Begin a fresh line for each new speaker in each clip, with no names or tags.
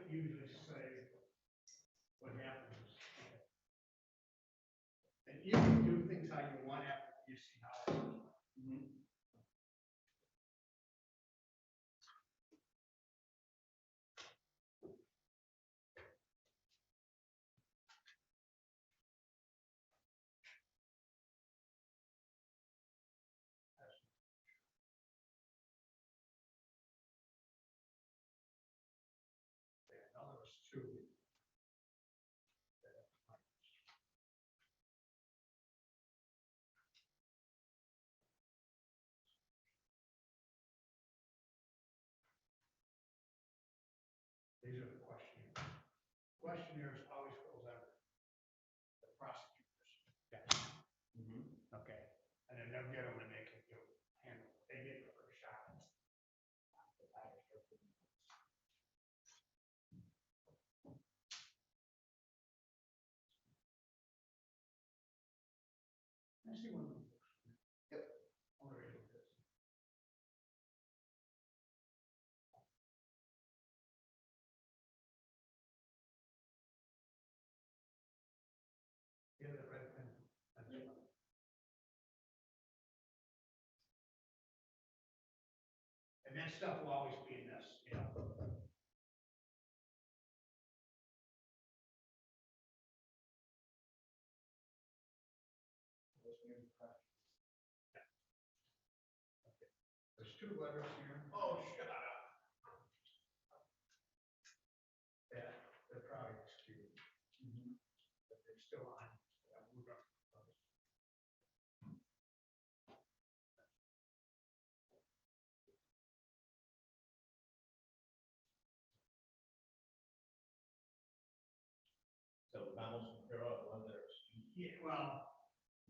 usually say what happens. And you can do things how you want after you see how it works. Two. These are the questionnaires. Questionnaires always goes out the prosecutors. Yeah. Okay. And then they'll get them and they can do handle it. They get the first shot. I see one of them. Yep. I want to read this. Yeah, the red pen. That's it. And that stuff will always be in this. Yeah. There's two letters here. Oh, shut up. Yeah, they're probably excused. But they're still on. Yeah, we're going to
So the memos, there are ones that are excused.
Yeah, well,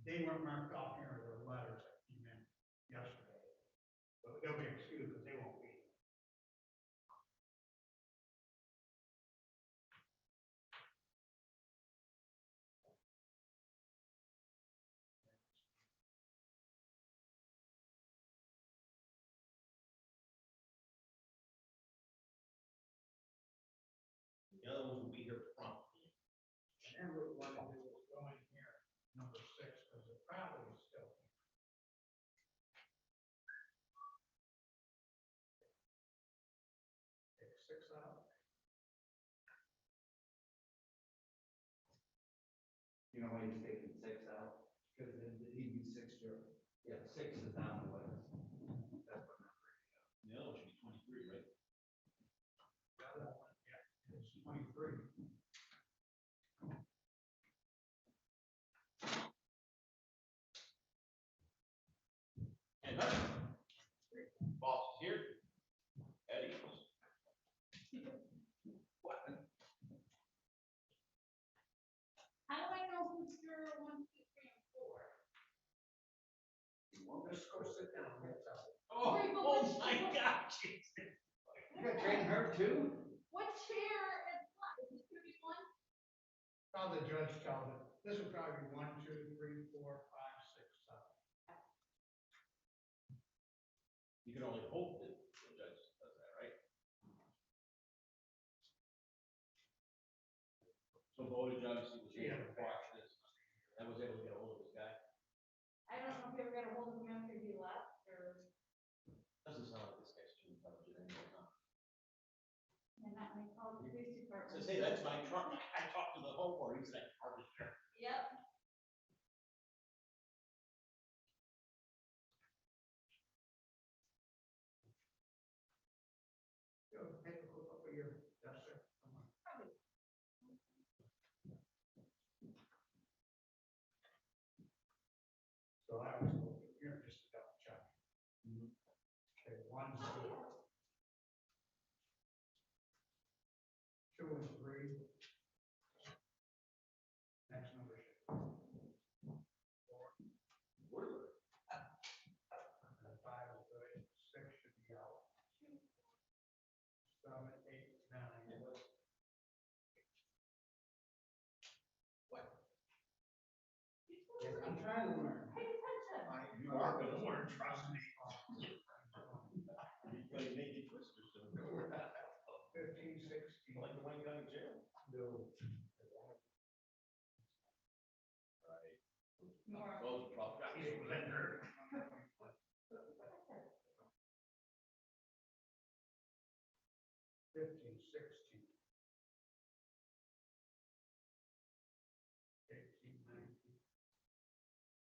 they weren't marked off here, the letters that came in yesterday. But they'll be excused because they won't be.
The other ones will be here promptly.
And then what we want to do is go in here, number 6, because it probably is still here. Take 6 out.
You know why he's taking 6 out? Because then he'd be 6 0. Yeah, 6 is on the list. That's what number.
The other one should be 23, right?
The other one, yeah, it's 23.
And boss is here. Eddie is. What?
How do I know who's juror 1, 2, 3, and 4?
Well, just go sit down. That's all.
Oh,
Wait, but
oh
which-
my God, Jesus.
You got to train her too?
What chair is what? Is this gonna be 1?
Now the judge tells it. This would probably be 1, 2, 3, 4, 5, 6, 7.
You can only hope that the judge does that, right? So Bo, the judge, was
Yeah.
able to watch this. I was able to get a hold of this guy.
I don't know if you ever got a hold of him after he left or,
Doesn't sound like this guy's too intelligent anymore, huh?
and that may call the police
So
department.
say that's my truck. I talked to the homeowner. He said, "Harvester."
Yep.
Go take a look over your desk there. Come on. So I was looking here just to double check. Okay, 1, 2, 2 and 3. Next number should be 4.
Word.
And then 5 is good. 6 should be out. 7, 8, 9. What?
Yes, I'm trying to learn.
Pay attention.
You are going to learn, trust me.
He's going to make you twister soon.
15, 16.
do.
More.
Those prosecutions vendor.
15, 16. 18, 19,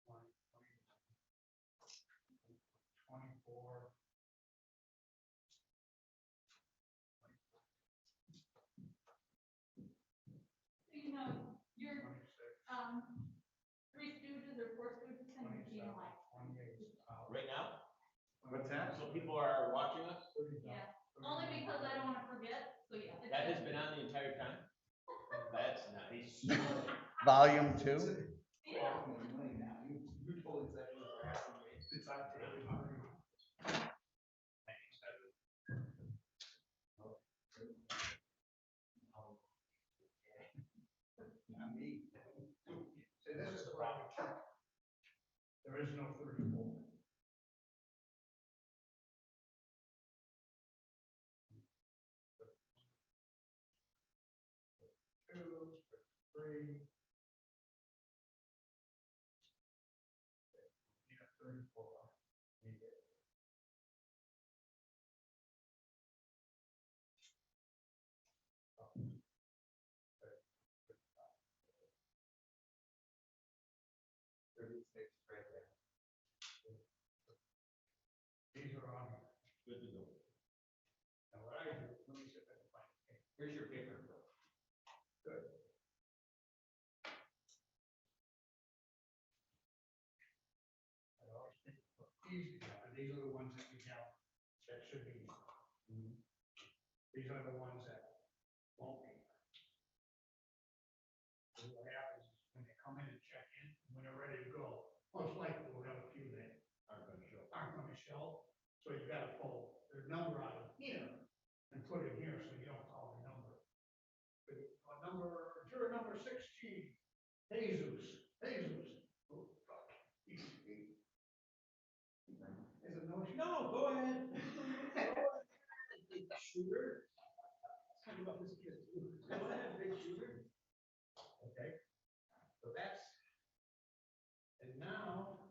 20, 24.
You know, your,
26,
Three Stooges or Four Stooges thing is being
27,
like,
28,
Right now,
What's that?
so people are watching us?
yeah, only because I don't wanna forget, so yeah. it's
That has
good.
been on the entire time? That's nice.
Volume 2?
Yeah.
You totally said it was asking me.
It's on tape.
Not me.
So this is where I would keep. There is no 34. Two, 3. Need a 34. Need it.
Right there.
These are on here.
Good to go.
Now what I do, let me see if I can find it.
Here's your paper.
Good. I always think these together. These are the ones that we have that should be. These are the ones that won't be. So what happens is when they come in and check in, when they're ready to go, most likely we'll have a few that
Aren't gonna show.
aren't going to show. So you gotta pull their number out of here and put it here so you don't call the number. Juror number 16, Jesus. Oh, fuck. Is it no?
No, go ahead. Big shooter. Talk about this kid. Go ahead, big shooter.
Okay. So that's, and now,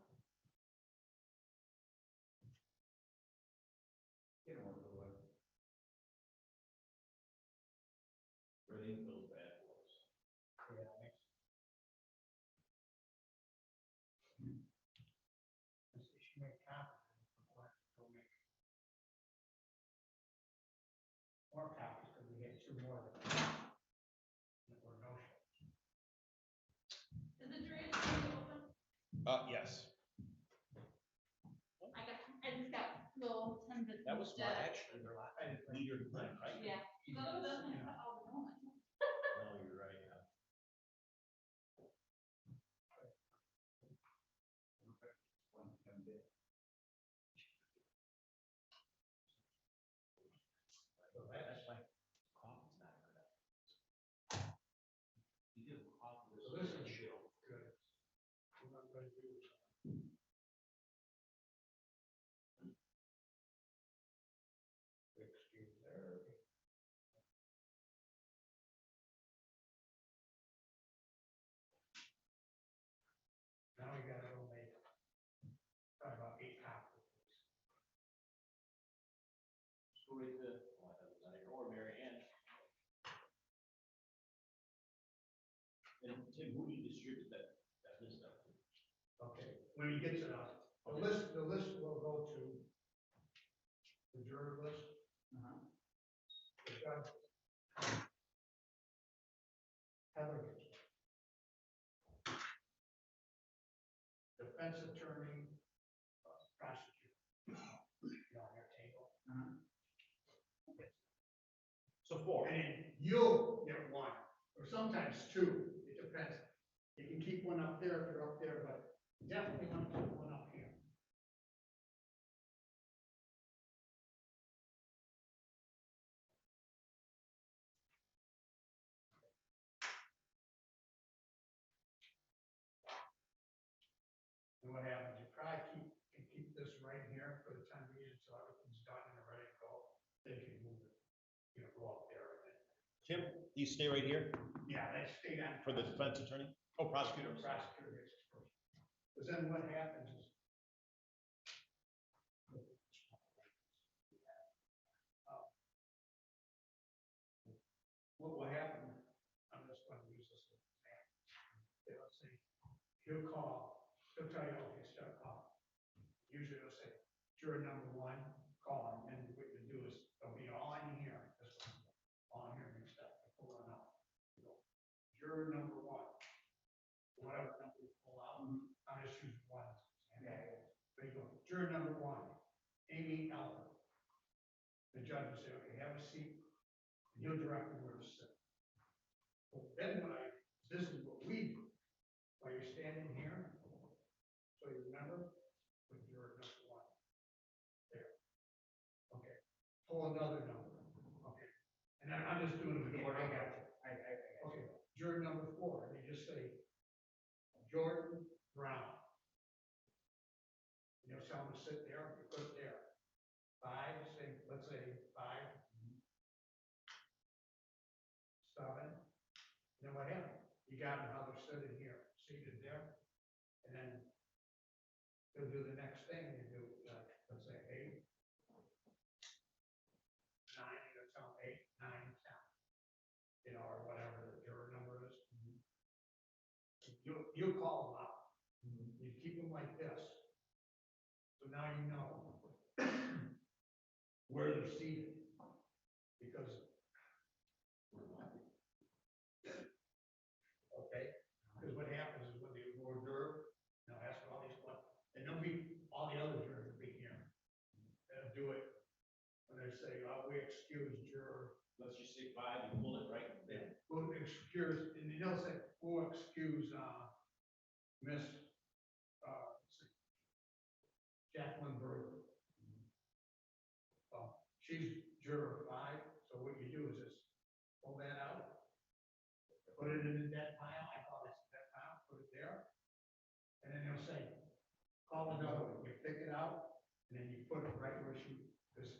Get one of the way.
Everything feels bad for us.
yeah, she made copies. We'll make more copies because we had 2 more that were no shows.
Is the jury still open?
Yes.
I just got little 10 bits.
That was smart,
instead.
actually, they're like, I didn't leave your plan, right?
Yeah, so it doesn't have all the moments.
No, you're right, yeah.
One, 10 bit.
So that's why coffee's not good. You do coffee.
So this is good. What I'm going to do is. Excuse there. Now we gotta go make probably about 8 copies.
So we did, well, that was on your or Mary Ann. And Tim, who do you distribute that list up to?
Okay, when he gets it out, the list will go to the juror list, the judge. Heather gets it. Defense attorney, prosecutor. You know, on their table.
So 4.
And then you'll get 1, or sometimes 2, it depends. You can keep one up there if you're up there, but definitely want to keep one up here. And what happens, you probably keep this right here for the time being until everything's done and they're ready to go. Then you can move it, go up there and then.
Tim,
these stay right here
Yeah, they stayed on.
for the defense attorney? Oh, prosecutor.
Prosecutor gets it first. Because then what happens is. What will happen, I'm just going to use this as an example. They'll say, he'll call, he'll tell you, okay, start calling. Usually they'll say, juror number one, call, and then what you do is, they'll be all in here, this one, all in here mixed up, they pull it out. You go, juror number one, whatever number you pull out, I'm just using one. Yeah. So you go, juror number one, Amy Allen. The judge will say, okay, have a seat, and he'll direct me where to sit. Well, then this is what we do, while you're standing here, so you remember, when you're number one. There. Okay, pull another number, okay, and I'm just doing it before I got you. Okay, juror number four, and you just say, Jordan Brown. And you'll tell him to sit there, you put it there. Five, say, let's say five. Seven. And then what happened? You got them how they're sitting here, seated there. And then they'll do the next thing, you do, let's say eight. Nine, you'll tell them 8, 9, 10. You know, or whatever the juror number is. You'll call them out. You keep them like this. So now you know where they're seated. Because. Okay, because what happens is when the more juror, now ask all these questions, and they'll be, all the other jurors will be here. They'll do it when they say, oh, we excuse juror.
Let's just say 5, you pull it right there.
We'll excuse, and they'll say, we'll excuse, Miss, Jacqueline Berger. She's juror 5, so what you do is just pull that out, put it in the dead pile, I call this dead pile, put it there, and then they'll say, call another one, you pick it out, and then you put it right where she is.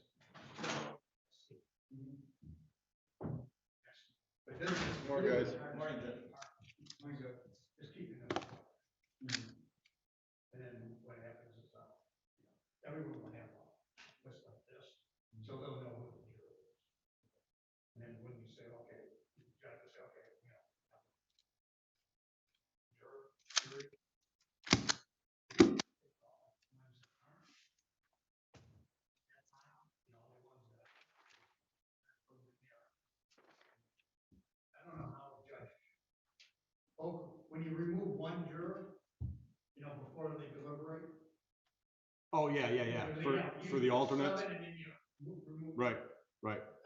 But this is.
More guys.
Morning, Judge.
Morning, Judge. Just keeping it. And then what happens is, everyone will have a list like this, so they'll know who the juror is. And then when you say, okay, you got to say, okay, you know, juror, jury. I don't know how to judge. Oh, when you remove one juror, you know, before they deliberate.
Oh, yeah, for the alternates,
And then you remove.
right.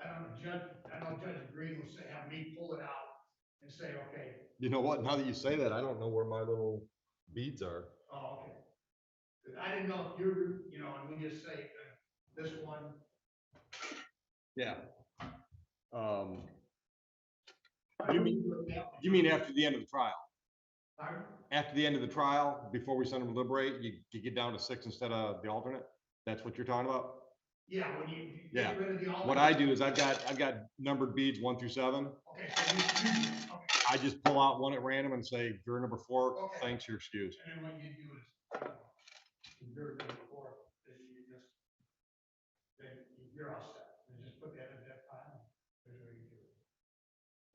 I don't know, Judge Green will say, have me pull it out and say, okay,
You know what, now that you say that, I don't know where my little beads are.
oh, okay. 'Cause I didn't know if you're, you know, and we just say, this one,
Yeah. You mean after the end of the trial?
pardon?
After the end of the trial, before we send them to deliberate, you get down to 6 instead of the alternate? That's what you're talking about?
Yeah, when you
Yeah.
get rid of the alternate.
What I do is I've got numbered beads 1 through 7.
Okay, so you okay.
I just pull out one at random and say, juror number 4,
Okay.
thanks, you're excused.
And then what you do is, you're good before, then you just, then you're all set. You just put that in that pile, there's where you do it.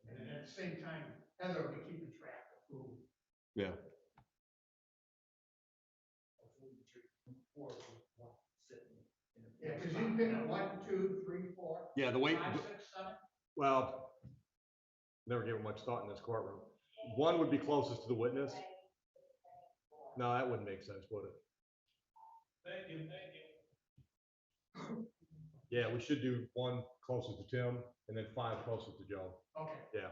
And then at the same time, Heather will be keeping track of who.
Yeah.
Yeah, because you can pick up 1, 2, 3, 4.
Yeah, the way,
5, 6, 7.
well, never gave it much thought in this courtroom. 1 would be closest to the witness. No, that wouldn't make sense, would it?
Thank you.
Yeah, we should do 1 closest to Tim and then 5 closest to Joe.
Okay.
Yeah.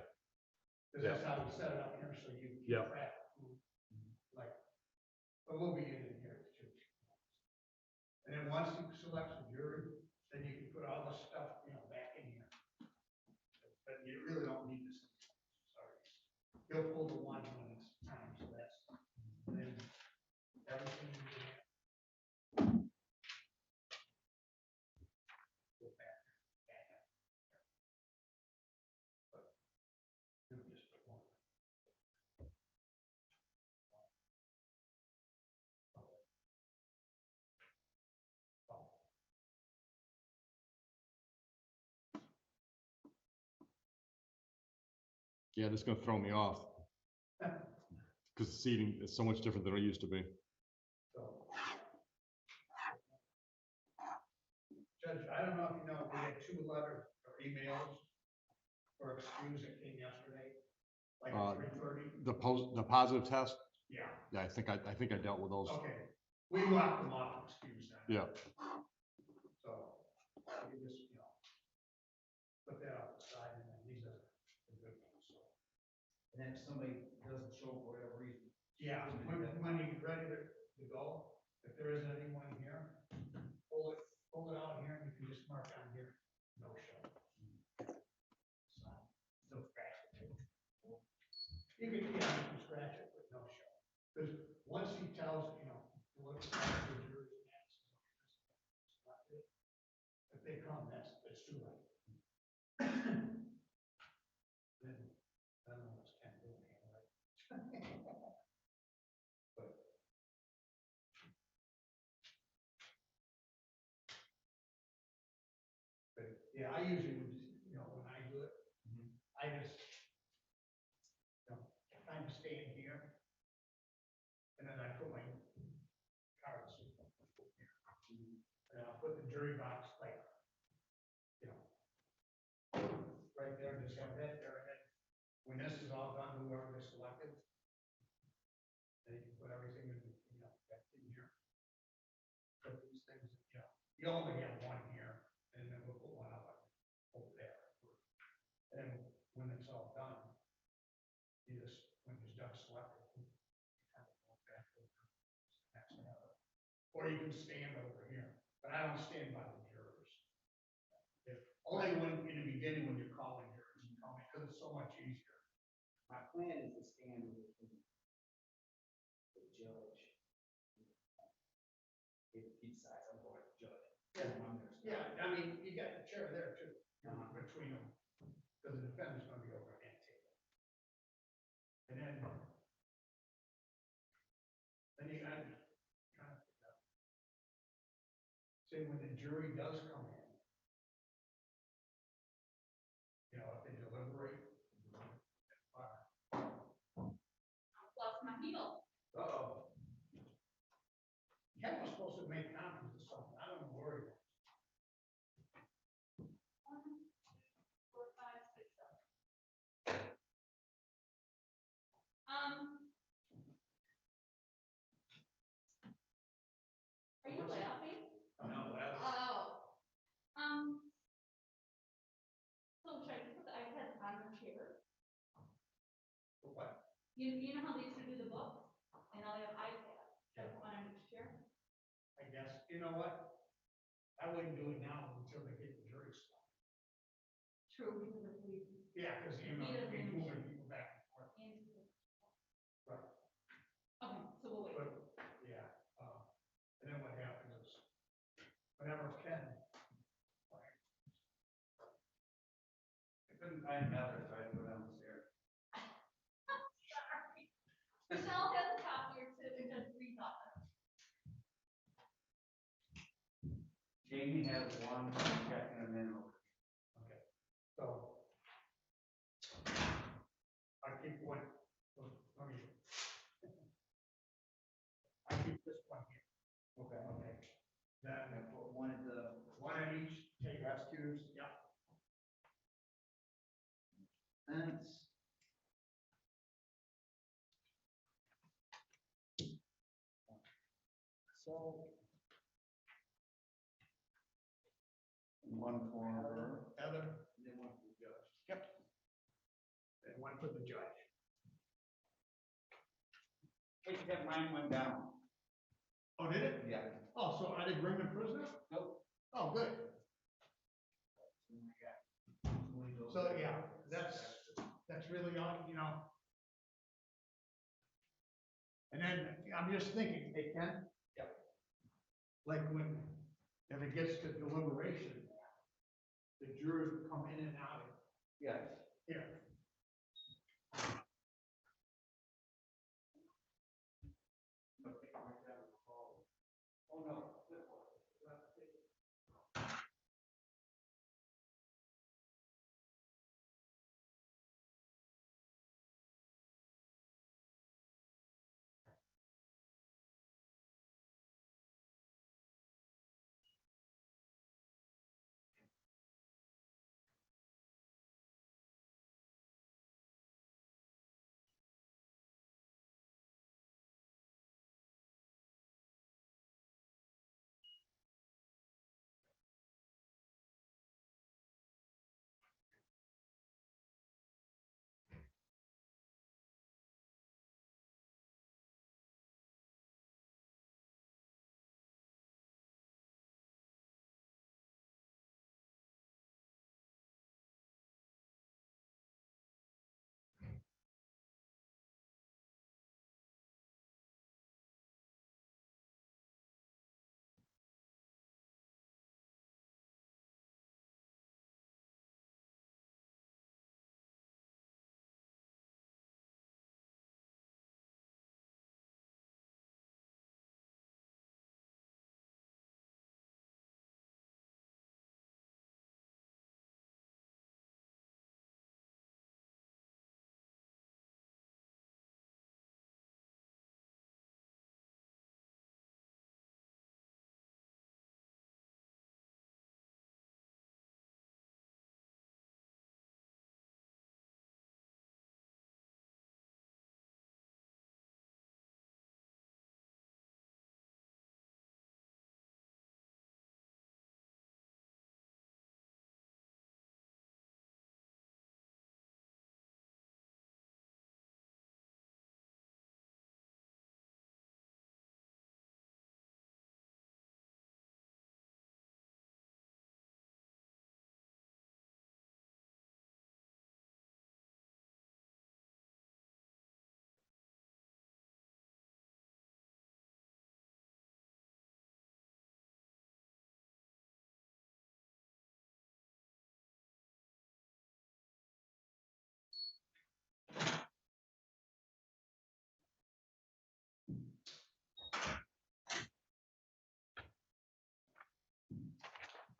Because that's how we set it up here, so you keep
Yeah.
track of who, like, but we'll be in here too. And then once you select the jury, then you can put all the stuff, you know, back in here. But you really don't need this. Sorry. He'll pull the one when it's time, so that's, and then everything you do. Go back.
Yeah, that's gonna throw me off. Because the seating is so much different than it used to be.
So. Judge, I don't know if you know, we had 2 letters or emails for excuse that came yesterday, like at 3:30.
The positive test,
Yeah,
yeah, I think I dealt with those.
okay. We locked them off, excuse that.
Yeah.
So, you just, put that out the side and then these are the good ones, so.
And then if somebody doesn't show for whatever reason.
Yeah, when you're ready to go, if there isn't anyone here, pull it out here and you can just mark on here, no show. So, no scratch it. You can scratch it, but no show. Because once he tells, what's the jury's next, if they come, it's too late. Then, I don't know what's Ken doing here, right? But yeah, I usually would, when I do it, I just, kind of stand here. And then I put my cards here. And I'll put the jury box like, right there, just have that there. And then when this is all done, whoever is selected, then you can put everything in, back in here. Put these things, you only have one here, and then we'll put one up over there. And then when it's all done, you just, when it's done selected, you kind of go back over to the next one. Or you can stand over here, but I don't stand by the jurors. Only when, in the beginning, when you're calling jurors, you call me, because it's so much easier.
My plan is to stand with the judge. If he decides I'm going to judge.
Yeah, I mean, you got the chair there too, between them, because the defendant's gonna be over at that table. And then you got, trying to figure out. Say when the jury does come in, if they deliberate.
Lost my needle.
Uh-oh. Ken was supposed to make copies of something, I don't know where he was.
1, 4, 5, 6, 7. Are you laughing?
No, that was.
Oh. So should I just put the iPad on the chair?
What?
You know how they used to do the books? And now they have iPads. Should I put one on each chair?
I guess, you know what? I wouldn't do it now until they get the jury slot.
True, because if we.
Yeah, because
He doesn't
we
even-
moving people back and forth. Right.
Okay, so we'll wait.
But, yeah, and then what happens is, whenever Ken.
I couldn't find Heather, so I had to go downstairs.
Sorry. Michelle has a copy or two and just read off them.
Jamie has one, checking them in.
Okay, so. I keep one, let me. I keep this one here.
Okay.
Okay. Then
I put one at the.
one at each, take rescues, yeah.
Fence. So. One for her.
Heather,
And then one for the judge.
yep. And one for the judge.
Hey, you got mine went down.
Oh, did it?
Yeah.
Oh, so I didn't bring the prisoner?
Nope.
Oh, good. So, yeah, that's really all, And then I'm just thinking, hey, Ken? Yep. Like if it gets to deliberation, the jurors come in and out.
Yes.
Here.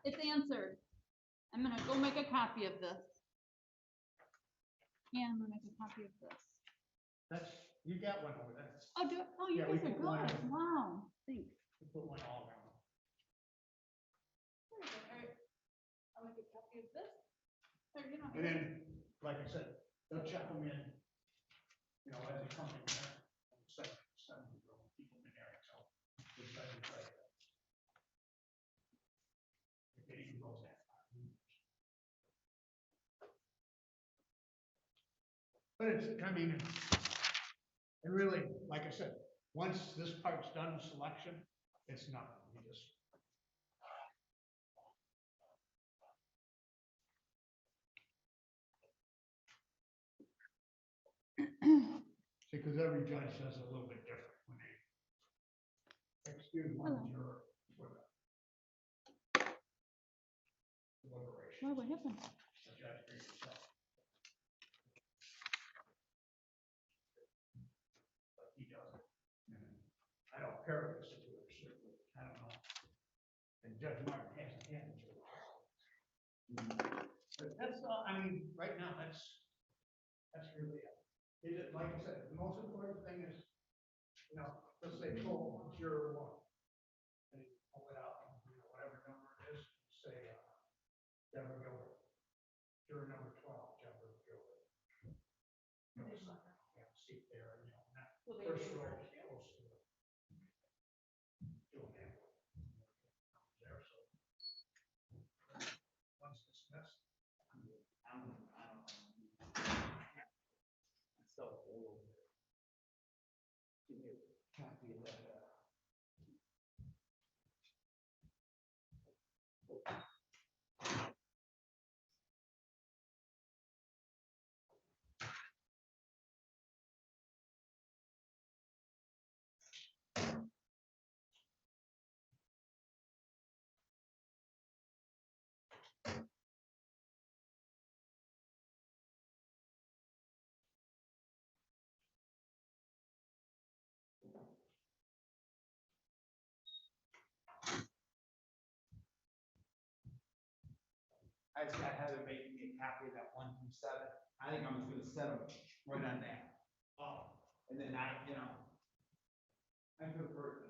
It's answered. I'm gonna go make a copy of this. Yeah, I'm gonna make a copy of this.
That's, you got one over there.
Oh, you
Yeah, we
guys are
put one
good.
in.
Wow, thanks.
We put one all around.
There you go, Eric. I'll make a copy of this. There, you know.
And then, like I said, they'll check them in, you know, as they come in there. Some people in there, so. They try to try it. If it even goes that far. But it's, I mean, and really, like I said, once this part's done, selection, it's nothing, you just. Because every judge does it a little bit different when they excuse one juror for the deliberation.
Why, what happened?
The judge brings himself. But he does it. And I don't parrot this to it, certainly, I don't know. And Judge Martin hasn't had it. But that's, I mean, right now, that's really it. Is it, like I said, the most important thing is, you know, let's say pull juror one. And you pull it out, you know, whatever number it is, say, Deborah Gilbert. Juror number 12, Deborah Gilbert. No second, yeah, seat there, you know, not
Will they
first
be
row,
first?
close to the. Doing that. There, so. Once dismissed.
I don't know. So, give me a copy of that. I just got Heather making me a copy of that 1 through 7. I think I'm just gonna set them right on that. And then I prefer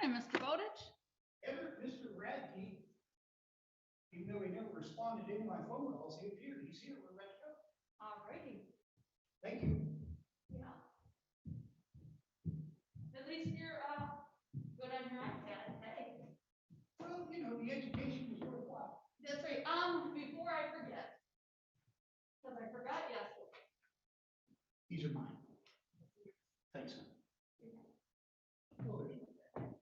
Morning, Mr. Bowditch.
Ever, Mr. Radke, even though he never responded to any of my phone calls, he appeared, he's here, we're ready to go.
Alrighty,
Thank you.
yeah. At least you're, good on your iPad, hey.
Well, you know, the education was worthwhile.
That's right, before I forget. Cause I forgot yesterday.
These are mine. Thanks, son. Oh, there's one.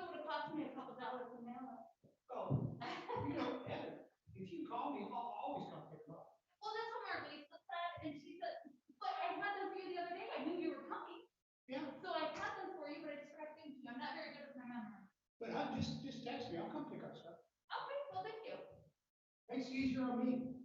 So it would cost me a couple dollars to mail it.
Oh, you know, Heather, if you call me, I'll always come pick them up.
Well, that's what Marlisa said, and she said, but I had them for you the other day, I knew you were coming.
Yeah.
So I had them for you, but I just forgot to give them to you, I'm not very good with my memory.
But just text me, I'll come pick up stuff.
Okay, well, thank you.
Makes it easier on me.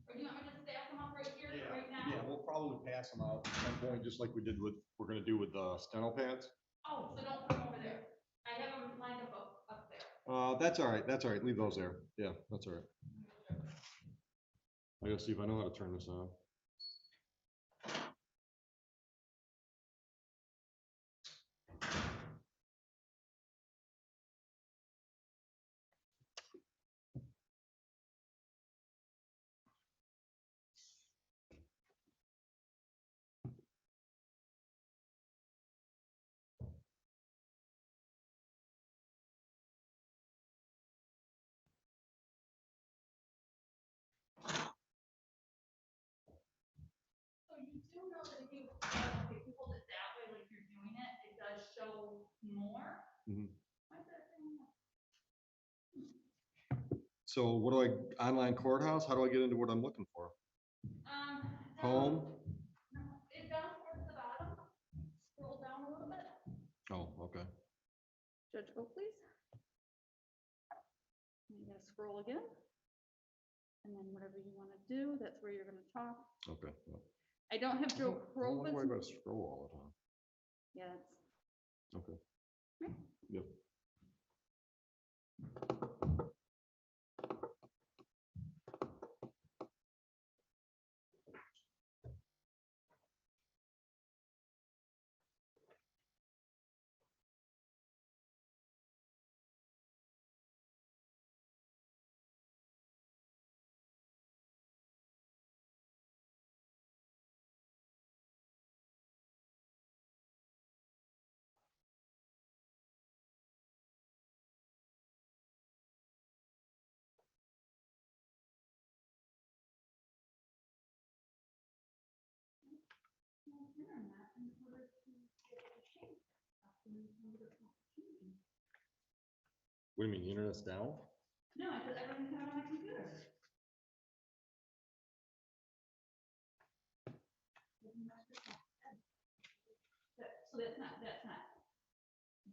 Or do you want me to stack them up right here for right now?
Yeah, we'll probably pass them out at some point, just like we did with, we're gonna do with the steno pads.
Oh, so don't put them over there. I have them lined up there.
That's all right, leave those there. Yeah, that's all right. I gotta see if I know how to turn this on.
So you do know that if you hold it that way, like you're doing it, it does show more?
Mhm.
Why is that saying that?
So what do I, online courthouse, how do I get into what I'm looking for?
Down-
Home?
No, it down towards the bottom, scroll down a little bit.
Oh, okay.
Judge Oakley's. And you gotta scroll again. And then whatever you wanna do, that's where you're gonna talk.
Okay.
I don't have Joe
I don't know why I
Provis.
gotta scroll all the time.
Yeah, it's
Okay.
Yeah.
Yep.
internet in order to get it to change.
What do you mean, the internet's down?
No, I said everything's coming on my computer. So that's not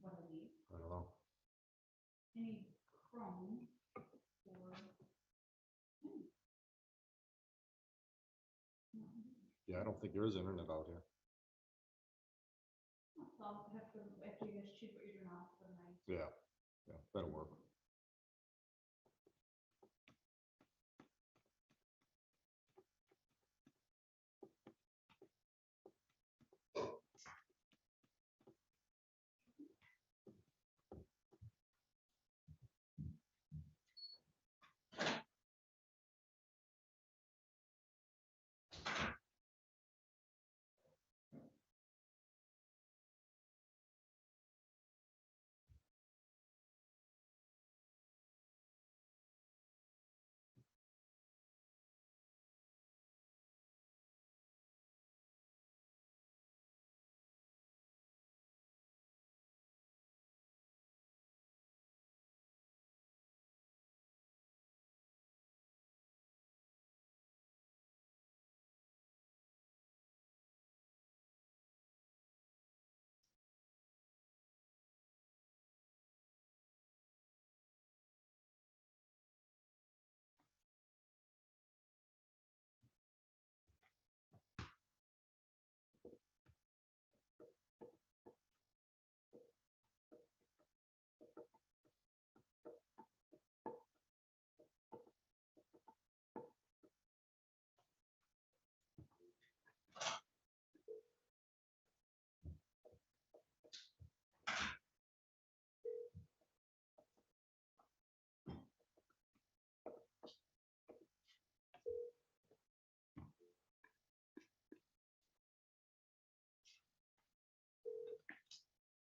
what I need.
I don't know.
Any Chrome or.
Yeah, I don't think there is internet out here.
So I'll have to, after you guys choose what you're doing, I'll put my.
Yeah, yeah, that'll work.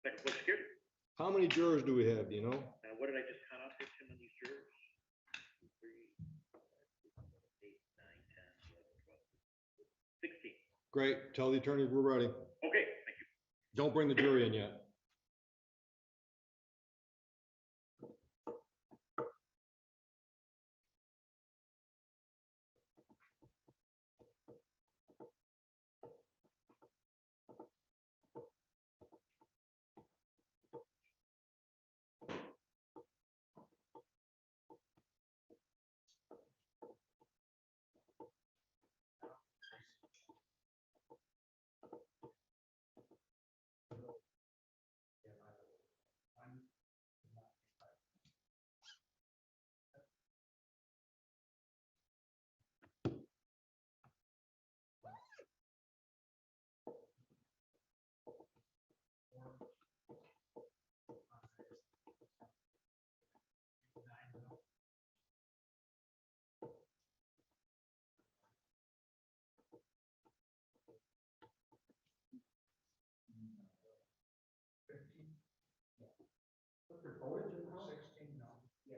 Second floor security.
How many jurors do we have, do you know?
What did I just count out, 15 on these jurors? 3, 8, 9, 10, 11, 12, 16.
Great, tell the attorney we're ready.
Okay, thank you.
Don't bring the jury in yet.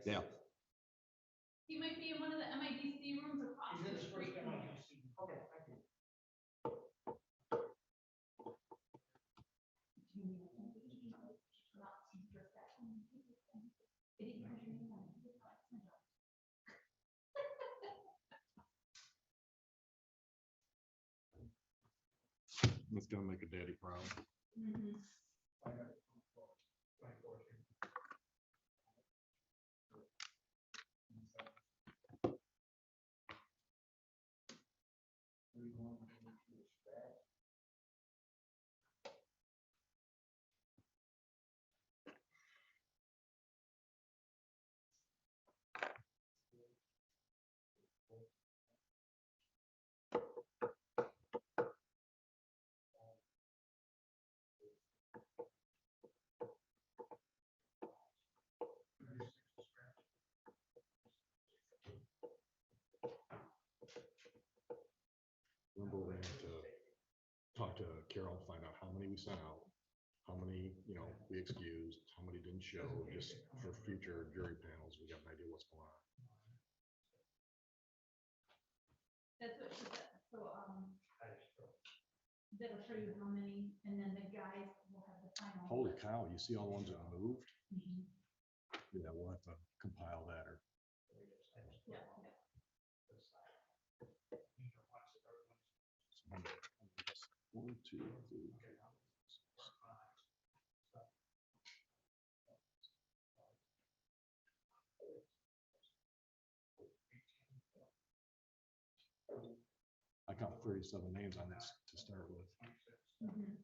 Yeah.
He might be in one of the MIDC rooms across
He's in
the
his
street
first
from you.
MIDC.
Okay, thank you.
It's gonna make a daddy proud.
Mhm.
Remember, we're gonna have to talk to Carol, find out how many we sent out, how many, we excused, how many didn't show, just for future jury panels, we got an idea what's going on.
That's what she said, so, that'll show you how many, and then the guys will have the final.
Holy cow, you see all the ones that moved?
Mhm.
Yeah, we'll have to compile that or.
Yeah, yeah.
1, 2, 3. I got 37 names on this to start with.
Mhm.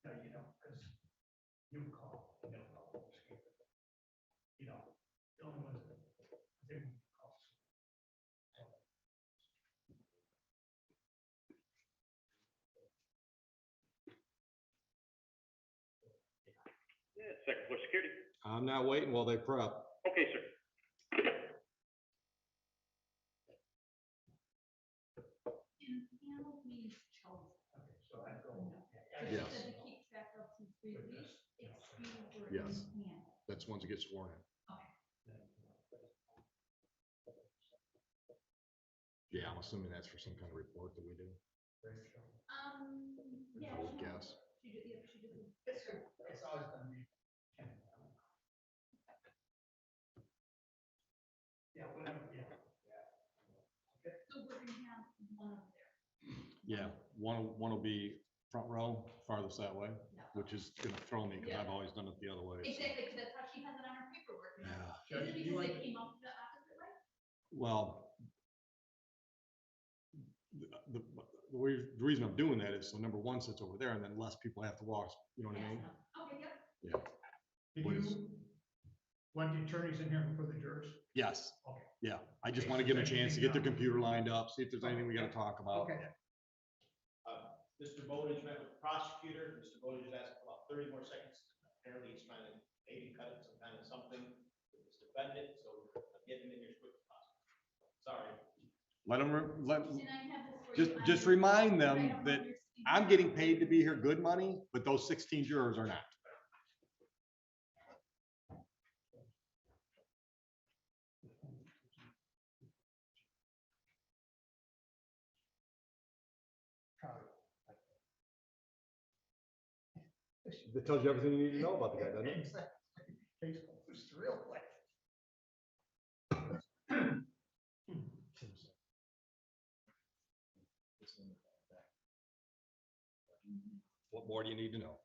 No, because you call, the only ones that they would call.
Yeah, second floor security.
I'm not waiting while they prep.
Okay, sir.
And panel means chosen.
Okay, so I go.
It
Yes.
said to keep track of who's released, excused, or
Yes.
in hand.
That's once you get sworn in. Yeah, I'm assuming that's for some kind of report that we do.
Yeah.
I would
she-
guess.
She did, yeah, she did.
It's always gonna be. Yeah, whatever, yeah.
So we're gonna have one over there.
Yeah, one will be front row, farthest that way,
Yeah.
which is gonna throw me because I've always done it the other way. so.
Exactly, because that's how she has it on her paperwork.
Yeah.
Is it because they came up the opposite way?
Well, the reason I'm doing that is so number one sits over there and then less people have to walk, you know what I mean?
Okay, yep.
Yeah.
Did
What is-
you want the attorneys in here for the jurors?
Yes.
Okay.
Yeah, I just want to give them a chance to get their computer lined up, see if there's anything we gotta talk about.
Okay.
Mr. Bowden met with the prosecutor. Mr. Bowden just asked for about 30 more seconds. Apparently he's trying to maybe cut it some kind of something with this defendant, so I'm getting him in here as quick as possible. Sorry.
Let them,
Can I have this for you?
just remind them that I'm getting paid to be here good money, but those 16 jurors are not. That tells you everything you need to know about the guy, doesn't it?
Case closed real quick.
What more do you need to know?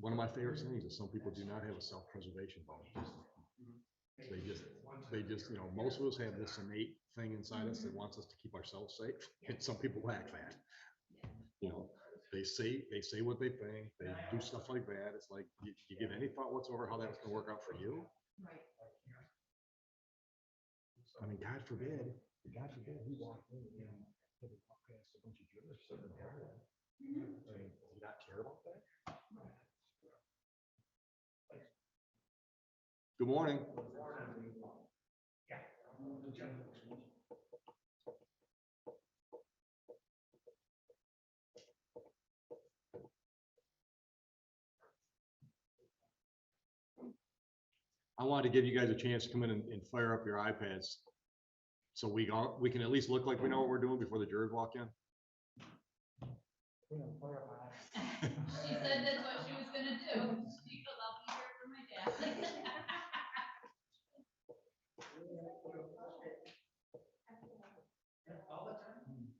One of my favorite things is some people do not have a self-preservation bonus. They just, most of us have this innate thing inside us that wants us to keep ourselves safe. And some people lack that. They say what they think, they do stuff like that. It's like, you give any thought whatsoever how that's gonna work out for you?
Right.
I mean, God forbid he walked in and had to walk past a bunch of jurors sitting there. I mean, do you not care about that? Good morning. I wanted to give you guys a chance to come in and fire up your iPads so we can at least look like we know what we're doing before the jurors walk in.
She said that's what she was gonna do. She goes, I'll be here for my dad.
All the time?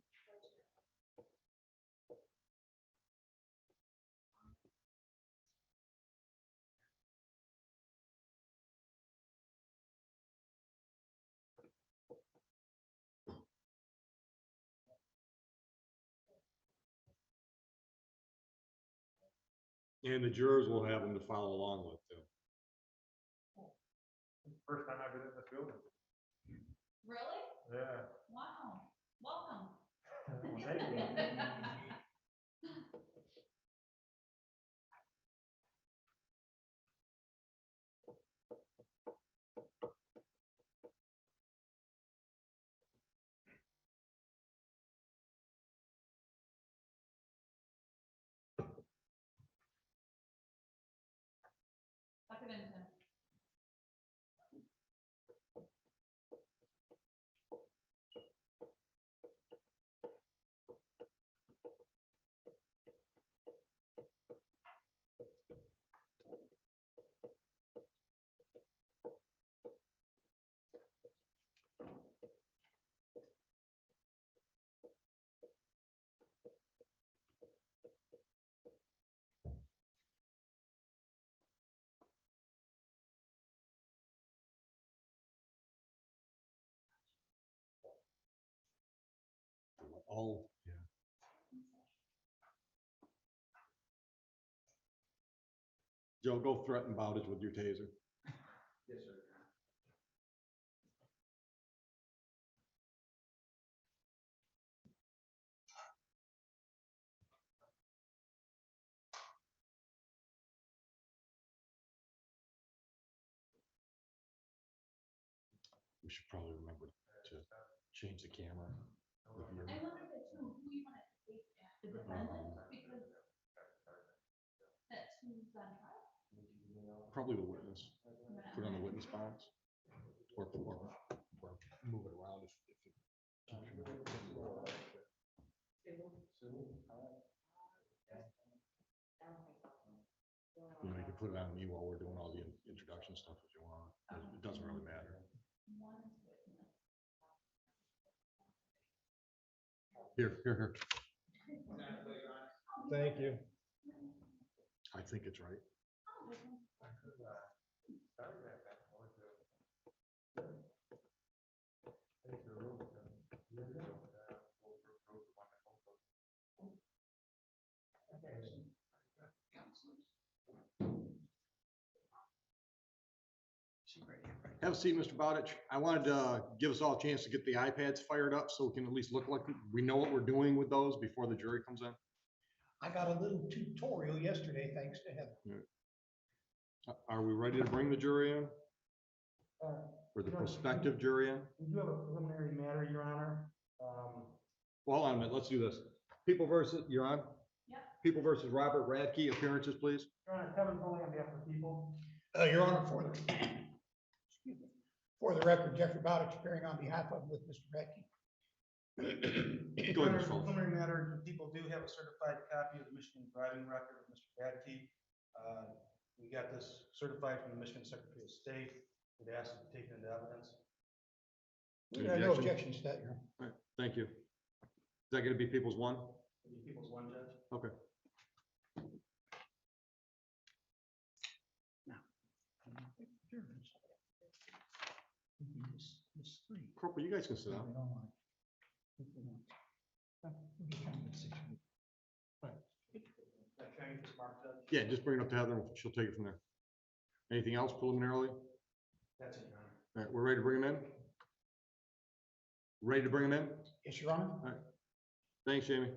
And the jurors will have them to follow along with too.
First time I've been in this building.
Really?
Yeah.
Wow. Welcome.
Well, thank you.
Tuck it in, Tim.
Oh, yeah. Joe, go threaten Bowditch with your taser.
Yes, sir.
We should probably remember to change the camera. with your-
I wonder if it's who you want to take at the defendant, because that's who's on trial.
Probably the witness. Put it on the witness box. Or move it around if it keeps you can put it on me while we're doing all the introduction stuff if you want. It doesn't really matter.
One is witness.
Here. Thank you. I think it's right. Have a seat, Mr. Bowditch. I wanted to give us all a chance to get the iPads fired up so we can at least look like we know what we're doing with those before the jury comes in.
I got a little tutorial yesterday, thanks to Heather.
Are we ready to bring the jury in? Or the prospective jury in?
We do have a preliminary matter, Your Honor.
Well, hold on a minute, let's do this. People versus, you're on?
Yep.
People versus Robert Radke, appearances, please.
Your Honor, Kevin Foley on behalf of the people.
Your Honor, for the record, Jeffrey Bowditch appearing on behalf of with Mr. Radke.
Go ahead, Mr.
Your Honor,
Foley.
preliminary matter, the people do have a certified copy of the Michigan driving record of Mr. Radke. We got this certified from the Michigan Secretary of State. We'd ask it to be taken into evidence.
No objections to that, Your Honor.
All right, thank you. Is that gonna be People's one?
The people's one judge.
Okay. Corporal, you guys can sit down. Yeah, just bring it up to Heather and she'll take it from there. Anything else preliminarily?
That's it, Your Honor.
All right, we're ready to bring him in? Ready to bring him in?
Yes, Your Honor.
All right. Thanks, Jamie.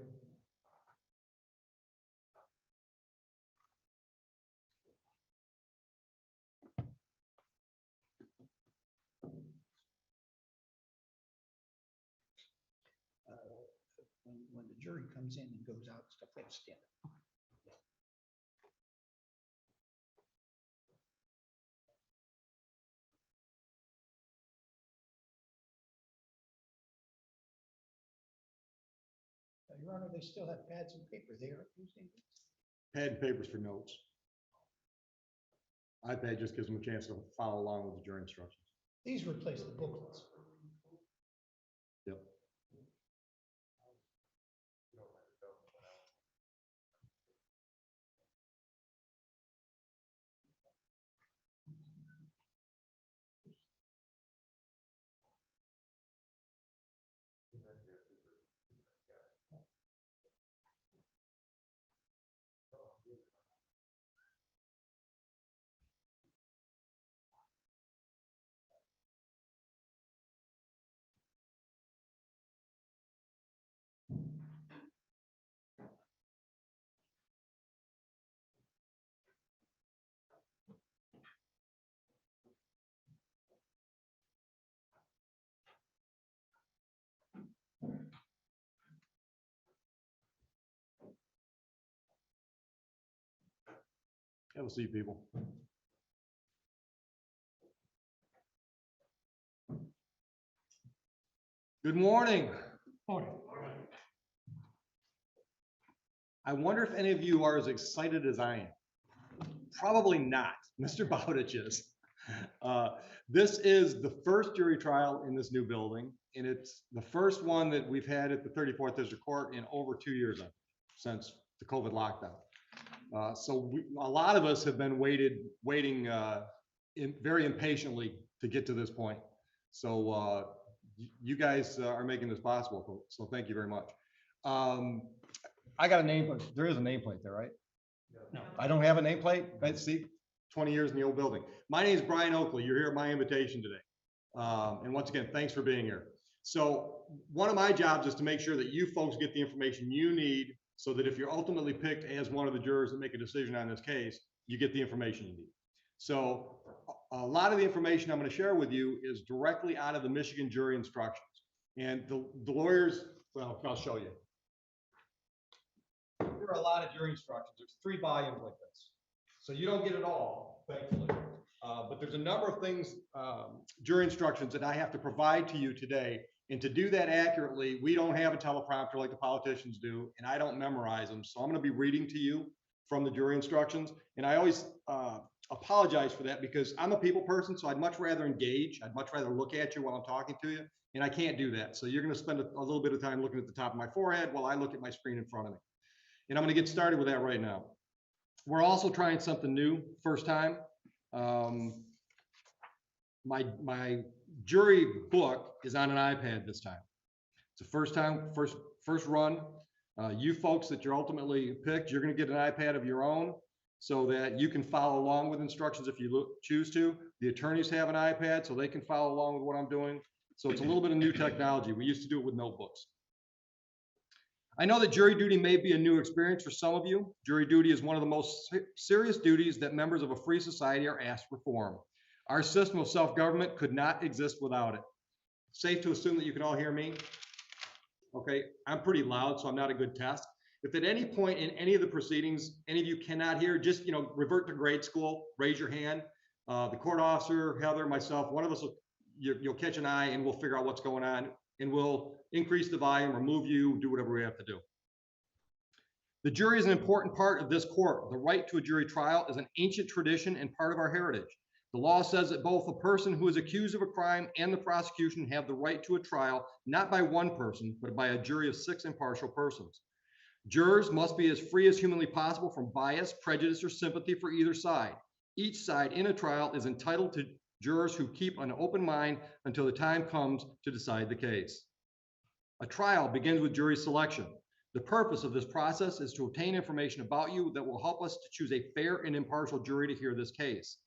When the jury comes in and goes out, stuff like stand up. Your Honor, they still have pads and paper. They aren't using it.
Pad and papers for notes. iPad just gives them a chance to follow along with the jury instructions.
These replace the booklets.
Yep. Have a seat, people. Good morning. I wonder if any of you are as excited as I am. Probably not. Mr. Bowditch is. This is the first jury trial in this new building, and it's the first one that we've had at the 34th District Court in over 2 years since the COVID lockdown. So a lot of us have been waiting very impatiently to get to this point. So you guys are making this possible. So thank you very much. I got a nameplate. There is a nameplate there, right? No. I don't have a nameplate. Let's see, 20 years in the old building. My name is Brian Oakley. You're here at my invitation today. And once again, thanks for being here. So one of my jobs is to make sure that you folks get the information you need so that if you're ultimately picked as one of the jurors that make a decision on this case, you get the information you need. So a lot of the information I'm going to share with you is directly out of the Michigan jury instructions. And the lawyers, well, I'll show you. There are a lot of jury instructions. There's 3 volumes like this. So you don't get it all, thankfully. But there's a number of things, jury instructions that I have to provide to you today. And to do that accurately, we don't have a teleprompter like the politicians do, and I don't memorize them. So I'm going to be reading to you from the jury instructions. And I always apologize for that because I'm a people person, so I'd much rather engage. I'd much rather look at you while I'm talking to you, and I can't do that. So you're going to spend a little bit of time looking at the top of my forehead while I look at my screen in front of me. And I'm going to get started with that right now. We're also trying something new, first time. My jury book is on an iPad this time. It's the first time, first run. You folks that you're ultimately picked, you're going to get an iPad of your own.
so that you can follow along with instructions if you choose to. The attorneys have an iPad so they can follow along with what I'm doing. So it's a little bit of new technology. We used to do it with notebooks. I know that jury duty may be a new experience for some of you. Jury duty is one of the most serious duties that members of a free society are asked to perform. Our system of self-government could not exist without it. Safe to assume that you can all hear me? Okay, I'm pretty loud, so I'm not a good test. If at any point in any of the proceedings, any of you cannot hear, just, revert to grade school, raise your hand. The court officer, Heather, myself, one of us, you'll catch an eye and we'll figure out what's going on, and we'll increase the volume, remove you, do whatever we have to do. The jury is an important part of this court. The right to a jury trial is an ancient tradition and part of our heritage. The law says that both a person who is accused of a crime and the prosecution have the right to a trial, not by one person, but by a jury of 6 impartial persons. Jurors must be as free as humanly possible from bias, prejudice, or sympathy for either side. Each side in a trial is entitled to jurors who keep an open mind until the time comes to decide the case. A trial begins with jury selection. The purpose of this process is to obtain information about you that will help us to choose a fair and impartial jury to hear this case.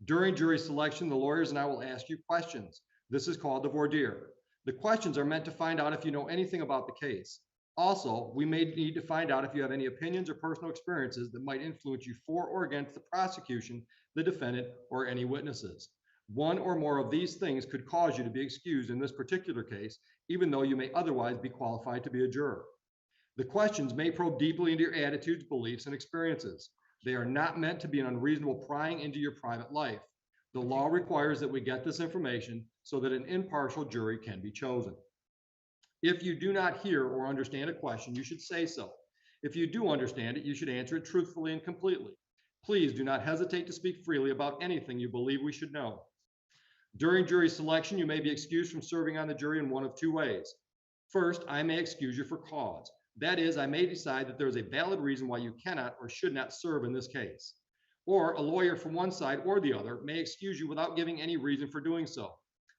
During jury selection, the lawyers and I will ask you questions. This is called the voir dire. The questions are meant to find out if you know anything about the case. Also, we may need to find out if you have any opinions or personal experiences that might influence you for or against the prosecution, the defendant, or any witnesses. One or more of these things could cause you to be excused in this particular case, even though you may otherwise be qualified to be a juror. The questions may probe deeply into your attitudes, beliefs, and experiences. They are not meant to be an unreasonable prying into your private life. The law requires that we get this information so that an impartial jury can be chosen. If you do not hear or understand a question, you should say so. If you do understand it, you should answer it truthfully and completely. Please do not hesitate to speak freely about anything you believe we should know. During jury selection, you may be excused from serving on the jury in one of 2 ways. First, I may excuse you for cause. That is, I may decide that there is a valid reason why you cannot or should not serve in this case. Or a lawyer from one side or the other may excuse you without giving any reason for doing so.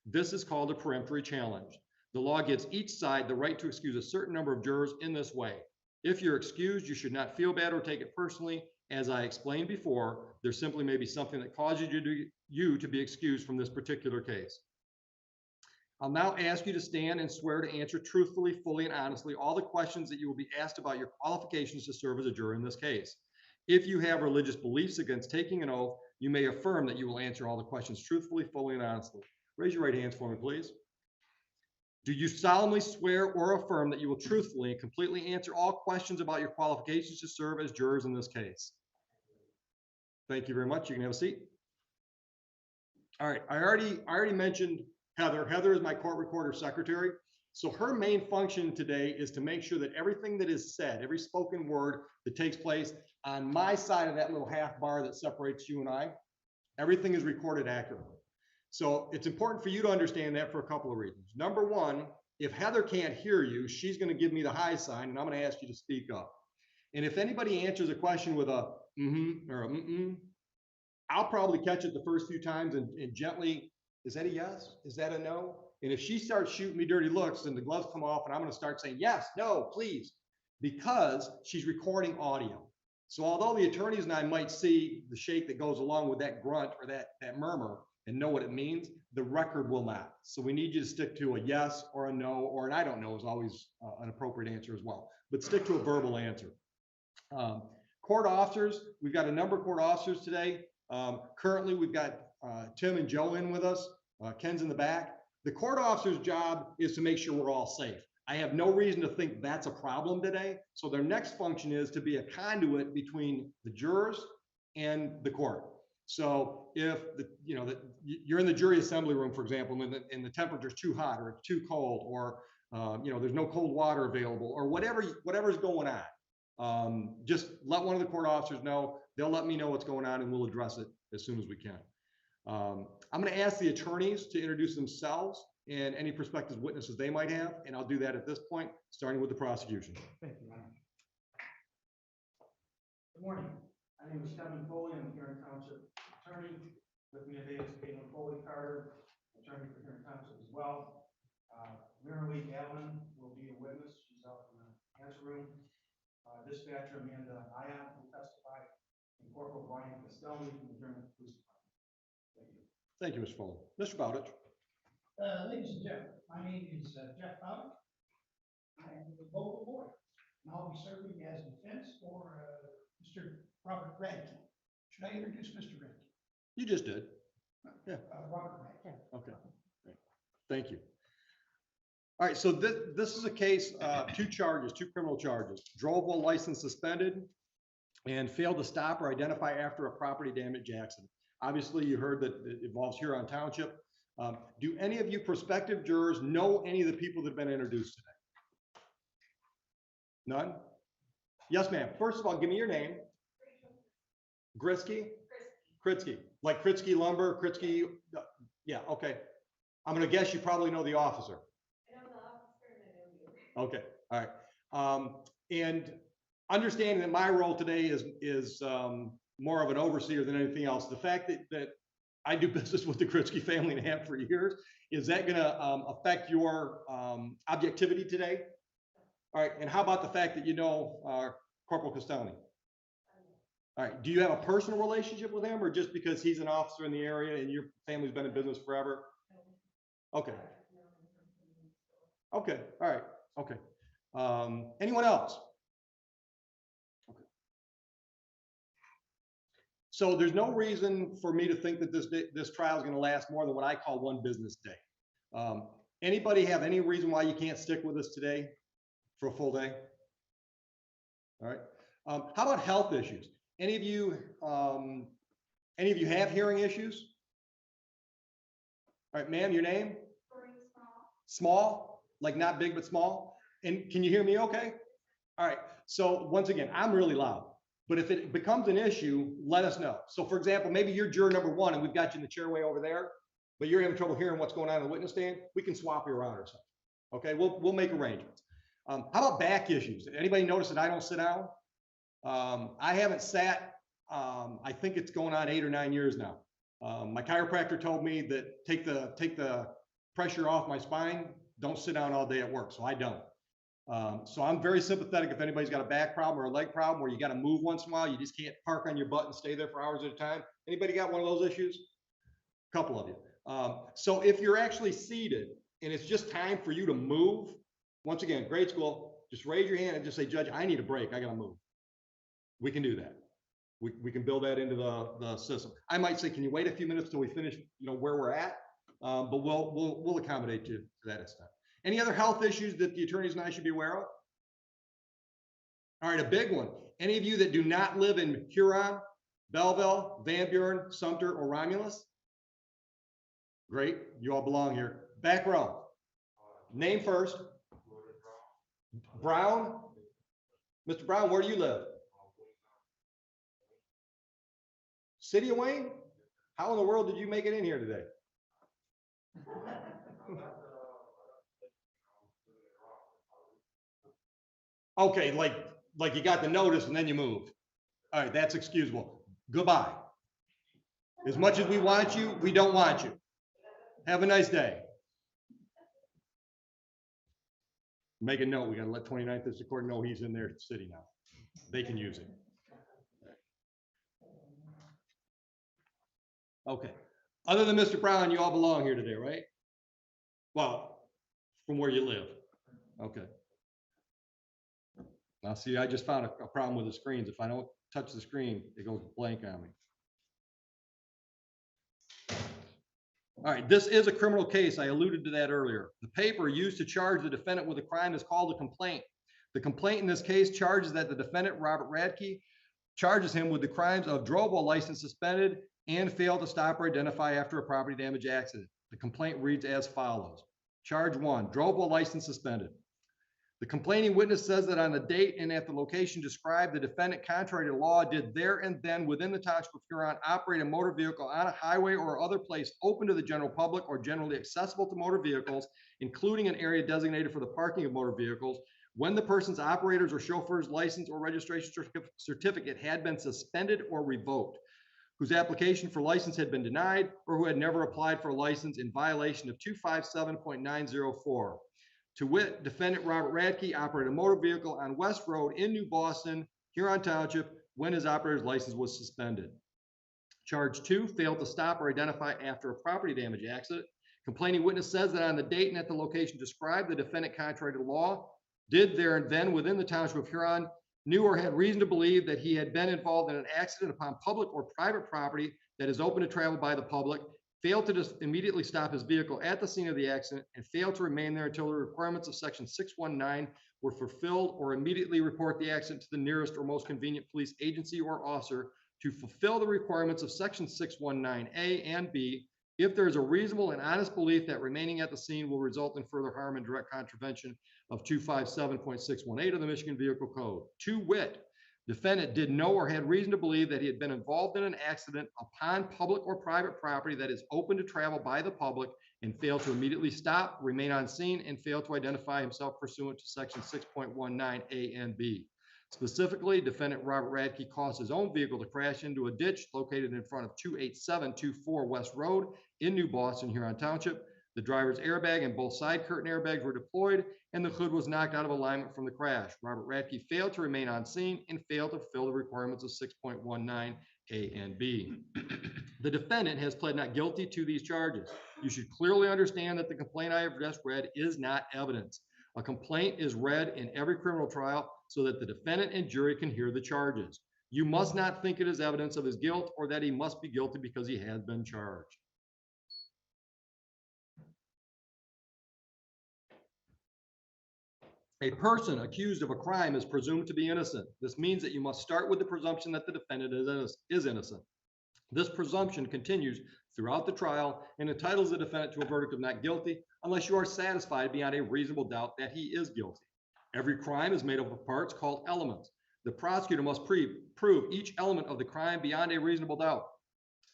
This is called a peremptory challenge. The law gives each side the right to excuse a certain number of jurors in this way. If you're excused, you should not feel bad or take it personally. As I explained before, there simply may be something that causes you to be excused from this particular case. I'll now ask you to stand and swear to answer truthfully, fully, and honestly all the questions that you will be asked about your qualifications to serve as a juror in this case. If you have religious beliefs against taking an oath, you may affirm that you will answer all the questions truthfully, fully, and honestly. Raise your right hands for me, please. Do you solemnly swear or affirm that you will truthfully and completely answer all questions about your qualifications to serve as jurors in this case? Thank you very much. You can have a seat. All right, I already mentioned Heather. Heather is my court recorder secretary. So her main function today is to make sure that everything that is said, every spoken word that takes place on my side of that little half bar that separates you and I, everything is recorded accurately. So it's important for you to understand that for a couple of reasons. Number one, if Heather can't hear you, she's going to give me the high sign and I'm going to ask you to speak up. And if anybody answers a question with a or a I'll probably catch it the first few times and gently, is that a yes? Is that a no? And if she starts shooting me dirty looks, then the gloves come off and I'm going to start saying, yes, no, please, because she's recording audio. So although the attorneys and I might see the shake that goes along with that grunt or that murmur and know what it means, the record will not. So we need you to stick to a yes or a no, or an I don't know is always an appropriate answer as well, but stick to a verbal answer. Court officers, we've got a number of court officers today. Currently, we've got Tim and Joe in with us. Ken's in the back. The court officer's job is to make sure we're all safe. I have no reason to think that's a problem today. So their next function is to be a conduit between the jurors and the court. So if you're in the jury assembly room, for example, and the temperature's too hot or it's too cold, or there's no cold water available, or whatever's going on, just let one of the court officers know. They'll let me know what's going on, and we'll address it as soon as we can. I'm going to ask the attorneys to introduce themselves and any prospective witnesses they might have, and I'll do that at this point, starting with the prosecution.
Thank you, Ron. Good morning. My name is Kevin Foley. I'm a Huron Township attorney. With me today is Caitlin Foley Carter, attorney for Huron Township as well. Mary Allen will be a witness. She's out in the answer room. Dispatcher Amanda Ion will testify, and Corporal Brian Castelli from the German Police Department. Thank you.
Thank you, Mr. Foley. Mr. Bowditch?
Ladies and gentlemen, my name is Jeff Bowden. I am the local lawyer, and I'll be serving as defense for Mr. Robert Radke. Should I introduce Mr. Radke?
You just did. Yeah.
Robert Radke.
Okay. Great. Thank you. All right, so this is a case, two criminal charges. Drove while license suspended and failed to stop or identify after a property damage accident. Obviously, you heard that it involves Huron Township. Do any of you prospective jurors know any of the people that have been introduced today? None? Yes, ma'am. First of all, give me your name. Grisky? Kritsky. Like Kritsky Lumber, Kritsky, yeah, okay. I'm gonna guess you probably know the officer.
I know the officer and I know you.
Okay, all right. And understanding that my role today is more of an overseer than anything else, the fact that I do business with the Kritsky family and have for years, is that gonna affect your objectivity today? All right, and how about the fact that you know Corporal Castelli? All right, do you have a personal relationship with him, or just because he's an officer in the area and your family's been in business forever? Okay. Okay, all right, okay. Anyone else? Okay. So there's no reason for me to think that this trial is going to last more than what I call one business day. Anybody have any reason why you can't stick with us today for a full day? All right. How about health issues? Any of you have hearing issues? All right, ma'am, your name? Small, like not big, but small. And can you hear me okay? All right. So once again, I'm really loud, but if it becomes an issue, let us know. So for example, maybe you're juror number 1 and we've got you in the chairway over there, but you're having trouble hearing what's going on in the witness stand. We can swap you around or something. Okay, we'll make arrangements. How about back issues? Anybody notice that I don't sit down? I haven't sat, I think it's going on 8 or 9 years now. My chiropractor told me that take the pressure off my spine, don't sit down all day at work, so I don't. So I'm very sympathetic if anybody's got a back problem or a leg problem where you got to move once in a while, you just can't park on your butt and stay there for hours at a time. Anybody got one of those issues? A couple of you. So if you're actually seated and it's just time for you to move, once again, grade school, just raise your hand and just say, Judge, I need a break, I got to move. We can do that. We can build that into the system. I might say, can you wait a few minutes till we finish, where we're at? But we'll accommodate you to that extent. Any other health issues that the attorneys and I should be aware of? All right, a big one. Any of you that do not live in Huron, Belleville, Van Buren, Sumter, or Romulus? Great, you all belong here. Back row. Name first. Brown. Mr. Brown, where do you live? City of Wayne? How in the world did you make it in here today? Okay, like you got the notice and then you moved. All right, that's excusable. Goodbye. As much as we want you, we don't want you. Have a nice day. Make a note, we gotta let 29th District Court know he's in their city now. They can use it. Okay. Other than Mr. Brown, you all belong here today, right? Well, from where you live. Okay. Now, see, I just found a problem with the screens. If I don't touch the screen, it goes blank on me. All right, this is a criminal case. I alluded to that earlier. The paper used to charge the defendant with a crime is called a complaint. The complaint in this case charges that the defendant, Robert Radke, charges him with the crimes of drove while license suspended and failed to stop or identify after a property damage accident. The complaint reads as follows. Charge 1, drove while license suspended. The complaining witness says that on the date and at the location described, the defendant, contrary to law, did there and then within the Township of Huron operate a motor vehicle on a highway or other place open to the general public or generally accessible to motor vehicles, including an area designated for the parking of motor vehicles, when the person's operator's or chauffeur's license or registration certificate had been suspended or revoked, whose application for license had been denied, or who had never applied for a license in violation of 257.904. To wit, defendant Robert Radke operated a motor vehicle on West Road in New Boston, Huron Township, when his operator's license was suspended. Charge 2, failed to stop or identify after a property damage accident. Complaining witness says that on the date and at the location described, the defendant, contrary to law, did there and then within the township of Huron, knew or had reason to believe that he had been involved in an accident upon public or private property that is open to travel by the public, failed to just immediately stop his vehicle at the scene of the accident, and failed to remain there until the requirements of section 619 were fulfilled, or immediately report the accident to the nearest or most convenient police agency or officer to fulfill the requirements of section 619A and B if there is a reasonable and honest belief that remaining at the scene will result in further harm and direct contravention of 257.618 of the Michigan Vehicle Code. To wit, defendant did know or had reason to believe that he had been involved in an accident upon public or private property that is open to travel by the public and failed to immediately stop, remain on scene, and failed to identify himself pursuant to section 6.19A and B. Specifically, defendant Robert Radke caused his own vehicle to crash into a ditch located in front of 28724 West Road in New Boston, Huron Township. The driver's airbag and both side curtain airbags were deployed, and the hood was knocked out of alignment from the crash. Robert Radke failed to remain on scene and failed to fulfill the requirements of 6.19A and B. The defendant has pled not guilty to these charges. You should clearly understand that the complaint I have just read is not evidence. A complaint is read in every criminal trial so that the defendant and jury can hear the charges. You must not think it is evidence of his guilt or that he must be guilty because he has been charged. A person accused of a crime is presumed to be innocent. This means that you must start with the presumption that the defendant is innocent. This presumption continues throughout the trial and entitles the defendant to a verdict of not guilty unless you are satisfied beyond a reasonable doubt that he is guilty. Every crime is made up of parts called elements. The prosecutor must prove each element of the crime beyond a reasonable doubt.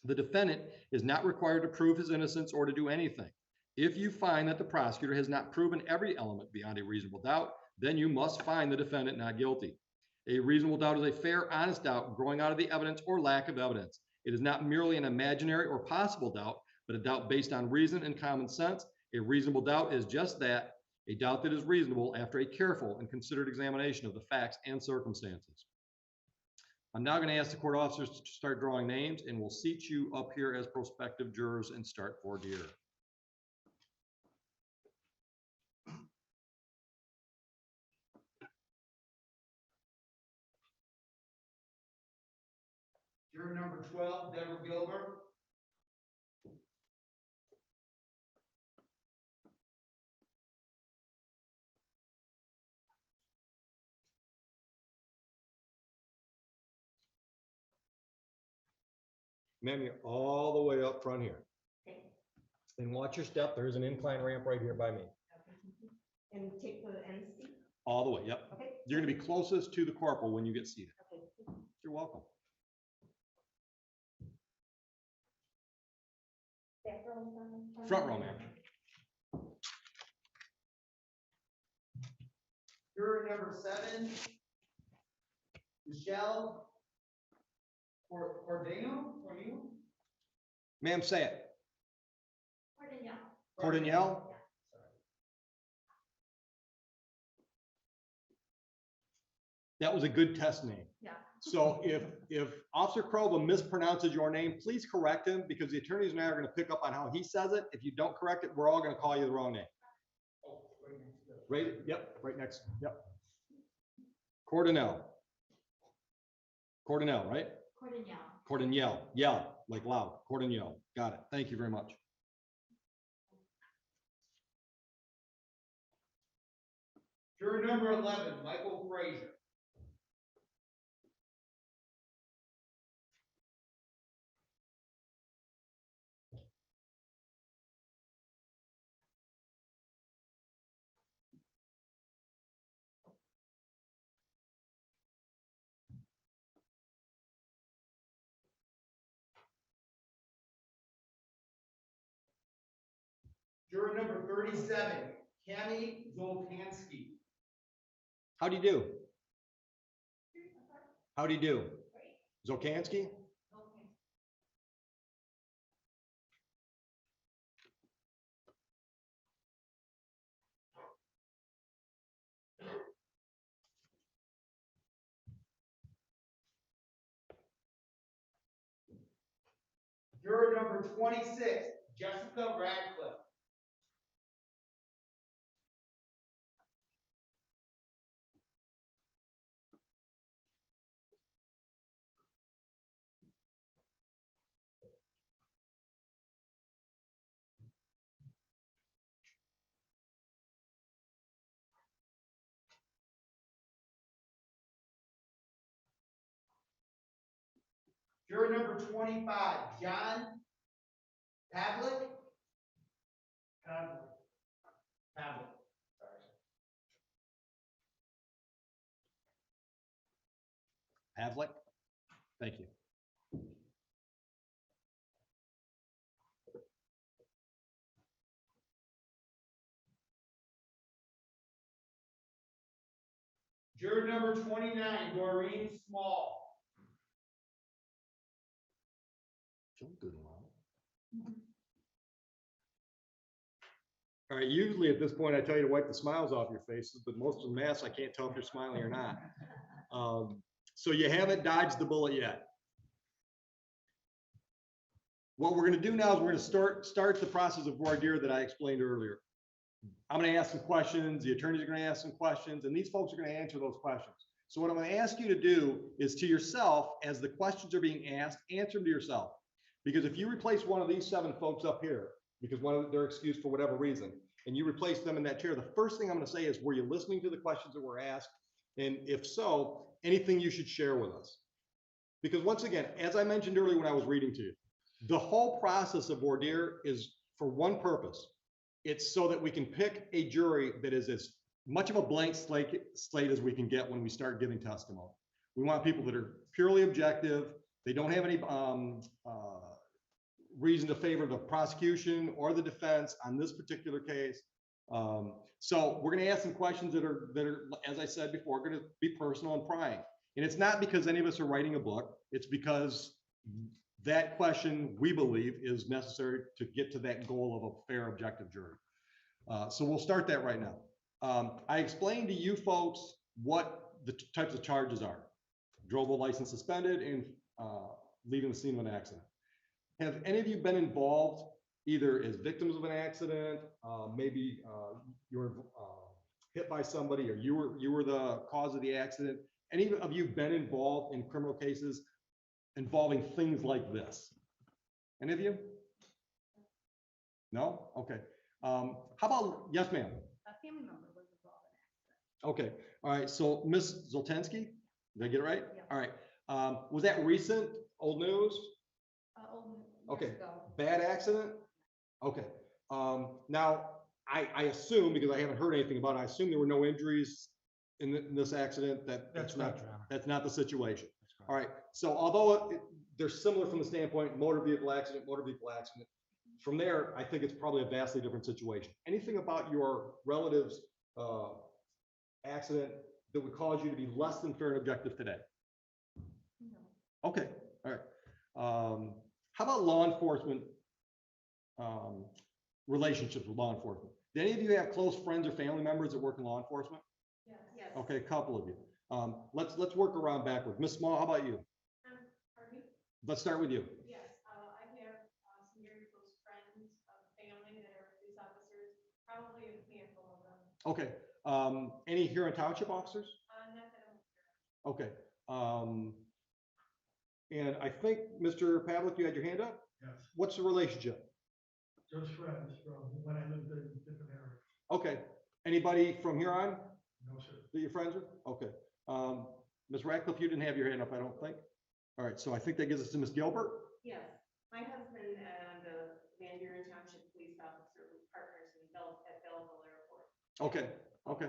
The defendant is not required to prove his innocence or to do anything. If you find that the prosecutor has not proven every element beyond a reasonable doubt, then you must find the defendant not guilty. A reasonable doubt is a fair, honest doubt growing out of the evidence or lack of evidence. It is not merely an imaginary or possible doubt, but a doubt based on reason and common sense. A reasonable doubt is just that, a doubt that is reasonable after a careful and considered examination of the facts and circumstances. I'm now going to ask the court officers to start drawing names, and we'll seat you up here as prospective jurors and start voir dire.
Juror number 12, Deborah Gilbert.
Ma'am, you're all the way up front here.
Okay.
And watch your step. There is an incline ramp right here by me.
Okay. And take the end seat.
All the way, yep.
Okay.
You're going to be closest to the corporal when you get seated.
Okay.
You're welcome.
Back row,
Front row, ma'am.
Juror number 7, Michelle Ordino.
Ma'am, say it.
Cordell.
Cordell? That was a good test name.
Yeah.
So if Officer Krova mispronounces your name, please correct him because the attorneys and I are going to pick up on how he says it. If you don't correct it, we're all going to call you the wrong name. Right, yep, right next, yep. Cordell, right?
Cordell.
Cordell, yell, like loud, Cordell. Got it. Thank you very much.
Juror number 11, Michael Frazier. Juror number 37, Cami Zoltansky.
How do you do? How do you do? Zokansky?
Juror number 26, Jessica Radcliffe. Juror number 25, John Pavlik. Pavlik, sorry.
Havlick? Thank you.
Juror number 29, Doreen Small.
Feel good now. All right, usually at this point, I tell you to wipe the smiles off your faces, but most of the masks, I can't tell if you're smiling or not. So you haven't dodged the bullet yet. What we're gonna do now is we're gonna start the process of voir dire that I explained earlier. I'm gonna ask some questions, the attorneys are gonna ask some questions, and these folks are gonna answer those questions. So what I'm gonna ask you to do is to yourself, as the questions are being asked, answer them to yourself. Because if you replace one of these 7 folks up here, because they're excused for whatever reason, and you replace them in that chair, the first thing I'm gonna say is, were you listening to the questions that were asked? And if so, anything you should share with us. Because once again, as I mentioned earlier when I was reading to you, the whole process of voir dire is for one purpose. It's so that we can pick a jury that is as much of a blank slate as we can get when we start giving testimony. We want people that are purely objective. They don't have any reason to favor the prosecution or the defense on this particular case. So we're going to ask some questions that are, as I said before, going to be personal and prying. And it's not because any of us are writing a book. It's because that question, we believe, is necessary to get to that goal of a fair, objective jury. So we'll start that right now. I explained to you folks what the types of charges are. Drove a license suspended and leaving the scene of an accident. Have any of you been involved either as victims of an accident, maybe you were hit by somebody, or you were the cause of the accident? Any of you been involved in criminal cases involving things like this? Any of you? No? Okay. How about, yes, ma'am?
A family member was involved in an accident.
Okay. All right. So Ms. Zoltansky, did I get it right?
Yeah.
All right. Was that recent? Old news? Okay.
Years ago.
Bad accident? Okay. Now, I assume, because I haven't heard anything about it, I assume there were no injuries in this accident. That's not the situation. All right. So although they're similar from the standpoint motor vehicle accident, from there, I think it's probably a vastly different situation. Anything about your relative's accident that would cause you to be less than fair and objective today? No. Okay. All right. How about law enforcement relationships with law enforcement? Do any of you have close friends or family members that work in law enforcement?
Yes.
Okay, a couple of you. Let's work around backwards. Miss Small, how about you?
Pardon me?
Let's start with you.
Yes, I have some very close friends, family that are police officers, probably a handful of them.
Okay. Any Huron Township officers?
Not that I'm aware of.
Okay. And I think, Mr. Pavlik, you had your hand up?
Yes,
What's the relationship?
just friends from when I lived in different areas.
Okay. Anybody from Huron
No, sir.
that you're friends with? Okay. Ms. Ratcliffe, you didn't have your hand up, I don't think. All right, so I think that gives us to Ms. Gilbert.
Yes, my husband and the Van Buren Township police officer were partners at Belleville Airport.
Okay, okay,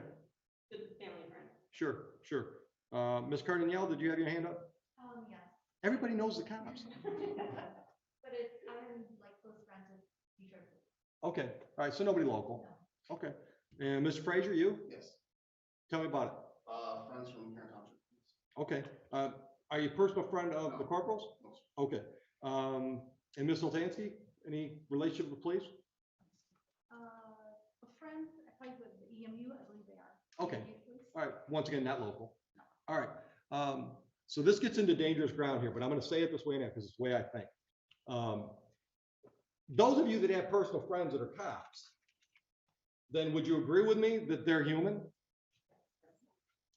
Good family friend.
sure. Ms. Cardinale, did you have your hand up?
Yes.
Everybody knows the cops.
But I'm like close friends with teachers.
Okay, all right, so nobody local. Okay. And Mr. Frazier, you?
Yes,
Tell me about it.
friends from Huron Township.
Okay. Are you a personal friend of the corporals?
No, sir.
Okay. And Ms. Soltansky, any relationship with police?
A friend, I played with the EMU, I believe they are.
Okay.
EMU police.
All right, once again, not local. All right. So this gets into dangerous ground here, but I'm going to say it this way now because it's the way I think. those of you that have personal friends that are cops, then would you agree with me that they're human?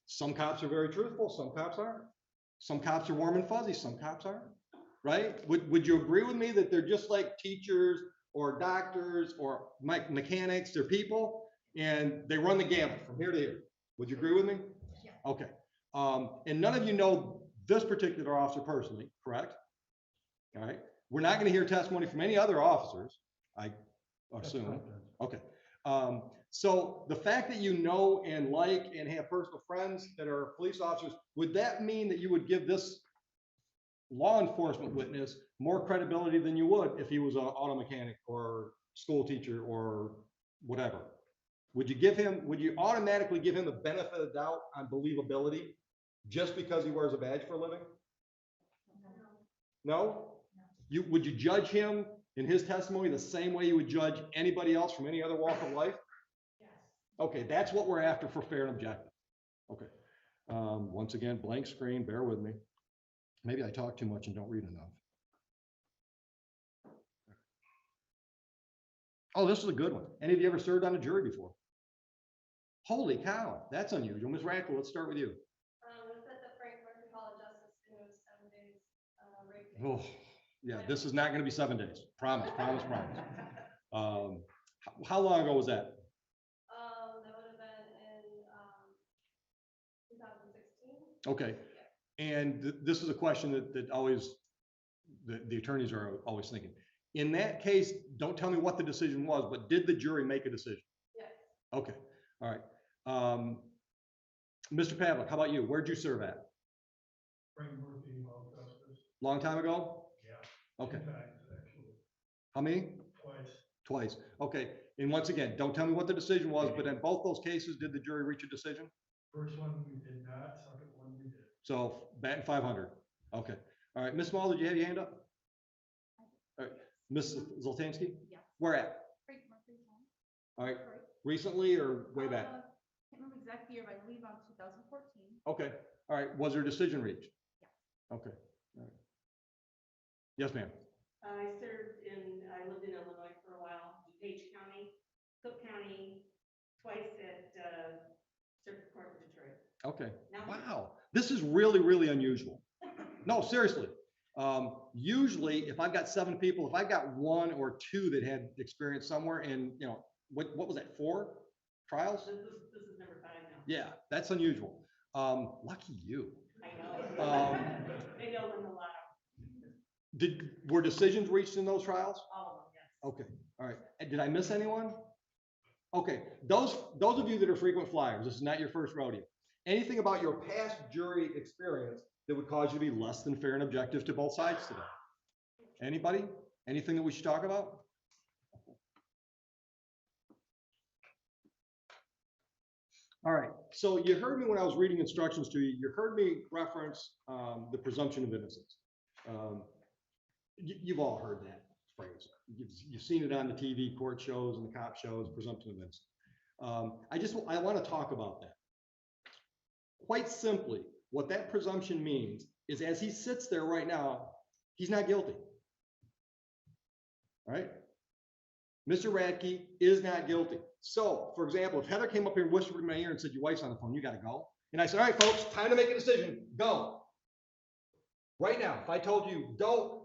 Some cops are very truthful, some cops aren't. Some cops are warm and fuzzy, some cops aren't, right? Would you agree with me that they're just like teachers or doctors or mechanics, they're people, and they run the gamut from here to here? Would you agree with me?
Yeah.
Okay. And none of you know this particular officer personally, correct? All right. We're not going to hear testimony from any other officers, I assume. Okay. So the fact that you know and like and have personal friends that are police officers, would that mean that you would give this law enforcement witness more credibility than you would if he was an auto mechanic or school teacher or whatever? Would you automatically give him the benefit of doubt on believability just because he wears a badge for a living? No? Would you judge him in his testimony the same way you would judge anybody else from any other walk of life?
Yes.
Okay, that's what we're after for fair and objective. Okay. Once again, blank screen, bear with me. Maybe I talk too much and don't read enough. Oh, this is a good one. Any of you ever served on a jury before? Holy cow, that's unusual. Ms. Radcliffe, let's start with you.
Was at the Frank Murphy Hall of Justice, and it was 7 days, rape case.
Oh, yeah, this is not going to be 7 days. Promise, promise, promise. How long ago was that?
That would have been in, 2016.
Okay. And this is a question that always, the attorneys are always thinking. In that case, don't tell me what the decision was, but did the jury make a decision?
Yes.
Okay, all right. Mr. Pavlik, how about you? Where'd you serve at?
Frank Murphy Hall of Justice.
Long time ago?
Yeah.
Okay.
2 times, actually.
How many?
Twice.
Twice. Okay. And once again, don't tell me what the decision was, but in both those cases, did the jury reach a decision?
First one we did not, second one we did.
So batting 500. Okay. All right. Miss Small, did you have your hand up? All right. Miss Zoltansky?
Yes.
Where at?
Frank Murphy's home.
All right.
Right.
Recently or way back?
Can't remember exact year, but I believe on 2014.
Okay. All right. Was there a decision reached?
Yeah.
Okay. All right. Yes, ma'am.
I lived in Illinois for a while, DuPage County, Cook County, twice at, Circuit Court in Detroit.
Okay.
Now-
Wow. This is really, really unusual. No, seriously. Usually if I've got 7 people, if I've got 1 or 2 that had experience somewhere and, you know, what was that, 4 trials?
This is number 5 now.
Yeah, that's unusual. Lucky you.
I know. Maybe I'll win the lotto.
Were decisions reached in those trials?
All of them, yes.
Okay, all right. And did I miss anyone? Okay, those of you that are frequent flyers, this is not your first rodeo. Anything about your past jury experience that would cause you to be less than fair and objective to both sides today? Anybody? Anything that we should talk about? All right, so you heard me when I was reading instructions to you, you heard me reference the presumption of innocence. You've all heard that phrase. You've seen it on the TV court shows and the cop shows, presumption of innocence. I want to talk about that. Quite simply, what that presumption means is as he sits there right now, he's not guilty. All right? Mr. Radke is not guilty. So, for example, if Heather came up here and whispered in my ear and said, your wife's on the phone, you got to go. And I said, all right, folks, time to make a decision. Go. Right now, if I told you, don't,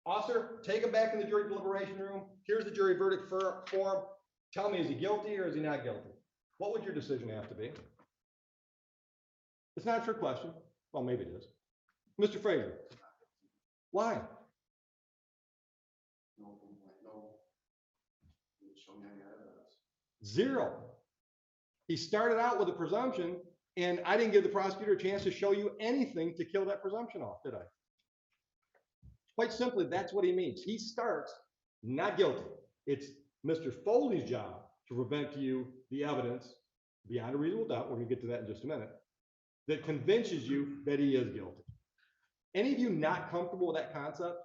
officer, take him back in the jury deliberation room. Here's the jury verdict form. Tell me, is he guilty or is he not guilty? What would your decision have to be? It's not a trick question. Well, maybe it is. Mr. Fraser, why?
No complaint, no. Didn't show me any evidence.
0. He started out with a presumption, and I didn't give the prosecutor a chance to show you anything to kill that presumption off, did I? Quite simply, that's what he means. He starts not guilty. It's Mr. Foley's job to present to you the evidence beyond a reasonable doubt, we're going to get to that in just a minute, that convinces you that he is guilty. Any of you not comfortable with that concept?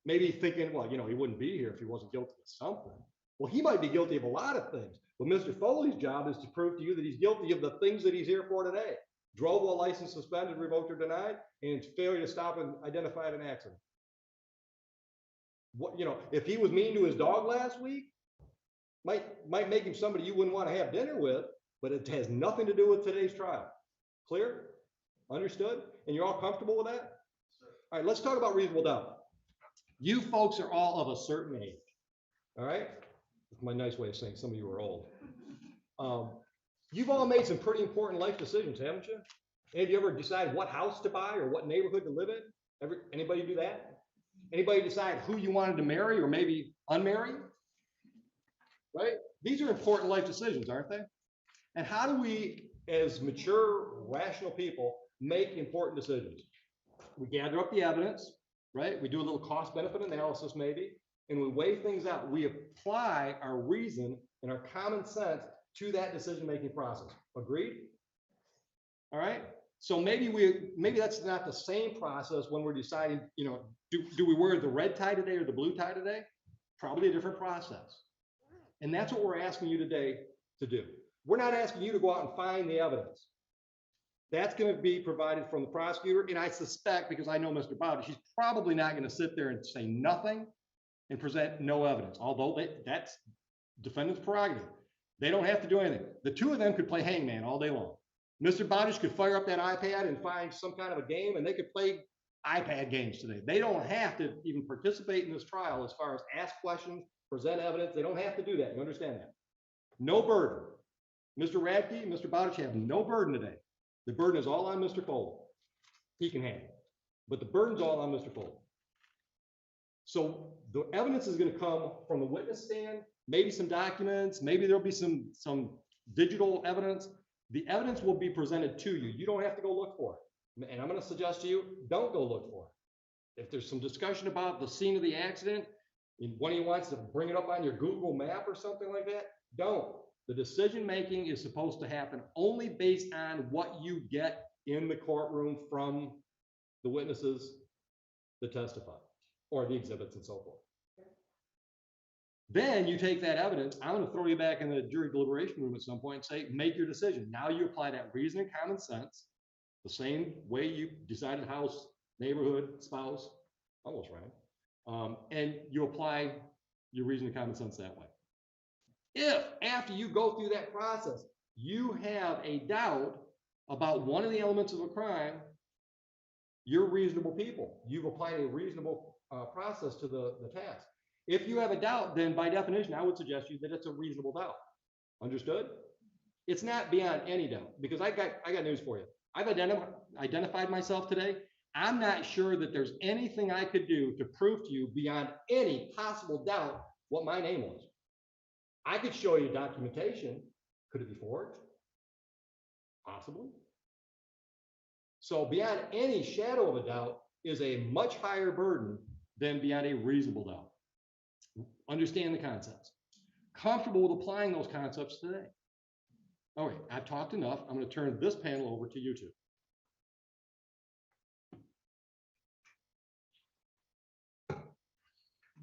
Maybe thinking, well, you know, he wouldn't be here if he wasn't guilty of something. Well, he might be guilty of a lot of things, but Mr. Foley's job is to prove to you that he's guilty of the things that he's here for today. Drove while license suspended, revoked, or denied, and failure to stop and identify an accident. What, you know, if he was mean to his dog last week, might make him somebody you wouldn't want to have dinner with, but it has nothing to do with today's trial. Clear? Understood? And you're all comfortable with that? All right, let's talk about reasonable doubt. You folks are all of a certain age. All right? That's my nice way of saying some of you are old. You've all made some pretty important life decisions, haven't you? Have you ever decided what house to buy or what neighborhood to live in? Anybody do that? Anybody decide who you wanted to marry or maybe unmarry? Right? These are important life decisions, aren't they? And how do we, as mature, rational people, make important decisions? We gather up the evidence, right? We do a little cost-benefit analysis maybe, and we weigh things out. We apply our reason and our common sense to that decision-making process. Agreed? All right? So maybe that's not the same process when we're deciding, you know, do we wear the red tie today or the blue tie today? Probably a different process. And that's what we're asking you today to do. We're not asking you to go out and find the evidence. That's going to be provided from the prosecutor. And I suspect, because I know Mr. Bowden, he's probably not going to sit there and say nothing and present no evidence, although that's defendant's prerogative. They don't have to do anything. The two of them could play hangman all day long. Mr. Bowden could fire up that iPad and find some kind of a game, and they could play iPad games today. They don't have to even participate in this trial as far as ask questions, present evidence. They don't have to do that. You understand that? No burden. Mr. Radke, Mr. Bowden have no burden today. The burden is all on Mr. Foley. He can handle it. But the burden's all on Mr. Foley. So the evidence is going to come from the witness stand, maybe some documents, maybe there'll be some digital evidence. The evidence will be presented to you. You don't have to go look for it. And I'm going to suggest to you, don't go look for it. If there's some discussion about the scene of the accident, and one of you wants to bring it up on your Google map or something like that, don't. The decision-making is supposed to happen only based on what you get in the courtroom from the witnesses that testify, or the exhibits and so forth. Then you take that evidence, I'm going to throw you back in the jury deliberation room at some point and say, make your decision. Now you apply that reason and common sense, the same way you decided house, neighborhood, spouse, almost right, and you apply your reason and common sense that way. If after you go through that process, you have a doubt about one of the elements of a crime, you're reasonable people. You've applied a reasonable process to the task. If you have a doubt, then by definition, I would suggest you that it's a reasonable doubt. Understood? It's not beyond any doubt, because I got news for you. I've identified myself today. I'm not sure that there's anything I could do to prove to you beyond any possible doubt what my name was. I could show you documentation. Could it be forged? Possibly. So beyond any shadow of a doubt is a much higher burden than beyond a reasonable doubt. Understand the concepts. Comfortable with applying those concepts today. All right, I've talked enough. I'm going to turn this panel over to you two.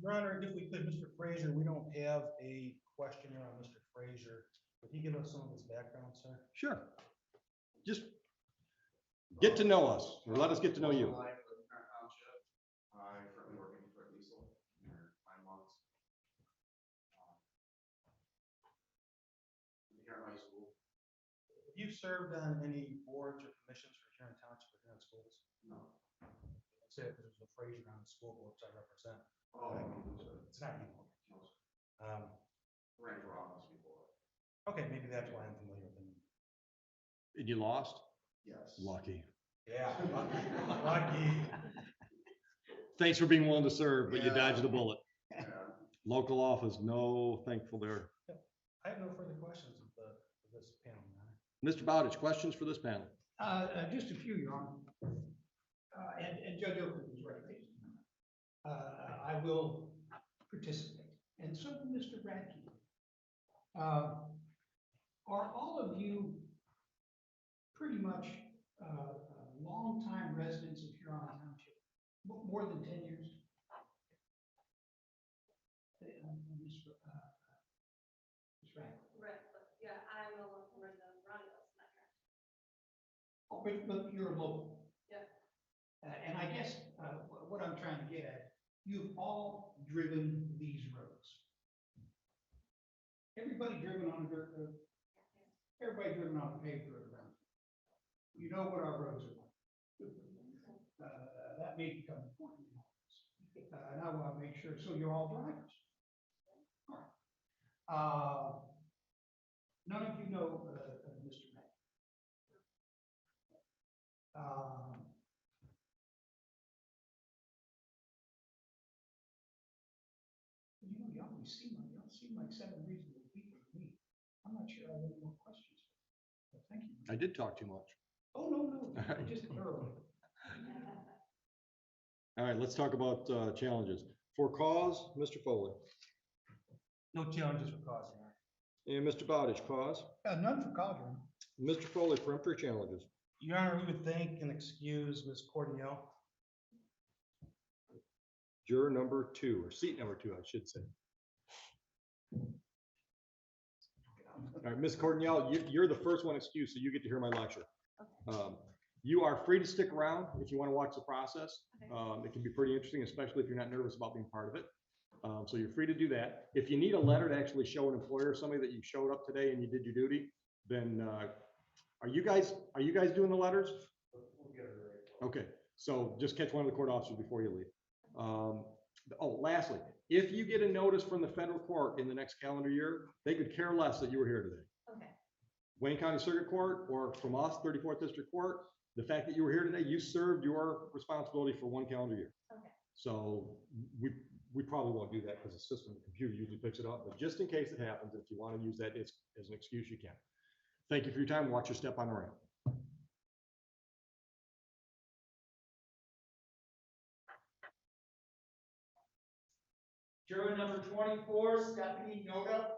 Your Honor, if we could, Mr. Frazier, we don't have a questioner on Mr. Frazier. Would he give us some of his background, sir?
Sure. Just get to know us, or let us get to know you.
I currently working for Diesel in their 9 months. Here at high school.
Have you served on any boards or commissions for Huron Township or Huron Schools?
No.
Say if there's a Frazier on the school board, which I represent.
Oh, sir.
It's not you.
No, sir. Ran for office before.
Okay, maybe that's why I'm familiar with him.
And you lost?
Yes.
Lucky.
Yeah, lucky.
Thanks for being willing to serve, but you
Yeah.
dodged the bullet.
Yeah.
Local office, no thankful there.
I have no further questions of this panel, Your Honor.
Mr. Bowditch, questions for this panel?
Just a few, Your Honor. And Judge Oakley was right. I will participate, and so will Mr. Radke. Are all of you pretty much longtime residents of Huron Township, more than 10 years? Ms. Radke.
Right, but yeah, I'm a local resident of Ronville, not here.
Oh, but you're a local.
Yeah.
And I guess what I'm trying to get at You've all driven these roads. Everybody driven on a dirt road, everybody driven on a paved road around. You know what our roads are like. That may become important. And I want to make sure, so you're all drivers. All right. None of you know Mr. Mack. You know, y'all seem like seven reasonable people to me. I'm not sure I have any more questions. But thank you.
I did talk too much.
Oh, no, just thoroughly.
All right, let's talk about challenges. For cause, Mr. Foley.
No challenges for cause, Your Honor.
And Mr. Bowditch, cause.
None for cause, Your Honor.
Mr. Foley, peremptory challenges.
Your Honor, we would thank and excuse Ms. Cordial.
Juror number 2, or seat number 2, I should say. All right, Ms. Cordial, you're the first one excused, so you get to hear my lecture. You are free to stick around if you want to watch the process. It can be pretty interesting, especially if you're not nervous about being part of it. So you're free to do that. If you need a letter to actually show an employer, somebody that you showed up today and you did your duty, then are you guys doing the letters?
We'll get it right.
Okay, so just catch one of the court officers before you leave. Lastly, if you get a notice from the federal court in the next calendar year, they could care less that you were here today.
Okay.
Wayne County Circuit Court or from us, 34th District Court, the fact that you were here today, you served your responsibility for 1 calendar year.
Okay.
So we probably won't do that because the system, the computer usually picks it up, but just in case it happens, if you want to use that as an excuse, you can. Thank you for your time. Watch your step on the ramp.
Juror number 24, Stephanie Noda.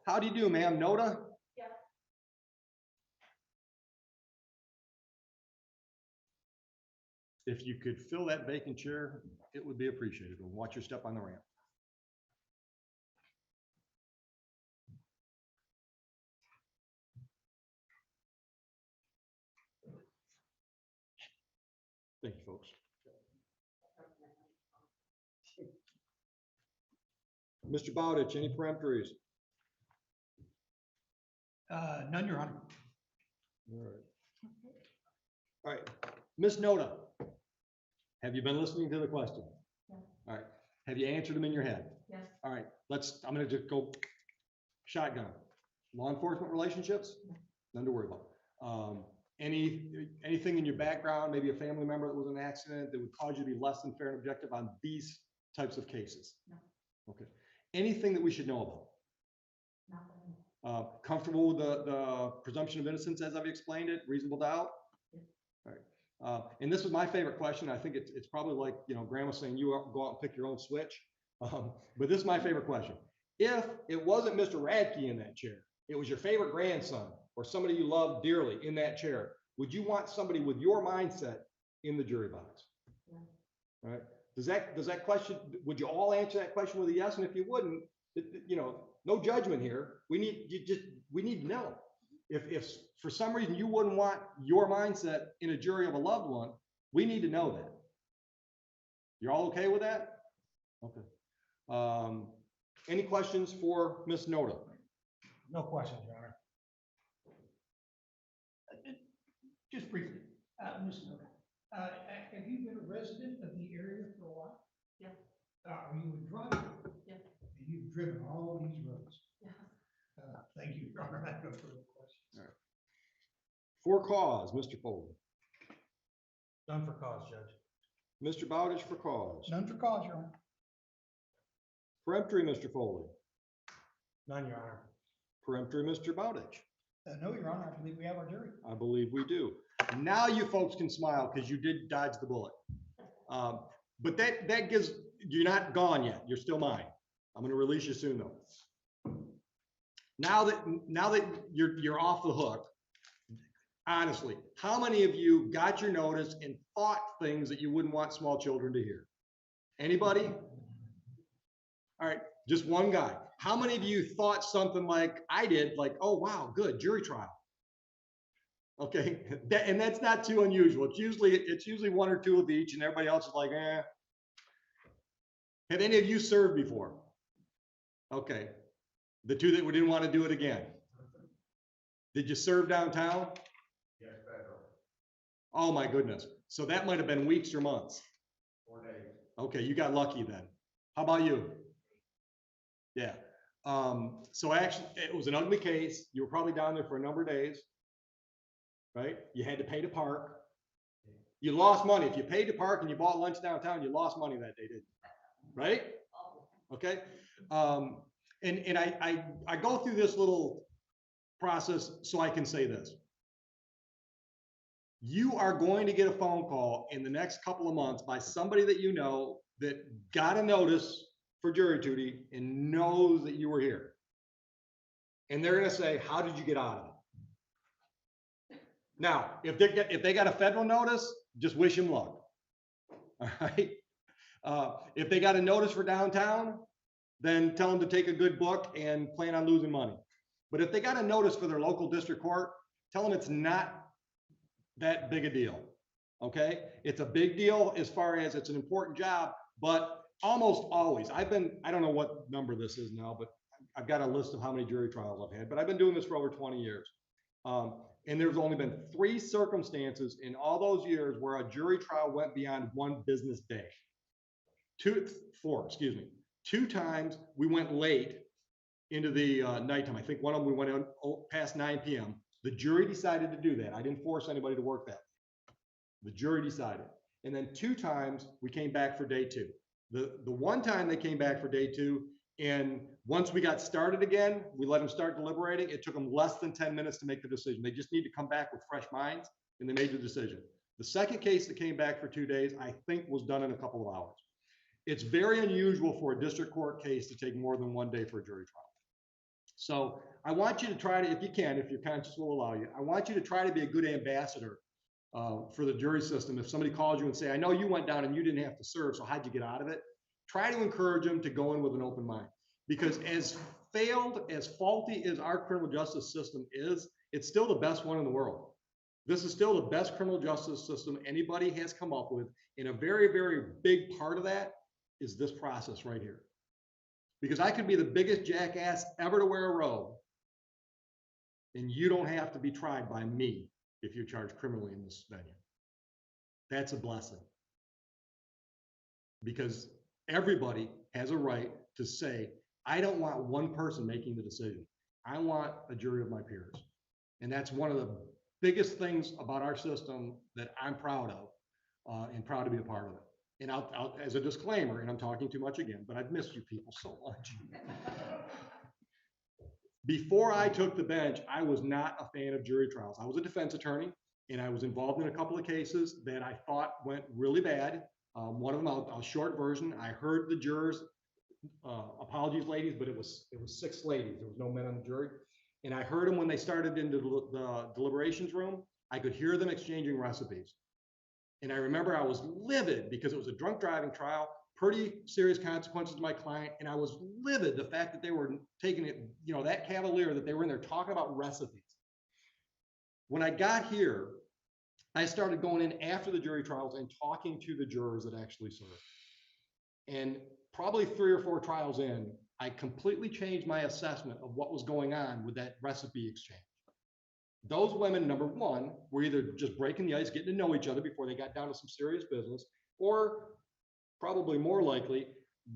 How do you do, ma'am? Noda?
Yeah.
If you could fill that vacant chair, it would be appreciated. And watch your step on the ramp. Thank you, folks. Mr. Bowditch, any peremptories?
None, Your Honor.
All right. All right, Ms. Noda, have you been listening to the question?
Yeah.
All right, have you answered them in your head?
Yes.
All right, I'm gonna just go shotgun. Law enforcement relationships? None to worry about. Anything in your background, maybe a family member that was in an accident that would cause you to be less than fair and objective on these types of cases?
No.
Okay. Anything that we should know about?
Nothing.
Comfortable with the presumption of innocence as I've explained it, reasonable doubt?
Yes.
All right. And this was my favorite question. I think it's probably like, grandma saying you go out and pick your own switch. But this is my favorite question. If it wasn't Mr. Radke in that chair, it was your favorite grandson or somebody you love dearly in that chair, would you want somebody with your mindset in the jury box?
Yeah.
All right. Does that question, would you all answer that question with a yes? And if you wouldn't, no judgment here. We need to know. If for some reason you wouldn't want your mindset in a jury of a loved one, we need to know that. You're all okay with that? Okay. Any questions for Ms. Noda?
No questions, Your Honor.
Just briefly, Ms. Noda, have you been a resident of the area for a while?
Yeah.
Are you a driver?
Yeah.
And you've driven all these roads?
Yeah.
Thank you, Your Honor. I have no further questions.
All right. For cause, Mr. Foley.
None for cause, Judge.
Mr. Bowditch for cause.
None for cause, Your Honor.
Peremptory, Mr. Foley.
None, Your Honor.
Peremptory, Mr. Bowditch.
No, Your Honor, I believe we have our jury.
I believe we do. Now you folks can smile because you did dodge the bullet. But that gives, you're not gone yet. You're still mine. I'm going to release you soon though. Now that you're off the hook, honestly, how many of you got your notice and thought things that you wouldn't want small children to hear? Anybody? All right, just one guy. How many of you thought something like I did, like, oh, wow, good, jury trial? Okay, and that's not too unusual. It's usually one or two of each, and everybody else is like, eh. Have any of you served before? Okay, the two that we didn't want to do it again. Did you serve downtown?
Yes, federal,
Oh my goodness. So that might have been weeks or months.
4 days.
Okay, you got lucky then. How about you? Yeah. So actually, it was an ugly case. You were probably down there for a number of days, right? You had to pay to park. You lost money. If you paid to park and you bought lunch downtown, you lost money that day, didn't you? Right? Okay. And I go through this little process so I can say this. You are going to get a phone call in the next couple of months by somebody that you know that got a notice for jury duty and knows that you were here. And they're going to say, how did you get out of it? Now, if they got a federal notice, just wish them luck. All right. If they got a notice for downtown, then tell them to take a good book and plan on losing money. But if they got a notice for their local district court, tell them it's not that big a deal. Okay. It's a big deal as far as it's an important job, but almost always, I don't know what number this is now, but I've got a list of how many jury trials I've had, but I've been doing this for over 20 years. And there's only been 3 circumstances in all those years where a jury trial went beyond 1 business day. 2 times we went late into the nighttime. I think one of them we went on past 9 p.m. The jury decided to do that. I didn't force anybody to work that. The jury decided. And then 2 times we came back for day 2. The one time they came back for day 2, and once we got started again, we let them start deliberating. It took them less than 10 minutes to make the decision. They just need to come back with fresh minds, and they made the decision. The second case that came back for 2 days, I think was done in a couple of hours. It's very unusual for a district court case to take more than 1 day for a jury trial. So I want you to try to, if you can, if your conscience will allow you, I want you to try to be a good ambassador for the jury system. If somebody calls you and say, I know you went down and you didn't have to serve, so how'd you get out of it? Try to encourage them to go in with an open mind. Because as faulty as our criminal justice system is, it's still the best one in the world. This is still the best criminal justice system anybody has come up with. And a very, very big part of that is this process right here. Because I could be the biggest jackass ever to wear a robe, and you don't have to be tried by me if you're charged criminally in this venue. That's a blessing. Because everybody has a right to say, I don't want one person making the decision. I want a jury of my peers. And that's one of the biggest things about our system that I'm proud of, and proud to be a part of it. And I'll, as a disclaimer, and I'm talking too much again, but I've missed you people so much. Before I took the bench, I was not a fan of jury trials. I was a defense attorney, and I was involved in a couple of cases that I thought went really bad. One of them, a short version, I heard the jurors, apologies ladies, but it was 6 ladies. There was no men on the jury. And I heard them when they started into the deliberations room. I could hear them exchanging recipes. And I remember I was livid because it was a drunk driving trial, pretty serious consequences to my client. And I was livid the fact that they were taking it, that cavalier, that they were in there talking about recipes. When I got here, I started going in after the jury trials and talking to the jurors that actually served. And probably 3 or 4 trials in, I completely changed my assessment of what was going on with that recipe exchange. Those women, number one, were either just breaking the ice, getting to know each other before they got down to some serious business, or probably more likely,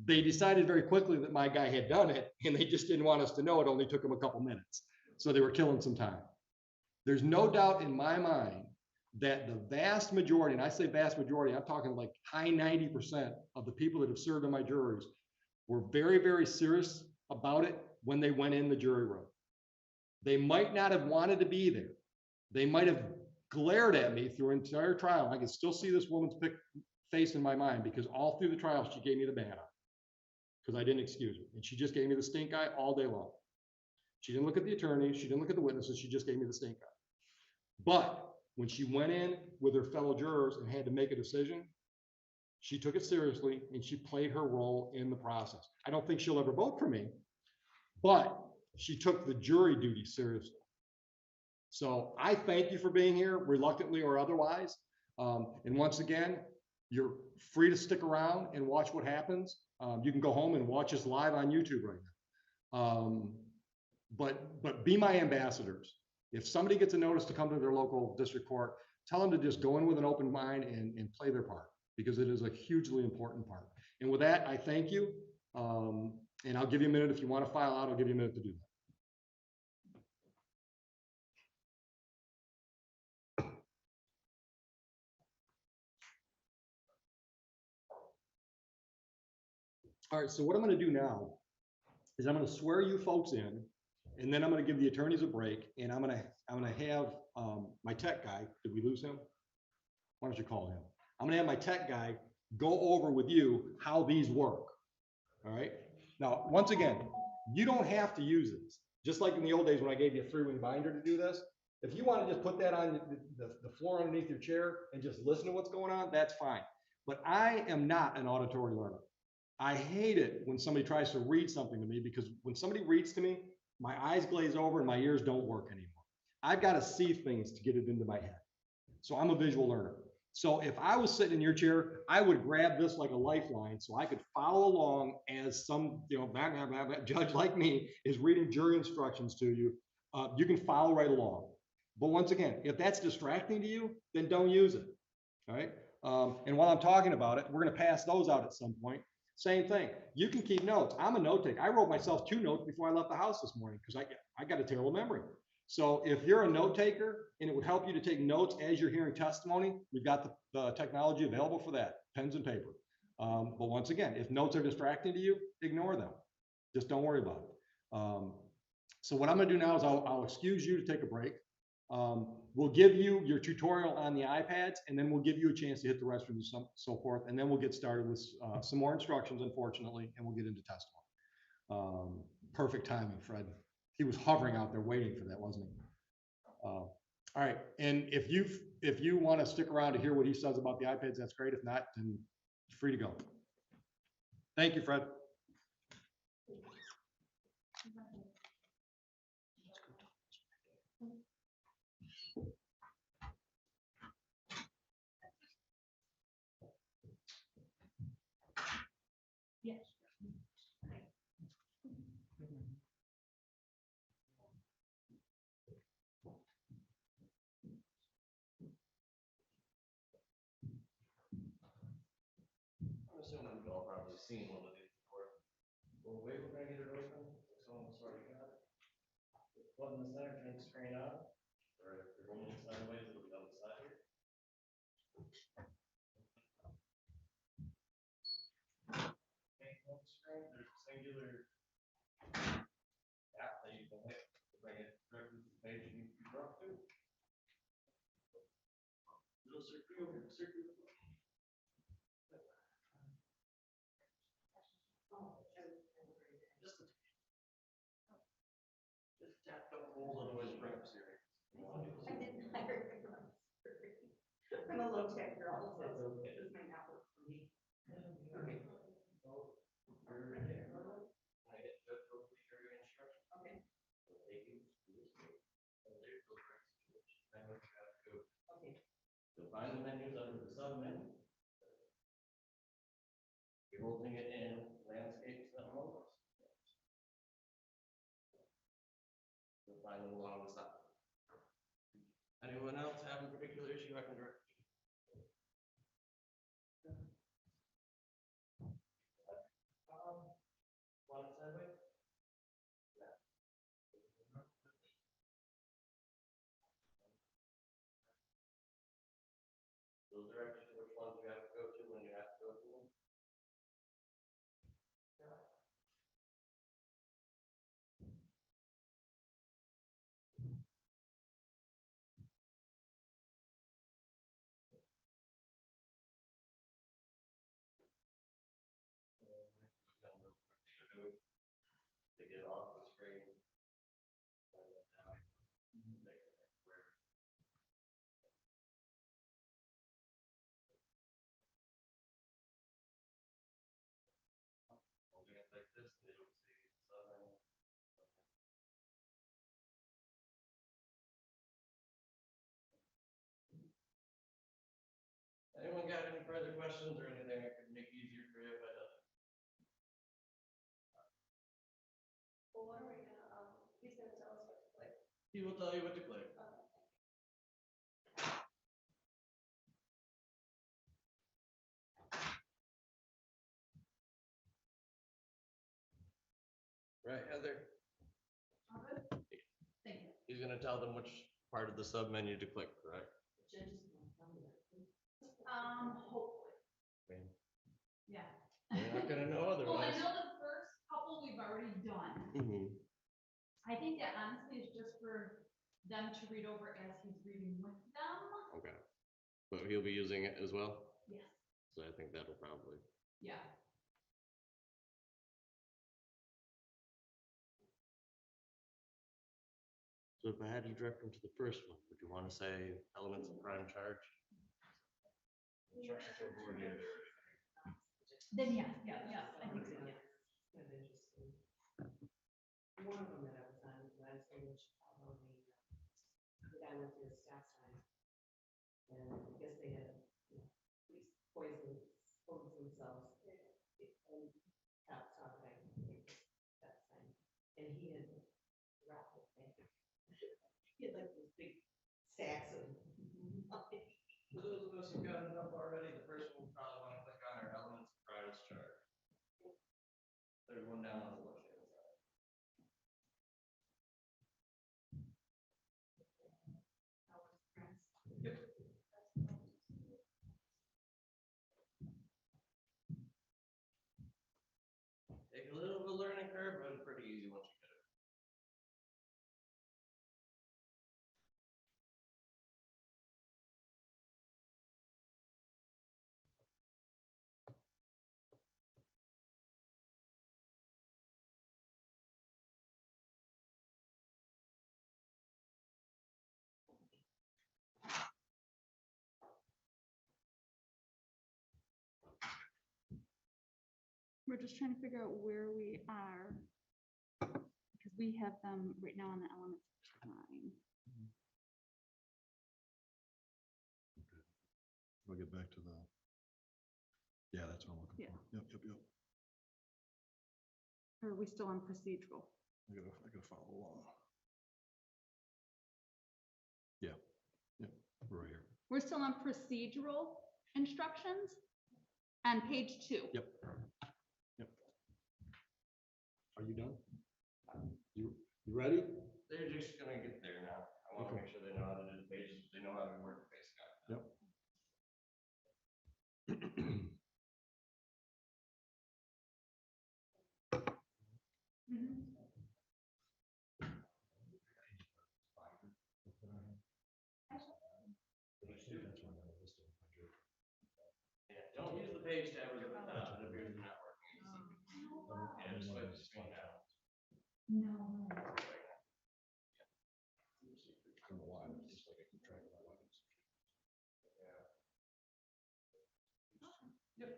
they decided very quickly that my guy had done it, and they just didn't want us to know. It only took them a couple minutes. So they were killing some time. There's no doubt in my mind that the vast majority, and I say vast majority, I'm talking like high 90% of the people that have served on my juries were very, very serious about it when they went in the jury room. They might not have wanted to be there. They might have glared at me through an entire trial. I can still see this woman's face in my mind because all through the trial, she gave me the bad eye because I didn't excuse her. And she just gave me the stink eye all day long. She didn't look at the attorney. She didn't look at the witnesses. She just gave me the stink eye. But when she went in with her fellow jurors and had to make a decision, she took it seriously and she played her role in the process. I don't think she'll ever vote for me, but she took the jury duty seriously. So I thank you for being here, reluctantly or otherwise. And once again, you're free to stick around and watch what happens. You can go home and watch us live on YouTube right now. But be my ambassadors. If somebody gets a notice to come to their local district court, tell them to just go in with an open mind and play their part, because it is a hugely important part. And with that, I thank you. And I'll give you a minute. If you want to file out, I'll give you a minute to do that. All right, so what I'm going to do now is I'm going to swear you folks in, and then I'm going to give the attorneys a break, and I'm going to have my tech guy. Did we lose him? Why don't you call him? I'm going to have my tech guy go over with you how these work. All right. Now, once again, you don't have to use this. Just like in the old days when I gave you a 3-ring binder to do this. If you want to just put that on the floor underneath your chair and just listen to what's going on, that's fine. But I am not an auditory learner. I hate it when somebody tries to read something to me, because when somebody reads to me, my eyes glaze over and my ears don't work anymore. I've got to see things to get it into my head. So I'm a visual learner. So if I was sitting in your chair, I would grab this like a lifeline so I could follow along as some, judge like me is reading jury instructions to you. You can follow right along. But once again, if that's distracting to you, then don't use it. All right. And while I'm talking about it, we're going to pass those out at some point. Same thing. You can keep notes. I'm a note taker. I wrote myself 2 notes before I left the house this morning because I got a terrible memory. So if you're a note taker and it would help you to take notes as you're hearing testimony, we've got the technology available for that, pens and paper. But once again, if notes are distracting to you, ignore them. Just don't worry about it. So what I'm going to do now is I'll excuse you to take a break. We'll give you your tutorial on the iPads, and then we'll give you a chance to hit the restroom and so forth. And then we'll get started with some more instructions, unfortunately, and we'll get into testimony. Perfect timing, Fred. He was hovering out there waiting for that, wasn't he? All right. And if you want to stick around to hear what he says about the iPads, that's great. If not, then you're free to go. Thank you, Fred.
Yes.
I'm assuming you've all probably seen one of these before. Well, wait, we're gonna get it open. Someone's already got it. Plug in the center, turn the screen on. Or if you're going sideways, it'll be on the side here. Okay, on the screen, there's a singular app that you can hit to bring it directly to the page you need to be brought to. Little circle over here, circle. Just tap, don't hold, otherwise bring up Siri.
I didn't hire him. I'm a low tech girl, so this might not work for me. Okay.
I hit Judge Oakley jury instructions.
Okay.
It'll take you to this page. And there's the prosecution. Then what you have to go.
Okay.
You'll find the menus under the sub menu. You're holding it in landscapes and logos. You'll find them along the side. Anyone else have a particular issue I can direct? Want it sideways? Yeah. Those directions, which ones you have to go to when you have to go to them? questions or anything I could make easier for you if I did?
Well, what are we gonna, he's gonna tell us what to click.
He will tell you what to click. Right, Heather?
Thank you.
He's gonna tell them which part of the sub menu to click, correct?
Hopefully,
I mean,
yeah.
you're not gonna know
Well, I
otherwise.
know the first couple we've already done.
Mhm.
I think that honestly is just for them to read over as he's reading with them.
Okay. But he'll be using it as well,
Yes.
so I think that'll probably.
Yeah.
So if I had to direct them to the first one, would you want to say elements of crime charge?
Then yes, yeah, I think so, yeah.
Kind of interesting. One of them that I was on last week, the guy went to a stop sign. And I guess they had, you know, poisoned themselves. And cops saw the guy stop sign. And he had dropped it. He had like these big sacks of.
For those of us who've got it up already, the first one we'll probably want to click on our elements of crimes charge. There's one down on the left hand side. Yep. Take a little bit of a learning curve, but it's pretty easy once you get it.
We're just trying to figure out where we are. Because we have them right now on the elements of crime.
We'll get back to the, yeah, that's what I'm looking
Yeah.
for. Yep.
Or are we still on procedural?
I gotta follow along. Yeah, we're right here.
We're still on procedural instructions on page 2.
Yep. Are you done? You ready?
They're just gonna get there now. I want to make sure they know how to do the pages, they know how to work the basic.
Yep.
Yeah, don't use the page tab at the top, it appears to not working. Yeah, just swipe the screen down.
No.
I don't know why, it's just like I keep track of my weapons.
Yep. Yep.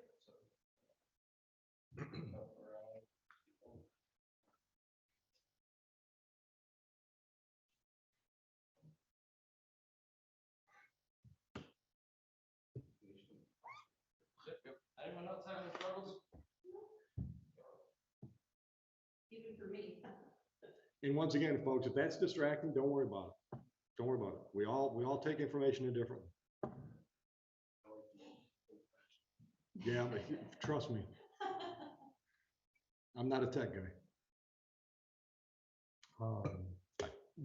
Anyone else having struggles?
Even for me.
And once again, folks, if that's distracting, don't worry about it. Don't worry about it. We all take information in differently. Yeah, but trust me. I'm not a tech guy.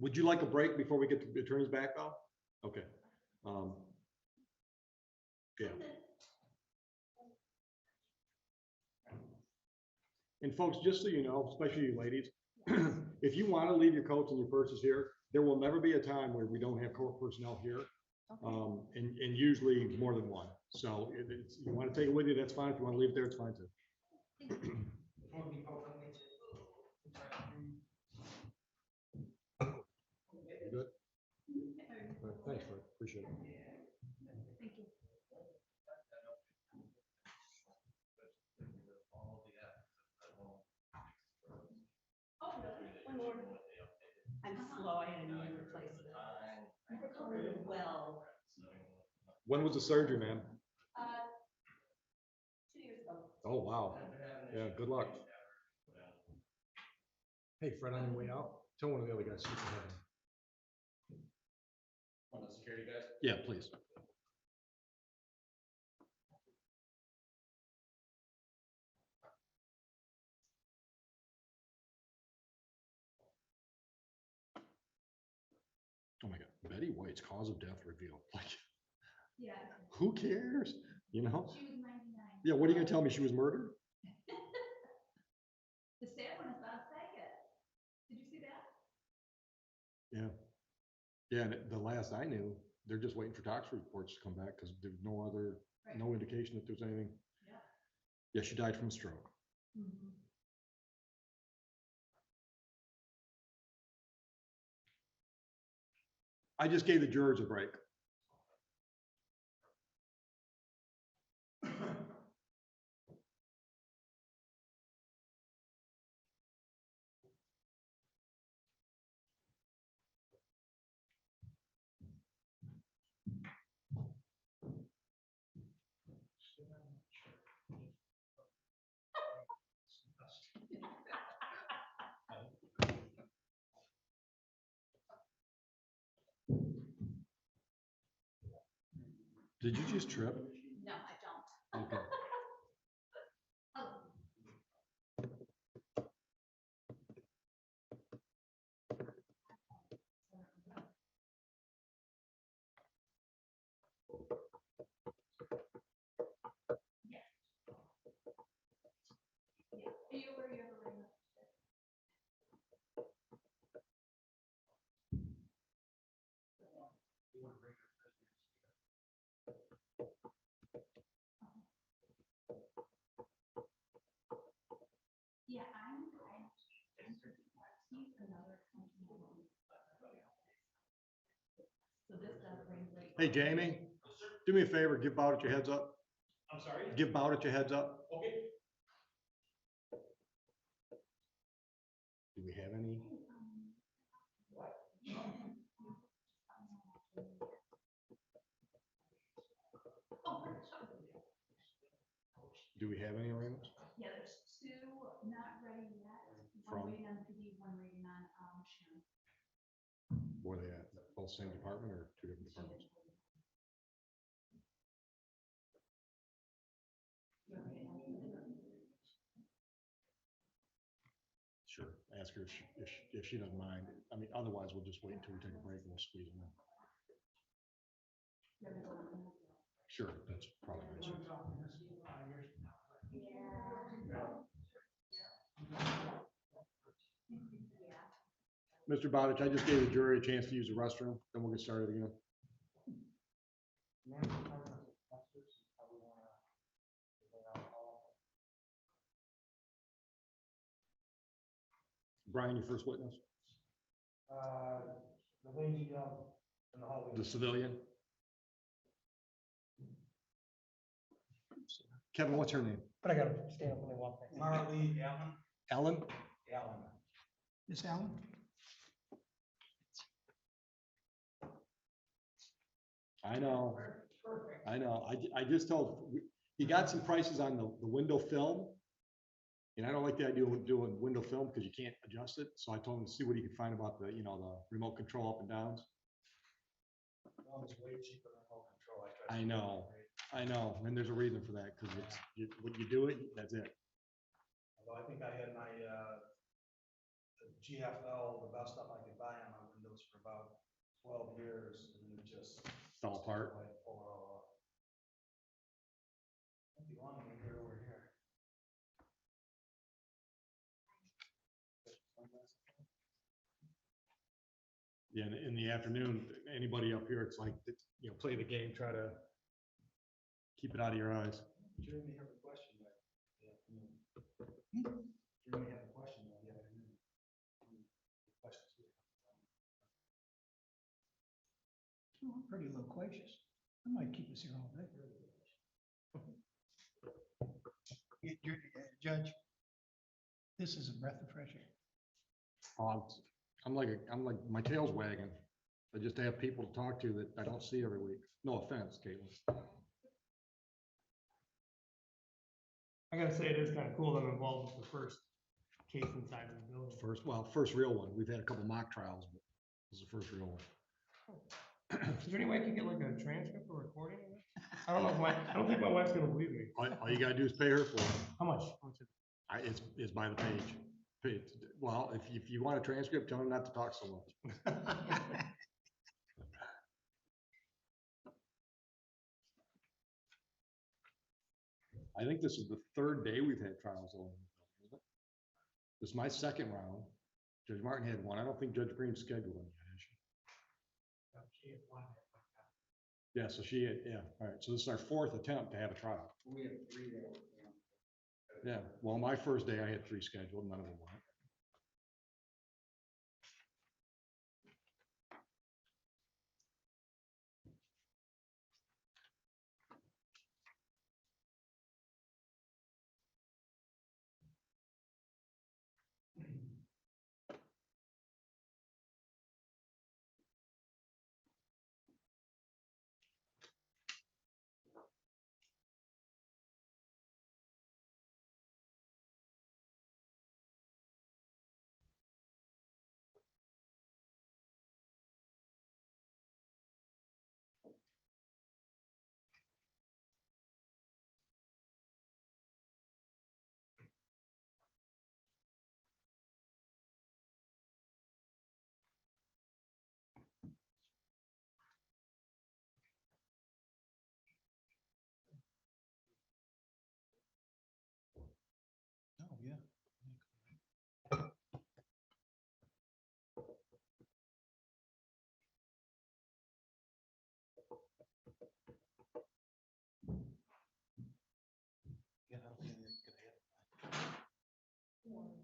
Would you like a break before we get the attorneys back though? Okay. Yeah. And folks, just so you know, especially you ladies, if you want to leave your coats and your purses here, there will never be a time where we don't have court personnel here. And usually more than one. So it's, you want to take it with you, that's fine. If you want to leave it there, it's fine too. Good. All right, thanks, Fred. Appreciate it.
Thank you.
Oh, really? One more. I'm slow, I had a knee replacement. Well.
When was the surgery, ma'am?
Oh, wow.
They're having
Yeah,
issues
good
with
luck.
each other.
Hey, Fred, on your way out, tell one of the other guys. to keep their head in.
One of the security guys?
Yeah, please. Oh my God, Betty White's cause of death revealed. Like,
Yeah,
who cares? You know?
she was 99.
Yeah, what are you gonna tell me? She was murdered?
The sad one is Bob Saget. Did you see that?
Yeah. Yeah, and the last I knew, they're just waiting for tox reports to come back because there's no other,
Right.
no indication that there's anything.
Yeah.
Yeah, she died from a stroke.
Mhm.
I just gave the jurors a break. Did you just trip?
No, I don't.
Okay.
Oh. Yeah. Yeah. Are you aware you have a ring up? Yeah, he's another company. So this does bring great.
Hey, Jamie, do me a favor, give Bowditch your heads up.
I'm sorry?
Give Bowditch your heads up.
Okay.
Do we have any? Do we have any arraignments?
Yeah, there's two not ready yet.
From?
One waiting on PD, one waiting on, Sharon.
Where they at? Both same department or two different departments? Sure. Ask her if she doesn't mind. I mean, otherwise we'll just wait until we take a break and we'll squeeze them in. Sure, that's probably nice. Mr. Bowditch, I just gave the jury a chance to use the restroom, then we'll get started again. Brian, your first witness?
The lady, in the hallway.
The civilian? Kevin, what's her name?
But I gotta stand up when they walk back.
Marley Allen.
Ellen?
Allen.
Miss Allen?
I know. I know. I just told, he got some prices on the window film. And I don't like the idea of doing window film because you can't adjust it. So I told him to see what he could find about the, the remote control up and downs.
One is way cheaper than remote control.
I know. And there's a reason for that because when you do it, that's it.
Although I think I had my, the GFL, the best stuff I could buy on my windows for about 12 years, and it just
Fell apart.
like, pull it all up. Might be one here over here.
Yeah, in the afternoon, anybody up here, it's like, play the game, try to keep it out of your eyes.
Jeremy have a question, but, yeah. Jeremy have a question, but, yeah. Questions here.
Oh, I'm pretty loquacious. I might keep us here all day. Judge, this is a breath of fresh air.
I'm like, my tail's wagging. I just have people to talk to that I don't see every week. No offense, Caitlin.
I gotta say, it is kind of cool that I'm involved with the first case inside of the building.
First real one. We've had a couple mock trials, but this is the first real one.
Is there any way I can get like a transcript or recording of it? I don't know if I don't think my wife's gonna believe me.
All you gotta do is pay her for it.
How much? How much is
It's by the page. Well, if you want a transcript, tell him not to talk so much. I think this is the third day we've had trials on. This is my second round. Judge Martin had one. I don't think Judge Green scheduled one yet, has she?
She had one.
Yeah, so she had, yeah, all right. So this is our fourth attempt to have a trial.
We have 3 that were.
Yeah, well, my first day I had 3 scheduled, none of them went.
Oh, yeah. Yeah, I don't think it's gonna happen.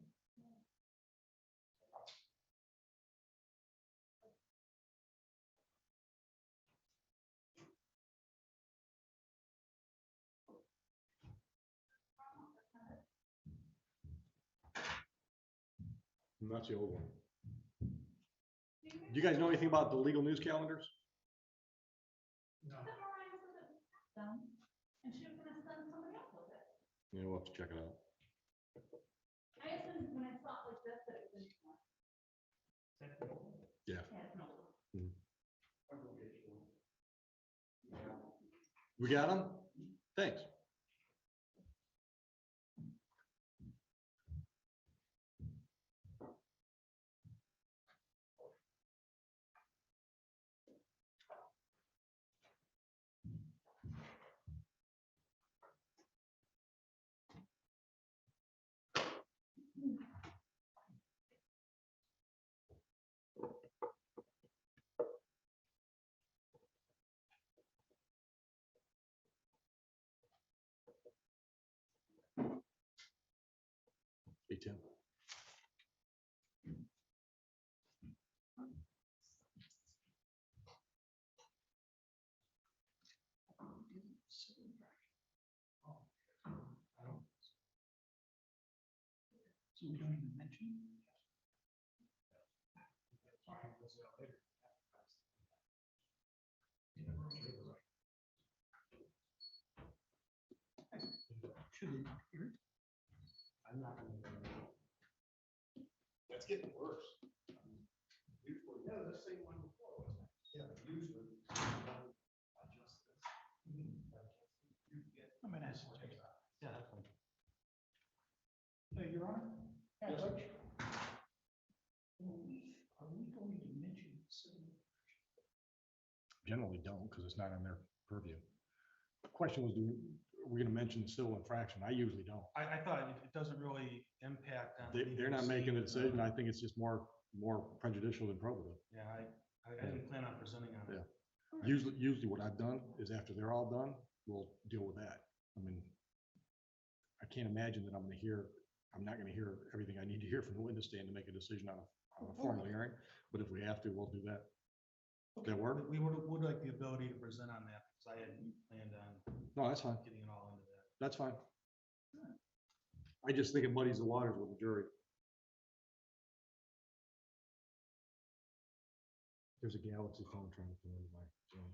And that's the old one. Do you guys know anything about the legal news calendars?
No.
The Mariah said it was done, and she was gonna send somebody else with it.
Yeah, we'll have to check it out.
I assumed when I saw it like this, that it was in one.
Yeah.
Yeah, it's an old one.
We got them? Thanks. Hey, Tim.
So we don't even mention. Should they not hear it?
I'm not gonna.
That's getting worse.
Usually, yeah, the same one before, wasn't it?
Yeah, but usually. Adjust this.
I'm gonna ask.
Yeah, that's fine.
Your Honor?
Yes.
Judge? Are we going to mention civil?
Generally don't, because it's not on their purview. The question was, are we gonna mention civil infraction? I usually don't.
I thought it doesn't really impact on.
They're not making a decision. I think it's just more prejudicial than probative.
Yeah, I didn't plan on presenting on it.
Yeah. Usually what I've done is after they're all done, we'll deal with that. I mean, I can't imagine that I'm not gonna hear everything I need to hear from the witness stand to make a decision on a formal hearing, but if we have to, we'll do that. Does that work?
We would like the ability to present on that, because I hadn't planned on
No, that's fine.
getting it all into that.
That's fine. I just think it muddies the waters with the jury. There's a Galaxy phone trying to come into my Zoom.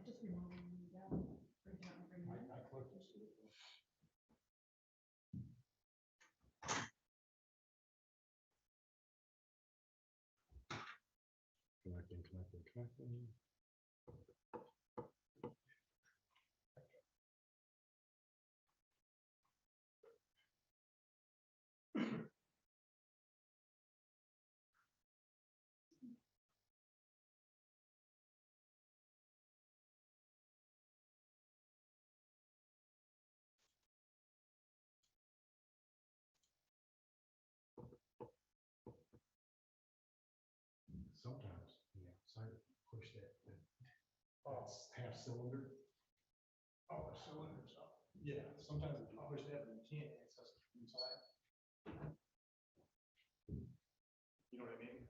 Just removing them, bring them, bring them.
I clicked this. Connecting. Sometimes, outside of push that half cylinder.
Oh, the cylinder's up.
Yeah, sometimes if you push that, you can't access it from inside. You know what I mean?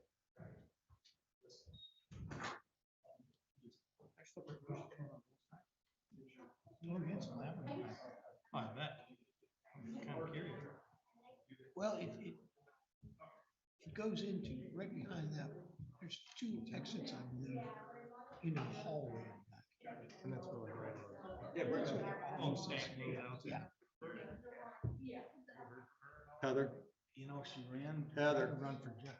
No, it's elaborate. I bet. Kind of curious. Well, it goes into, right behind that, there's two exits, I believe, into the hallway.
And that's really great.
Yeah, right. So they're all yeah.
Heather,
You know, she ran,
Heather.
tried to run for judge.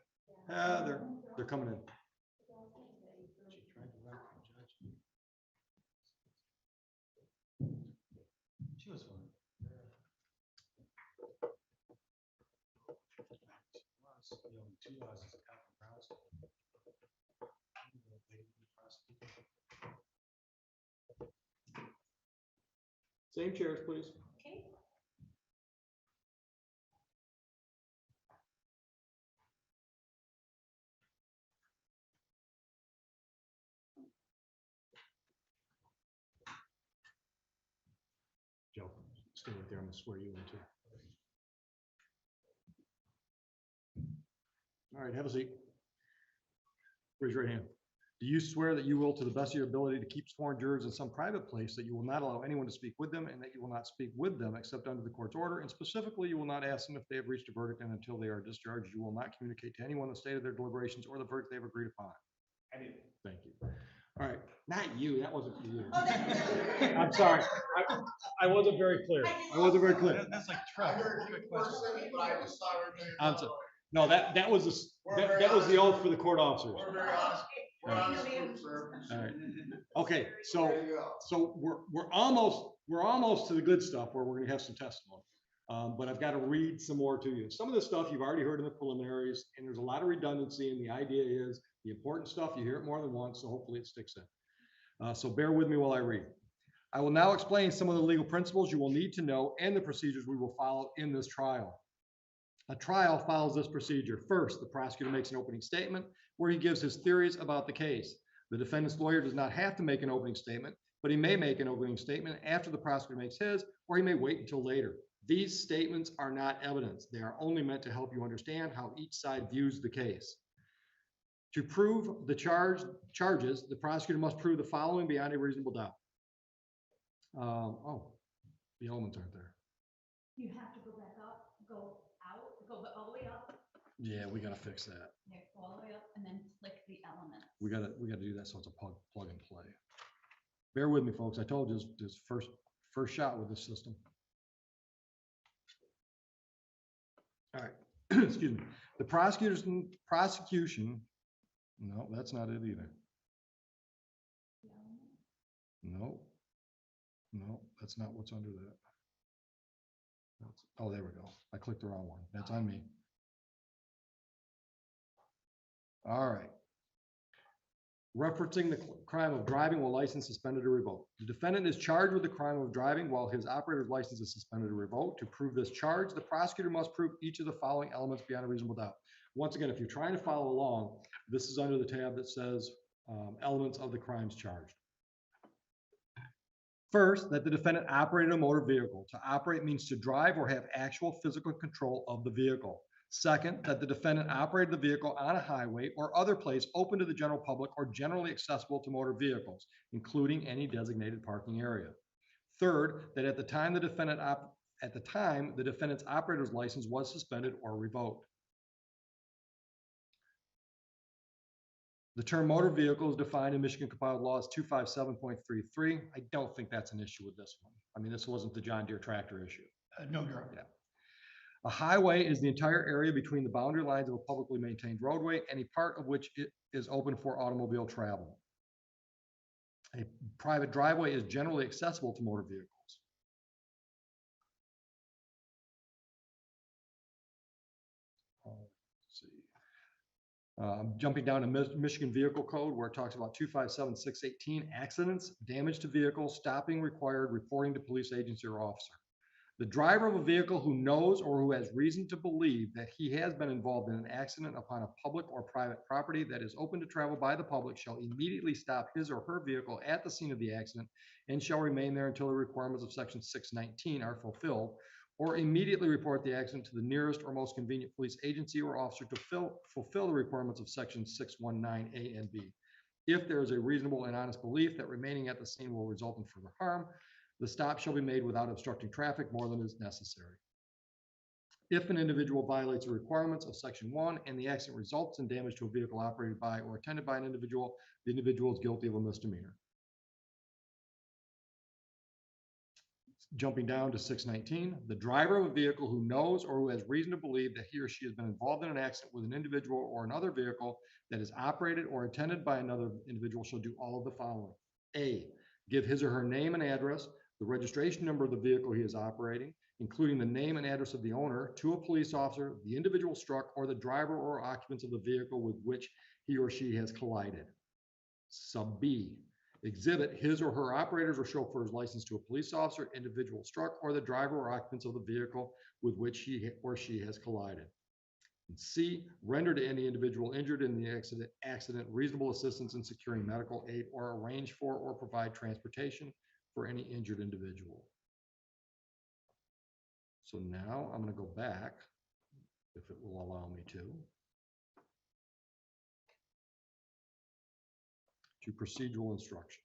Heather, they're coming in.
She tried to run for judge. She was fun.
The only two laws is a cop and prosecutor.
Same chairs, please.
Okay.
Joe, stay right there. I'm gonna swear you in too.
All right, have a seat. Raise your right hand. Do you swear that you will, to the best of your ability, to keep sworn jurors in some private place, that you will not allow anyone to speak with them, and that you will not speak with them except under the court's order, and specifically, you will not ask them if they have reached a verdict, and until they are discharged, you will not communicate to anyone the state of their deliberations or the verdict they have agreed upon?
I do.
Thank you. All right, not you, that wasn't for you.
Oh, that's-
I'm sorry, I wasn't very clear. I wasn't very clear.
That's like
I
truck.
heard you first thing, but I just thought we were
I'm sorry. No, that was that was the oath for the court officers.
We're very honest. We're
All right.
honest group, sir.
All right. Okay, so
There you go.
So we're almost to the good stuff where we're gonna have some testimony. But I've got to read some more to you. Some of this stuff you've already heard in the preliminaries, and there's a lot of redundancy, and the idea is the important stuff, you hear it more than once, so hopefully it sticks in. So bear with me while I read. I will now explain some of the legal principles you will need to know and the procedures we will follow in this trial. A trial follows this procedure. First, the prosecutor makes an opening statement where he gives his theories about the case. The defendant's lawyer does not have to make an opening statement, but he may make an opening statement after the prosecutor makes his, or he may wait until later. These statements are not evidence. They are only meant to help you understand how each side views the case. To prove the charges, the prosecutor must prove the following beyond a reasonable doubt. The elements aren't there.
You have to go back up, go out, go all the way up,
Yeah, we gotta fix that.
yeah, go all the way up, and then click the elements.
We gotta do that so it's a plug and play. Bear with me, folks. I told you this first shot with this system. All right, excuse me. The prosecution, no, that's not it either.
The elements.
No, that's not what's under that. Oh, there we go. I clicked the wrong one. That's on me. All right. Referencing the crime of driving while license suspended or revoked. The defendant is charged with the crime of driving while his operator's license is suspended or revoked. To prove this charge, the prosecutor must prove each of the following elements beyond a reasonable doubt. Once again, if you're trying to follow along, this is under the tab that says elements of the crimes charged. First, that the defendant operated a motor vehicle. To operate means to drive or have actual physical control of the vehicle. Second, that the defendant operated the vehicle on a highway or other place open to the general public or generally accessible to motor vehicles, including any designated parking area. Third, that at the time the defendant's operator's license was suspended or revoked. The term motor vehicle is defined in Michigan compiled laws 257.33. I don't think that's an issue with this one. I mean, this wasn't the John Deere tractor issue.
No, Your Honor.
Yeah. A highway is the entire area between the boundary lines of a publicly maintained roadway, any part of which it is open for automobile travel. A private driveway is generally accessible to motor vehicles. Let's see. Jumping down to Michigan Vehicle Code, where it talks about 257.618, accidents, damage to vehicles, stopping required, reporting to police agency or officer. The driver of a vehicle who knows or who has reason to believe that he has been involved in an accident upon a public or private property that is open to travel by the public shall immediately stop his or her vehicle at the scene of the accident and shall remain there until the requirements of section 619 are fulfilled, or immediately report the accident to the nearest or most convenient police agency or officer to fulfill the requirements of section 619A and B. If there is a reasonable and honest belief that remaining at the scene will result in further harm, the stop shall be made without obstructing traffic more than is necessary. If an individual violates the requirements of section 1 and the accident results in damage to a vehicle operated by or attended by an individual, the individual is guilty of a misdemeanor. Jumping down to 619, the driver of a vehicle who knows or who has reason to believe that he or she has been involved in an accident with an individual or another vehicle that is operated or attended by another individual shall do all of the following. A, give his or her name and address, the registration number of the vehicle he is operating, including the name and address of the owner, to a police officer, the individual struck, or the driver or occupants of the vehicle with which he or she has collided. Sub B, exhibit his or her operator's or chauffeur's license to a police officer, individual struck, or the driver or occupants of the vehicle with which he or she has collided. And C, render to any individual injured in the accident reasonable assistance in securing medical aid or arrange for or provide transportation for any injured individual. So now I'm going to go back, if it will allow me to procedural instructions.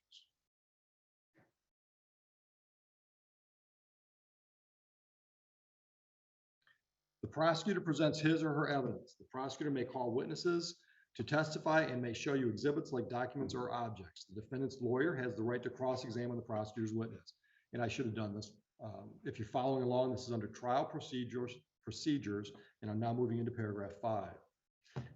The prosecutor presents his or her evidence. The prosecutor may call witnesses to testify and may show you exhibits like documents or objects. The defendant's lawyer has the right to cross-examine the prosecutor's witness. And I should have done this. If you're following along, this is under trial procedures, and I'm now moving into paragraph 5.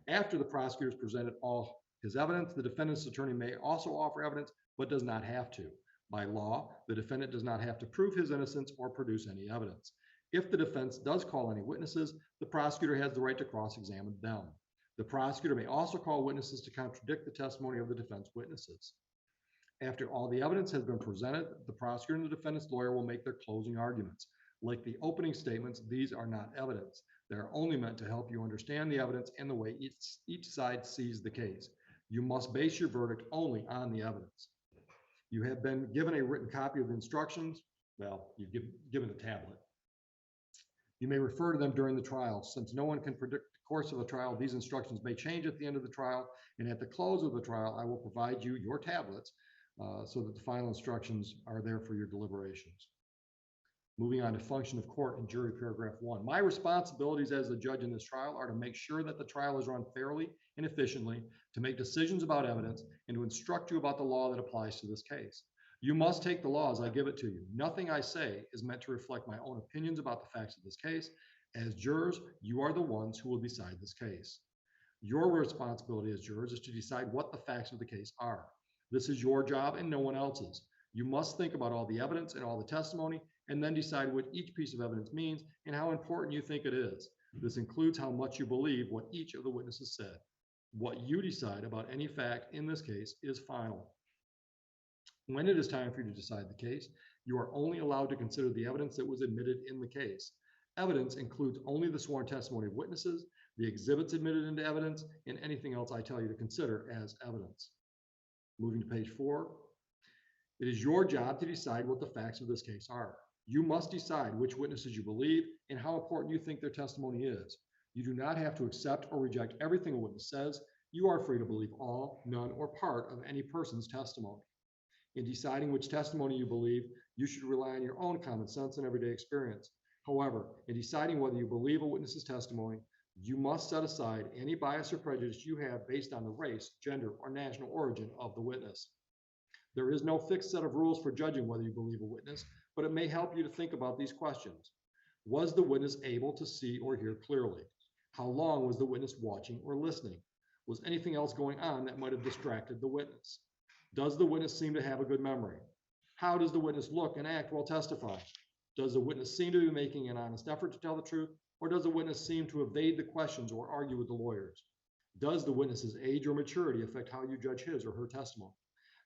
After the prosecutor has presented all his evidence, the defendant's attorney may also offer evidence, but does not have to. By law, the defendant does not have to prove his innocence or produce any evidence. If the defense does call any witnesses, the prosecutor has the right to cross-examine them. The prosecutor may also call witnesses to contradict the testimony of the defense witnesses. After all the evidence has been presented, the prosecutor and the defendant's lawyer will make their closing arguments. Like the opening statements, these are not evidence. They are only meant to help you understand the evidence and the way each side sees the case. You must base your verdict only on the evidence. You have been given a written copy of the instructions. Well, you've given a tablet. You may refer to them during the trial. Since no one can predict the course of a trial, these instructions may change at the end of the trial, and at the close of the trial, I will provide you your tablets so that the final instructions are there for your deliberations. Moving on to function of court and jury, paragraph 1. My responsibilities as the judge in this trial are to make sure that the trial is run fairly and efficiently, to make decisions about evidence, and to instruct you about the law that applies to this case. You must take the law as I give it to you. Nothing I say is meant to reflect my own opinions about the facts of this case. As jurors, you are the ones who will decide this case. Your responsibility as jurors is to decide what the facts of the case are. This is your job and no one else's. You must think about all the evidence and all the testimony, and then decide what each piece of evidence means and how important you think it is. This includes how much you believe what each of the witnesses said. What you decide about any fact in this case is final. When it is time for you to decide the case, you are only allowed to consider the evidence that was admitted in the case. Evidence includes only the sworn testimony of witnesses, the exhibits admitted into evidence, and anything else I tell you to consider as evidence. Moving to page 4. It is your job to decide what the facts of this case are. You must decide which witnesses you believe and how important you think their testimony is. You do not have to accept or reject everything a witness says. You are free to believe all, none, or part of any person's testimony. In deciding which testimony you believe, you should rely on your own common sense and everyday experience. However, in deciding whether you believe a witness's testimony, You must set aside any bias or prejudice you have based on the race, gender, or national origin of the witness. There is no fixed set of rules for judging whether you believe a witness, but it may help you to think about these questions. Was the witness able to see or hear clearly? How long was the witness watching or listening? Was anything else going on that might have distracted the witness? Does the witness seem to have a good memory? How does the witness look and act while testifying? Does the witness seem to be making an honest effort to tell the truth, or does the witness seem to evade the questions or argue with the lawyers? Does the witness's age or maturity affect how you judge his or her testimony?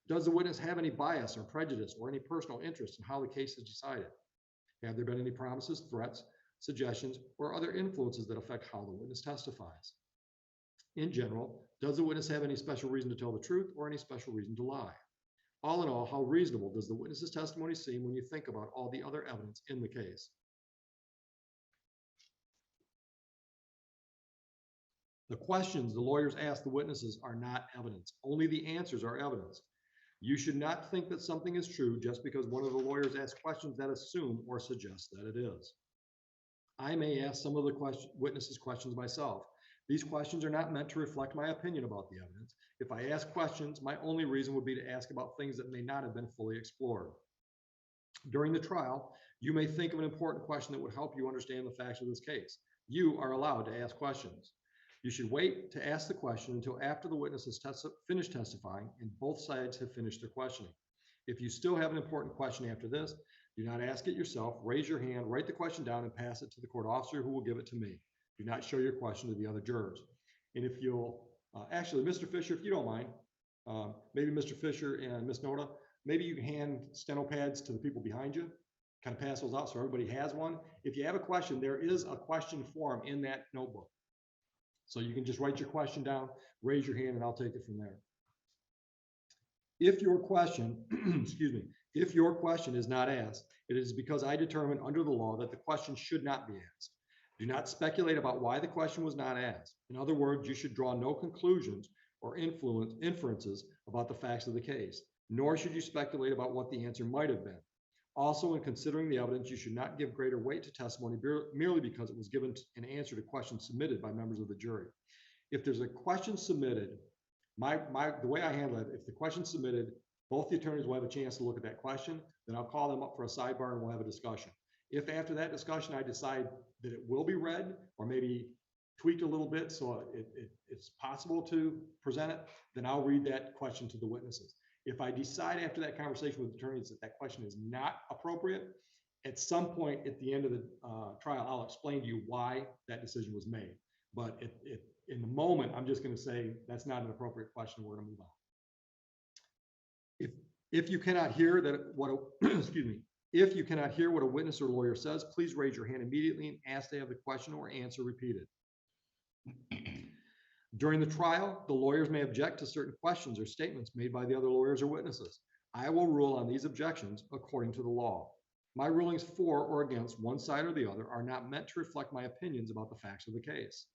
Does the witness have any bias or prejudice or any personal interest in how the case is decided? Have there been any promises, threats, suggestions, or other influences that affect how the witness testifies? In general, does the witness have any special reason to tell the truth or any special reason to lie? All in all, how reasonable does the witness's testimony seem when you think about all the other evidence in the case? The questions the lawyers ask the witnesses are not evidence. Only the answers are evidence. You should not think that something is true just because one of the lawyers asks questions that assume or suggest that it is. I may ask some of the witnesses questions myself. These questions are not meant to reflect my opinion about the evidence. If I ask questions, my only reason would be to ask about things that may not have been fully explored. During the trial, you may think of an important question that would help you understand the facts of this case. You are allowed to ask questions. You should wait to ask the question until after the witness has finished testifying and both sides have finished their questioning. If you still have an important question after this, do not ask it yourself. Raise your hand, write the question down, and pass it to the court officer who will give it to me. Do not show your question to the other jurors. And if you'll, actually, Mr. Fisher, if you don't mind, maybe Mr. Fisher and Ms. Noda, maybe you can hand steno pads to the people behind you, kind of pass those out so everybody has one. If you have a question, there is a question form in that notebook. So you can just write your question down, raise your hand, and I'll take it from there. If your question, excuse me, if your question is not asked, it is because I determined under the law that the question should not be asked. Do not speculate about why the question was not asked. In other words, you should draw no conclusions or inferences about the facts of the case, nor should you speculate about what the answer might have been. Also, in considering the evidence, you should not give greater weight to testimony merely because it was given in answer to questions submitted by members of the jury. If there's a question submitted, the way I handle it, if the question's submitted, both the attorneys will have a chance to look at that question, then I'll call them up for a sidebar and we'll have a discussion. If after that discussion I decide that it will be read or maybe tweaked a little bit so it's possible to present it, then I'll read that question to the witnesses. If I decide after that conversation with attorneys that that question is not appropriate, at some point at the end of the trial, I'll explain to you why that decision was made. But in the moment, I'm just going to say that's not an appropriate question. We're going to move on. If you cannot hear excuse me, if you cannot hear what a witness or lawyer says, please raise your hand immediately and ask to have the question or answer repeated. During the trial, the lawyers may object to certain questions or statements made by the other lawyers or witnesses. I will rule on these objections according to the law. My rulings for or against one side or the other are not meant to reflect my opinions about the facts of the case.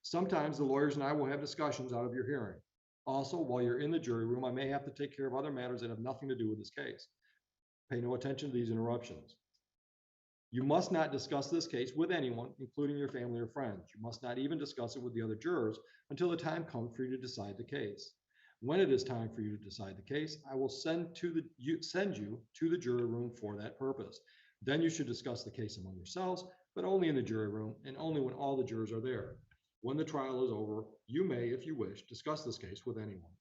Sometimes the lawyers and I will have discussions out of your hearing. Also, while you're in the jury room, I may have to take care of other matters that have nothing to do with this case. Pay no attention to these interruptions. You must not discuss this case with anyone, including your family or friends. You must not even discuss it with the other jurors until the time comes for you to decide the case. When it is time for you to decide the case, I will send you to the jury room for that purpose. Then you should discuss the case among yourselves, but only in the jury room and only when all the jurors are there. When the trial is over, you may, if you wish, discuss this case with anyone.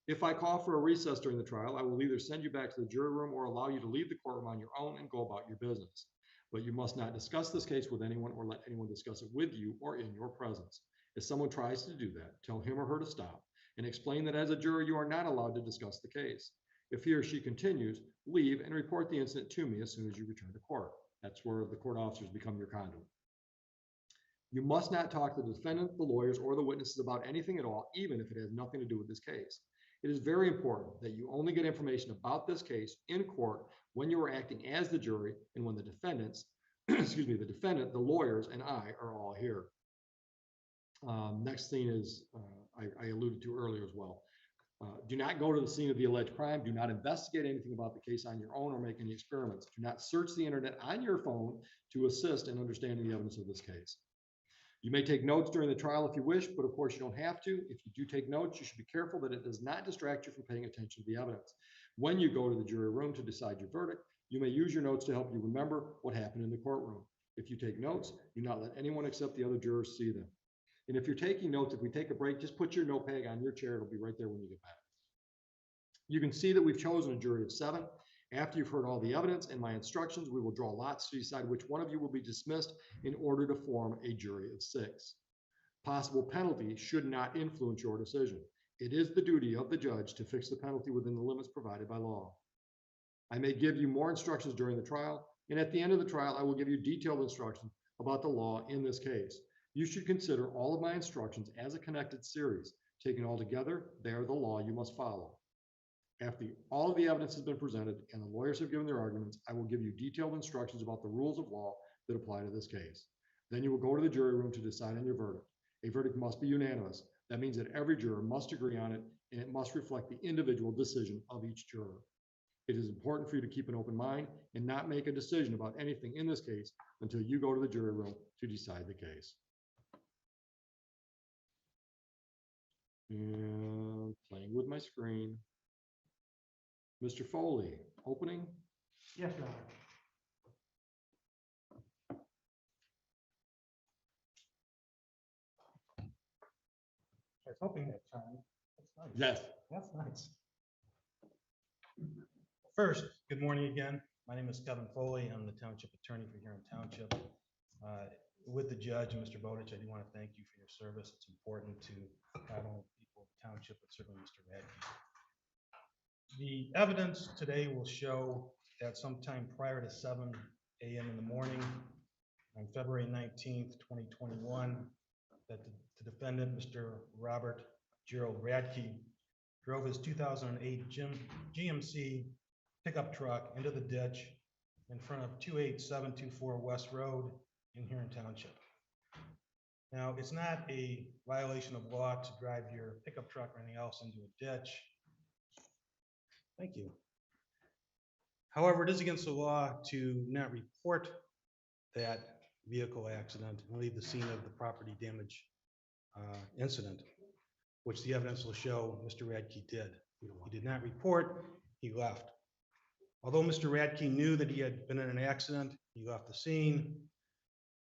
If I call for a recess during the trial, I will either send you back to the jury room or allow you to leave the courtroom on your own and go about your business. But you must not discuss this case with anyone or let anyone discuss it with you or in your presence. If someone tries to do that, tell him or her to stop and explain that as a juror, you are not allowed to discuss the case. If he or she continues, leave and report the incident to me as soon as you return to court. That's where the court officers become your conduit. You must not talk to the defendant, the lawyers, or the witnesses about anything at all, even if it has nothing to do with this case. It is very important that you only get information about this case in court when you are acting as the jury and when the defendants, excuse me, the defendant, the lawyers, and I are all here. Next thing is, I alluded to earlier as well. Do not go to the scene of the alleged crime. Do not investigate anything about the case on your own or make any experiments. Do not search the internet on your phone to assist in understanding the evidence of this case. You may take notes during the trial if you wish, but of course you don't have to. If you do take notes, you should be careful that it does not distract you from paying attention to the evidence. When you go to the jury room to decide your verdict, you may use your notes to help you remember what happened in the courtroom. If you take notes, do not let anyone except the other jurors see them. And if you're taking notes, if we take a break, just put your notepad on your chair. It'll be right there when you get back. You can see that we've chosen a jury of 7. After you've heard all the evidence and my instructions, we will draw lots to decide which one of you will be dismissed in order to form a jury of 6. Possible penalty should not influence your decision. It is the duty of the judge to fix the penalty within the limits provided by law. I may give you more instructions during the trial, and at the end of the trial, I will give you detailed instructions about the law in this case. You should consider all of my instructions as a connected series. Taken all together, they are the law you must follow. After all of the evidence has been presented and the lawyers have given their arguments, I will give you detailed instructions about the rules of law that apply to this case. Then you will go to the jury room to decide on your verdict. A verdict must be unanimous. That means that every juror must agree on it, and it must reflect the individual decision of each juror. It is important for you to keep an open mind and not make a decision about anything in this case until you go to the jury room to decide the case. And playing with my screen. Mr. Foley, opening?
Yes, Your Honor. I was hoping that time. That's nice.
Yes.
That's nice. First, good morning again. My name is Kevin Foley. I'm the Township Attorney for Huron Township. With the judge and Mr. Bowditch, I do want to thank you for your service. It's important to not only people of the township, but certainly Mr. Radke. The evidence today will show that sometime prior to 7 a.m. in the morning on February 19th, 2021, that the defendant, Mr. Robert Gerald Radke, drove his 2008 GMC pickup truck into the ditch in front of 28724 West Road in Huron Township. Now, it's not a violation of law to drive your pickup truck or anything else into a ditch. Thank you. However, it is against the law to not report that vehicle accident and leave the scene of the property damage incident, which the evidence will show Mr. Radke did. He did not report, he left. Although Mr. Radke knew that he had been in an accident, he left the scene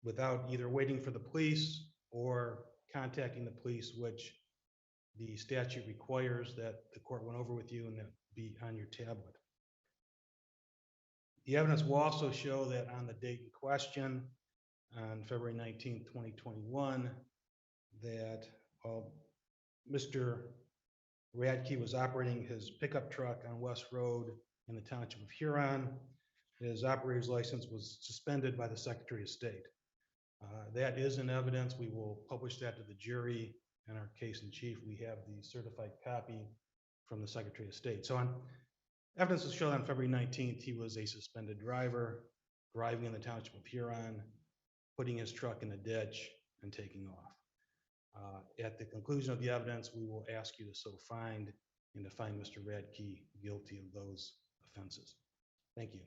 without either waiting for the police or contacting the police, which the statute requires that the court went over with you and that be on your tablet. The evidence will also show that on the date in question, on February 19th, 2021, that Mr. Radke was operating his pickup truck on West Road in the township of Huron. His operator's license was suspended by the Secretary of State. That is in evidence. We will publish that to the jury in our case in chief. We have the certified copy from the Secretary of State. So on evidence was shown on February 19th, he was a suspended driver, driving in the township of Huron, putting his truck in a ditch and taking off. At the conclusion of the evidence, we will ask you to so find and to find Mr. Radke guilty of those offenses. Thank you.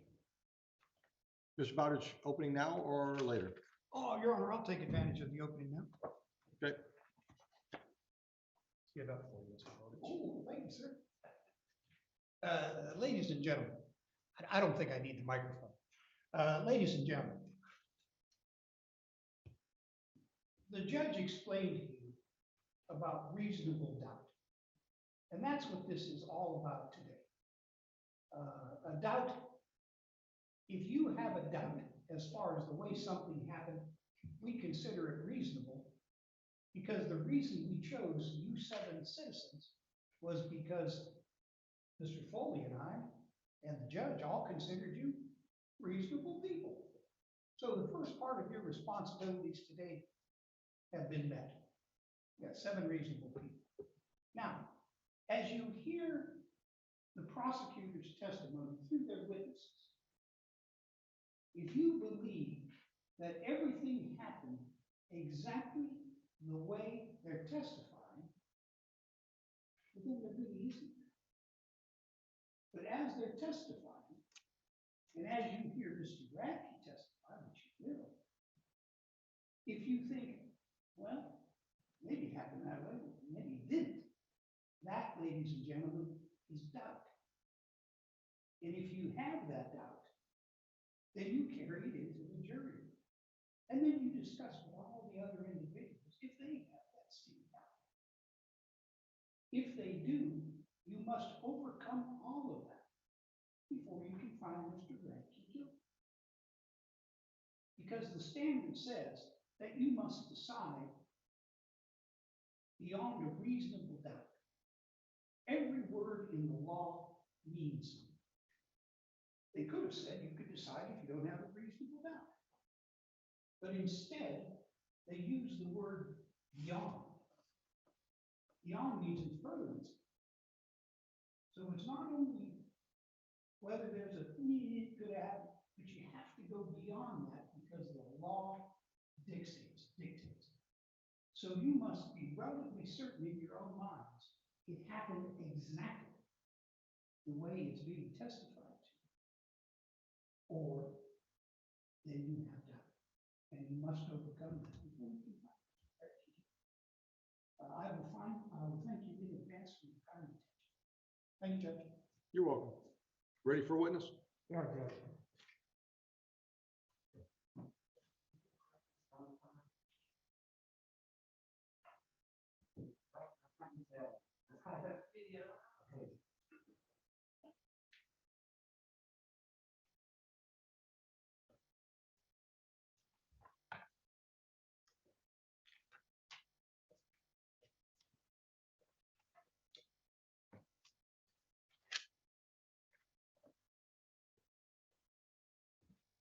Mr. Bowditch, opening now or later?
Oh, Your Honor, I'll take advantage of the opening now.
Okay.
Get up for you, Mr. Bowditch. Oh, thank you, sir. Ladies and gentlemen, I don't think I need the microphone. Ladies and gentlemen, the judge explained to you about reasonable doubt. And that's what this is all about today. A doubt, if you have a doubt as far as the way something happened, we consider it reasonable, because the reason we chose you 7 citizens was because Mr. Foley and I and the judge all considered you reasonable people. So the first part of your responsibilities today have been met. You got 7 reasonable people. Now, as you hear the prosecutor's testimony through their witnesses, if you believe that everything happened exactly the way they're testifying, then they're really easy. But as they're testifying, and as you hear Mr. Radke testify, which you will, if you think That, ladies and gentlemen, is doubt. And if you have that doubt, then you carry it into the jury. And then you discuss with all the other individuals if they have that same doubt. If they do, you must overcome all of that before you can find Mr. Radke guilty. Because the standard says that you must decide beyond a reasonable doubt. Every word in the law means something. They could have said you could decide if you don't have a reasonable doubt. But instead, they use the word beyond. Beyond means in furtherance. So it's not only whether there's a it could happen, but you have to go beyond that because the law dictates. So you must be relatively certain in your own minds it happened exactly the way it's being testified to. Or then you have doubt. And you must overcome that before you can find it. I will thank you in advance for your kind attention. Thank you, Judge.
You're welcome. Ready for a witness?
Yeah, Judge.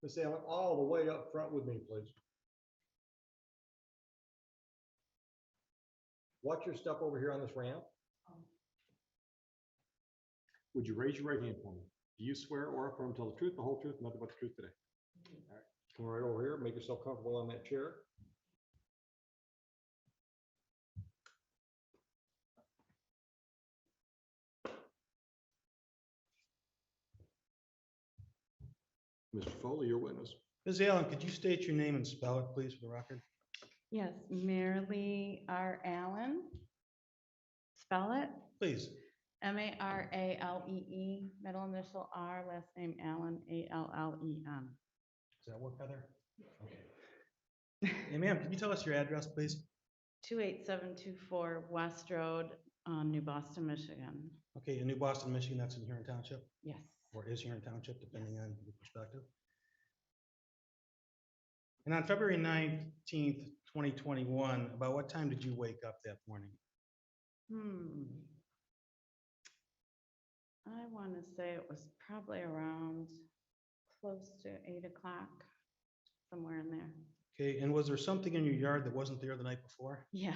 Miss Allen, all the way up front with me, please. Watch your step over here on this ramp. Would you raise your right hand for me? Do you swear or affirm to tell the truth, the whole truth, and nothing but the truth today? All right. Come right over here. Make yourself comfortable on that chair. Mr. Foley, your witness.
Ms. Allen, could you state your name and spell it, please, for the record?
Yes, Marilee R. Allen. Spell it.
Please.
Marallee, middle initial R, last name Allen, Allen.
Does that work, Heather? Okay. Hey, ma'am, can you tell us your address, please?
28724 West Road, New Boston, Michigan.
Okay, in New Boston, Michigan, that's in Huron Township?
Yes.
Or is Huron Township, depending on your perspective. And on February 19th, 2021, about what time did you wake up that morning?
I want to say it was probably around close to 8 o'clock, somewhere in there.
Okay, and was there something in your yard that wasn't there the night before?
Yeah,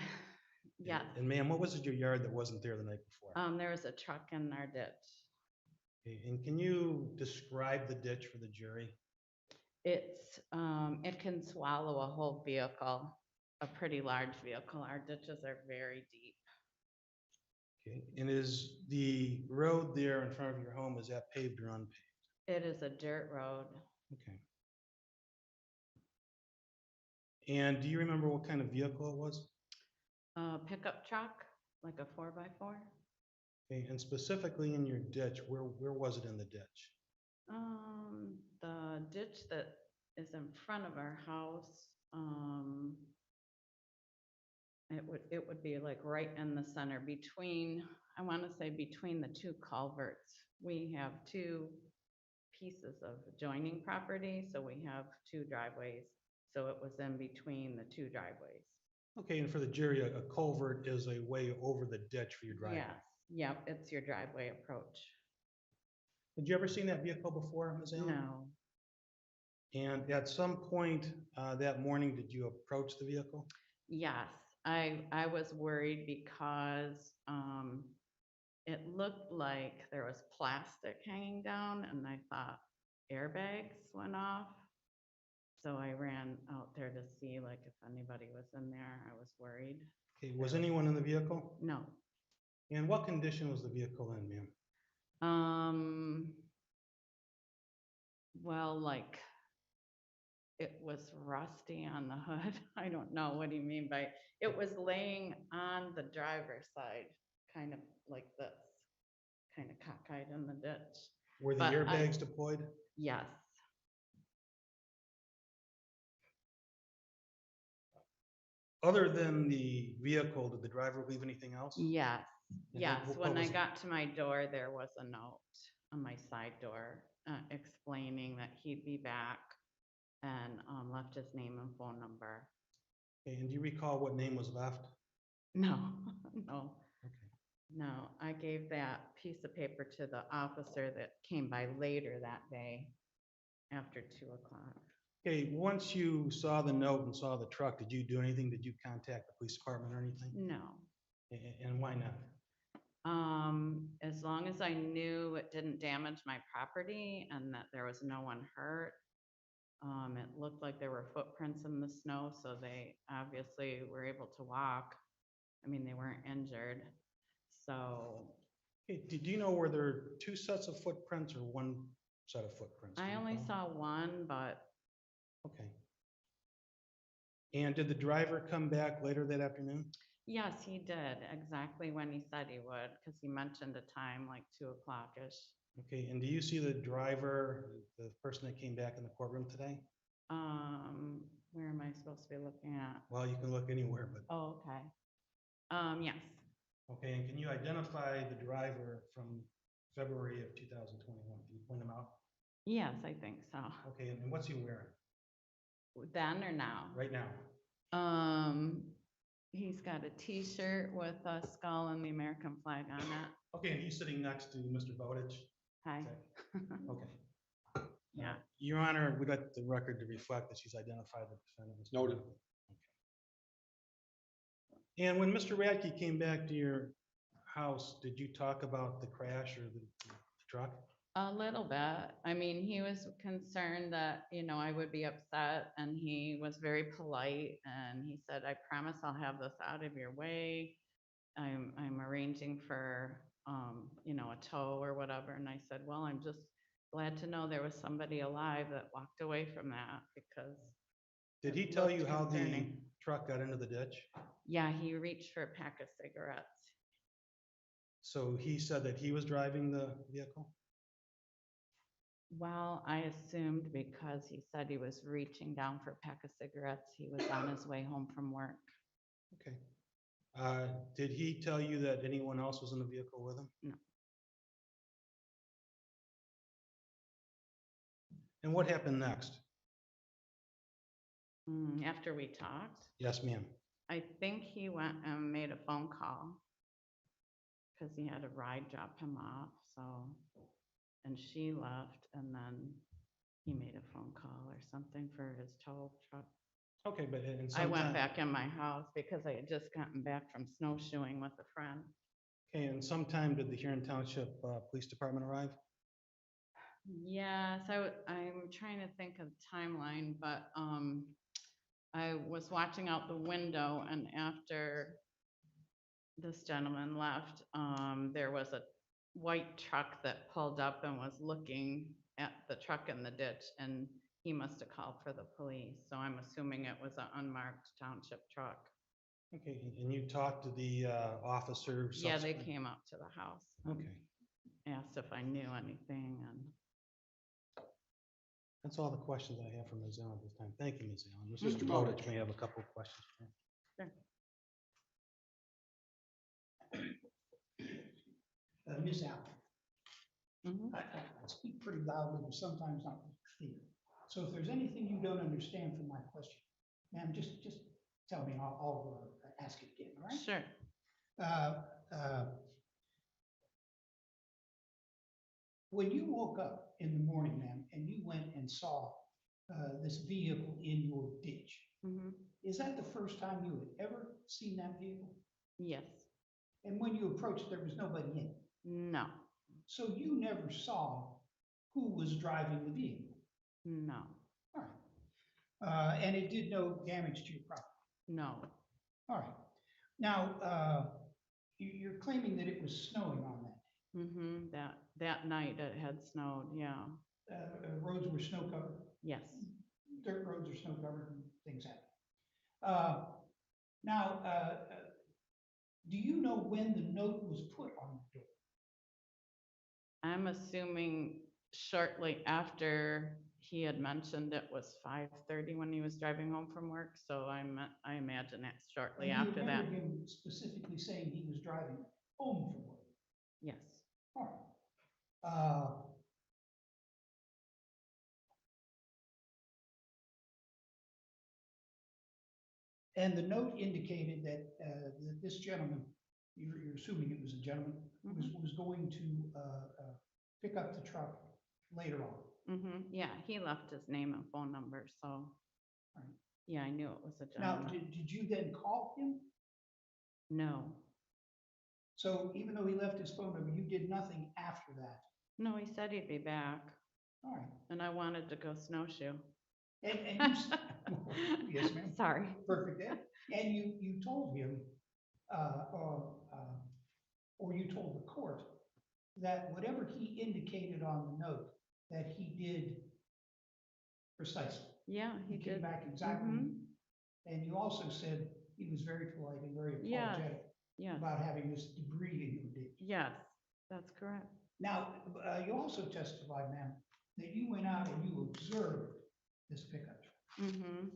yeah.
And ma'am, what was in your yard that wasn't there the night before?
There was a truck in our ditch.
Okay, and can you describe the ditch for the jury?
It's, it can swallow a whole vehicle, a pretty large vehicle. Our ditches are very deep.
Okay, and is the road there in front of your home, is that paved or unpaved?
It is a dirt road.
Okay. And do you remember what kind of vehicle it was?
A pickup truck, like a 4x4.
Okay, and specifically in your ditch, where was it in the ditch?
The ditch that is in front of our house, it would be like right in the center between, I want to say between the two culverts. We have two pieces of adjoining property, so we have two driveways. So it was in between the two driveways.
Okay, and for the jury, a culvert is a way over the ditch for your driveway.
Yes, yep, it's your driveway approach.
Had you ever seen that vehicle before, Ms. Allen?
No.
And at some point that morning, did you approach the vehicle?
Yes, I was worried because it looked like there was plastic hanging down, and I thought airbags went off. So I ran out there to see like if anybody was in there. I was worried.
Okay, was anyone in the vehicle?
No.
And what condition was the vehicle in, ma'am?
Well, like it was rusty on the hood. I don't know what do you mean by it was laying on the driver's side, kind of like this, kind of cockeyed in the ditch.
Were the
But
airbags deployed?
Yes.
Other than the vehicle, did the driver leave anything else?
Yes,
And
yes.
what
When I
was it?
got to my door, there was a note on my side door explaining that he'd be back and left his name and phone number.
Okay, and do you recall what name was left?
No, no,
Okay.
no. I gave that piece of paper to the officer that came by later that day after 2:00.
Okay, once you saw the note and saw the truck, did you do anything? Did you contact the police department or anything?
No.
And why not?
As long as I knew it didn't damage my property and that there was no one hurt. It looked like there were footprints in the snow, so they obviously were able to walk. I mean, they weren't injured. So
Okay, did you know were there two sets of footprints or one set of footprints? Do
I
you
only
recall?
saw one, but
Okay. And did the driver come back later that afternoon?
yes, he did exactly when he said he would, because he mentioned a time like 2:00-ish.
Okay, and do you see the driver, the person that came back in the courtroom today?
Where am I supposed to be looking at?
Well, you can look anywhere, but,
Oh, okay. Yes,
okay, and can you identify the driver from February of 2021? Can you point him out?
yes, I think so.
Okay, and what's he wearing
Then or now?
right now?
He's got a T-shirt with a skull and the American flag on it.
Okay, and he's sitting next to Mr. Bowditch?
Hi.
Okay.
Yeah.
Your Honor, we'd like the record to reflect that she's identified the defendant. Mr.
Noted.
Radke. Okay. And when Mr. Radke came back to your house, did you talk about the crash or the truck?
A little bit. I mean, he was concerned that, I would be upset, and he was very polite, and he said, I promise I'll have this out of your way. I'm arranging for, a tow or whatever. And I said, well, I'm just glad to know there was somebody alive that walked away from that, because
Did he
it
tell you
looked
how the
concerning.
truck got into the ditch?
Yeah, he reached for a pack of cigarettes.
So he said that he was driving the vehicle?
Well, I assumed because he said he was reaching down for a pack of cigarettes, he was on his way home from work.
Okay. Did he tell you that anyone else was in the vehicle with him?
No.
And what happened next?
After we talked,
Yes, ma'am.
I think he went and made a phone call because he had a ride drop him off, and she left, and then he made a phone call or something for his tow truck.
Okay, but in
I
some
went
time,
back in my house because I had just gotten back from snowshoeing with a friend.
okay, and sometime did the Huron Township Police Department arrive?
Yes, I'm trying to think of the timeline, but I was watching out the window, and after this gentleman left, there was a white truck that pulled up and was looking at the truck in the ditch, and he must have called for the police. So I'm assuming it was an unmarked township truck.
Okay, and you talked to the officer?
Yeah, they
subsequent-
came up to the house. and
Okay,
Asked if I knew anything, and
that's all the questions I have for Ms. Allen this time. Thank you, Ms. Allen.
Mhm.
Mr. Bowditch may have a couple of questions. for you.
Ms. Allen,
Mhm.
I speak pretty loudly, but sometimes not clear. So if there's anything you don't understand from my question, ma'am, just tell me, and I'll ask it again, all right?
Sure.
When you woke up in the morning, ma'am, and you went and saw this vehicle in your ditch,
Mhm.
is that the first time you had ever seen that vehicle?
Yes.
And when you approached, there was nobody in it?
No.
So you never saw who was driving the vehicle?
No.
All right. And it did no damage to your property?
No.
All right. Now, you're claiming that it was snowing on that.
Mm-hmm. That night it had snowed, yeah.
Roads were snow covered,
Yes.
dirt roads are snow covered and things happen. Now, Do you know when the note was put on the door?
I'm assuming shortly after he had mentioned it was 5:30 when he was driving home from work, so I imagine it's shortly
And you
after that.
remember him specifically saying he was driving home from work?
Yes.
All right. And the note indicated that this gentleman, you're assuming it was a gentleman, was going to pick up the truck later on.
Yeah, he left his name and phone number, so.
Right.
Yeah, I knew it was a
Now,
gentleman.
did you then call him?
No,
So even though he left his phone number, you did nothing after that?
no, he said he'd be back,
All right.
and I wanted to go snowshoe.
And you, yes, ma'am.
Sorry.
Perfect. And you told him, or you told the court that whatever he indicated on the note, that he did precisely.
Yeah, he
He came
did.
back exactly.
Mhm.
And you also said he was very polite and very
Yes,
apologetic
yes,
about having this debris in your ditch.
yes, that's correct.
Now, you also testified, ma'am, that you went out and you observed this pickup truck.
Mm-hmm.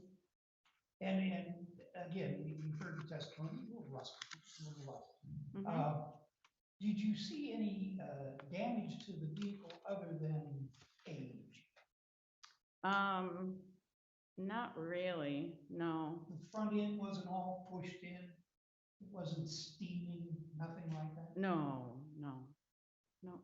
And again, you've heard the testimony, a little rusty, a little rusty.
Mm-hmm.
Did you see any damage to the vehicle other than age?
Not really, no.
The front end wasn't all pushed in? It wasn't steaming, nothing like that?
No, no, no.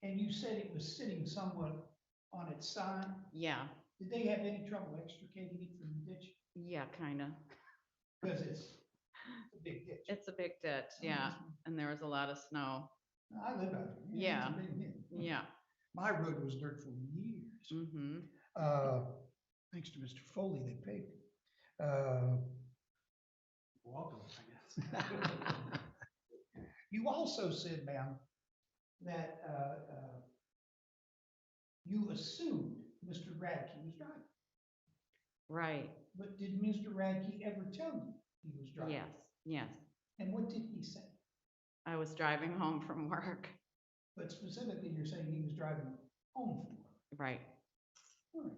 And you said it was sitting somewhat on its side?
Yeah,
Did they have any trouble extricating it from the ditch?
yeah, kind of.
Because it's a big ditch.
It's a big ditch, yeah, and there was a lot of snow.
I live out there.
Yeah.
It's a big ditch.
Yeah.
My road was dirt for years.
Mm-hmm.
Thanks to Mr. Foley, they paved it. Welcome, I guess. You also said, ma'am, that you assumed Mr. Radke was driving.
Right,
But did Mr. Radke ever tell you he was driving?
yes, yes.
And what did he say?
I was driving home from work.
But specifically, you're saying he was driving home from work.
Right.
All right.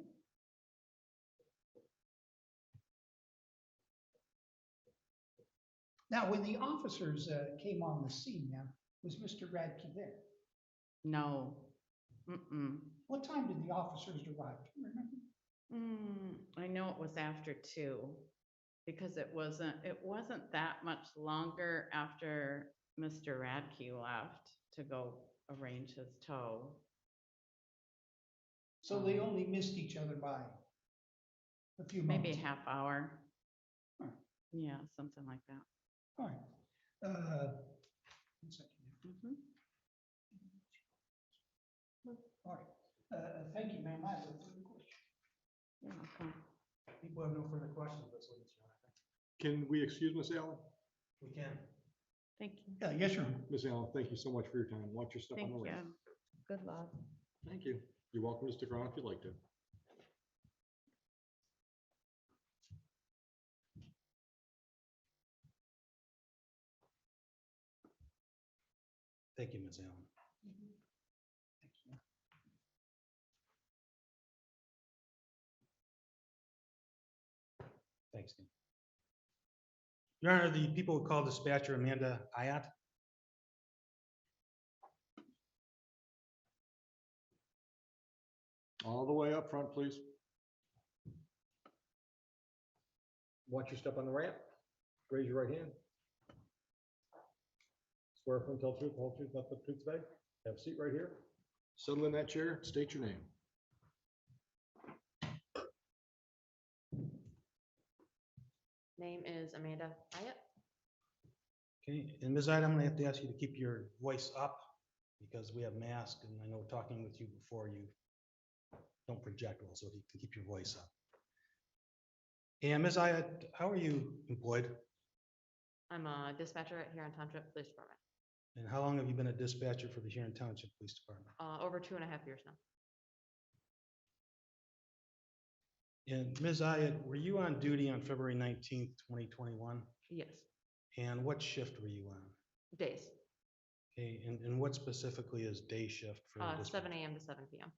Now, when the officers came on the scene, now, was Mr. Radke there?
No. Mm-mm.
What time did the officers arrive? Do you remember?
I know it was after 2, because it wasn't that much longer after Mr. Radke left to go arrange his tow.
So they only missed each other by a few moments?
Maybe a half hour.
All right.
Yeah, something like that.
All right. 1 second.
Mhm.
All right. Thank you, ma'am. I have no further questions.
You're welcome.
People have no further questions, that's what it's, John, I think.
Can we excuse Miss Allen?
We can.
Thank you.
Yes, sir.
Miss Allen, thank you so much for your time. Watch your step on
Thank
the
you.
ramp.
Good luck.
Thank you. You're welcome to stick around if you'd like to.
Thank you, Ms. Allen. Thanks, Dean. Your Honor, the people who called dispatcher Amanda Ayat.
All the way up front, please. Watch your step on the ramp. Raise your right hand. Swear affirm, tell the truth, the whole truth, nothing but the truth today. Have a seat right here. Settle in that chair. State your name.
Name is Amanda Hyatt.
Okay, and Ms. Ayat, I'm gonna have to ask you to keep your voice up because we have masks and I know talking with you before you don't project well, so if you can keep your voice up. And Ms. Ayat, how are you employed?
I'm a dispatcher at Huron Township Police Department.
And how long have you been a dispatcher for the Huron Township Police Department?
Over 2.5 years now.
And Ms. Ayat, were you on duty on February 19th, 2021?
Yes.
And what shift were you on?
Days,
Okay, and what specifically is day shift for dispatch?
7 AM to 7 PM.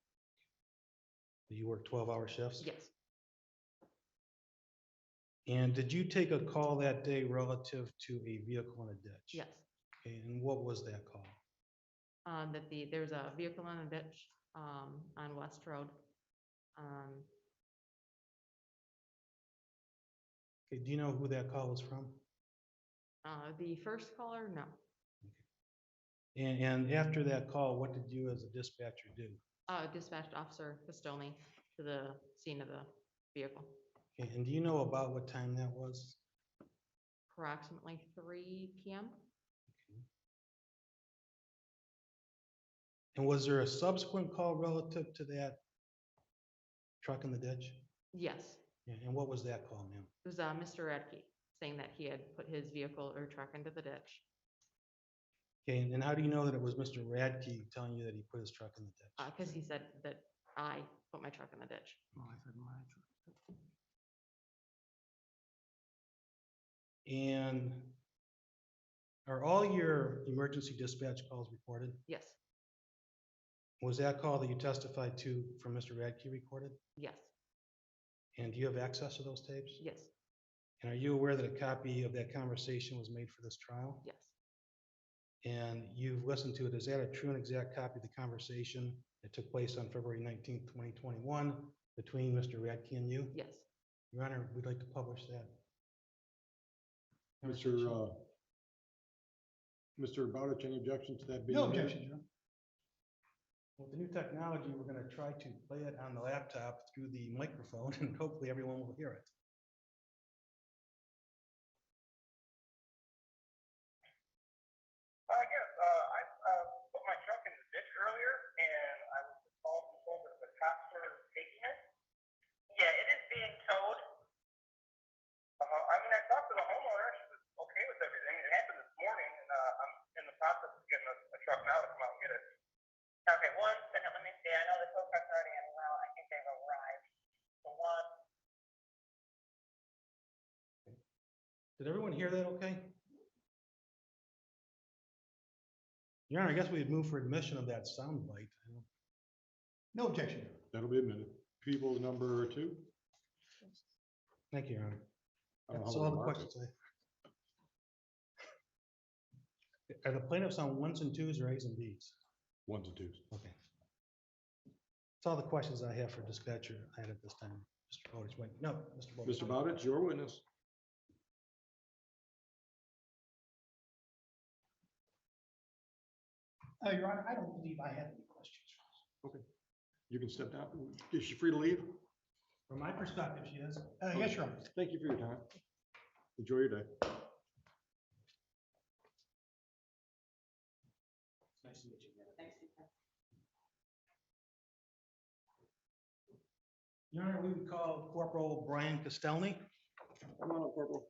You work 12-hour shifts?
Yes,
And did you take a call that day relative to a vehicle in a ditch?
yes.
Okay, and what was that call?
There's a vehicle in a ditch, on West Road.
Okay, do you know who that call was from?
The first caller, no.
And after that call, what did you as a dispatcher do?
Dispatched Officer Pistone to the scene of the vehicle.
Okay, and do you know about what time that was?
Approximately 3 PM.
And was there a subsequent call relative to that truck in the ditch?
Yes,
Yeah, and what was that call, ma'am?
it was Mr. Radke saying that he had put his vehicle or truck into the ditch.
Okay, and how do you know that it was Mr. Radke telling you that he put his truck in the ditch?
Because he said that I put my truck in the ditch.
Oh, I said my truck. And are all your emergency dispatch calls recorded?
Yes,
Was that call that you testified to from Mr. Radke recorded?
yes,
And do you have access to those tapes?
yes,
And are you aware that a copy of that conversation was made for this trial?
yes,
And you've listened to it. Is that a true and exact copy of the conversation that took place on February 19th, 2021 between Mr. Radke and you?
yes.
Your Honor, we'd like to publish that.
Mr. Bowditch, any objection to that being?
No
made?
objection, Your Honor.
With the new technology, we're going to try to play it on the laptop through the microphone and hopefully everyone will hear it.
Yes, I put my truck in the ditch earlier and I was called and told that the cops were taking it. Yeah, it is being towed. I mean, I talked to the homeowner, she was okay with everything. It happened this morning and I'm in the process of getting a truck now to come out and get it. Okay, one second, let me see. I know the tow truck's already in route. I think they've arrived. The one.
Did everyone hear that okay? Your Honor, I guess we'd move for admission of that sound bite.
No objection, Your Honor.
That'll be admitted. People's number 2.
Thank you, Your Honor.
I don't know
That's
how
all
we
the
mark
questions I have. Are the plaintiffs on ones and twos or A's and B's?
1s and 2s.
Okay. That's all the questions I have for dispatcher I had at this time. Mr. Bowditch, wait, no, Mr. Bowditch.
Mr. Bowditch, your witness.
Your Honor, I don't believe I have any questions.
Okay. You can step down. Is she free to leave?
From my perspective, she is. Yes, Your Honor.
Thank you for your time. Enjoy your day.
Nice to meet you. Your Honor, we would call Corporal Brian Castelny.
Come on up, Corporal.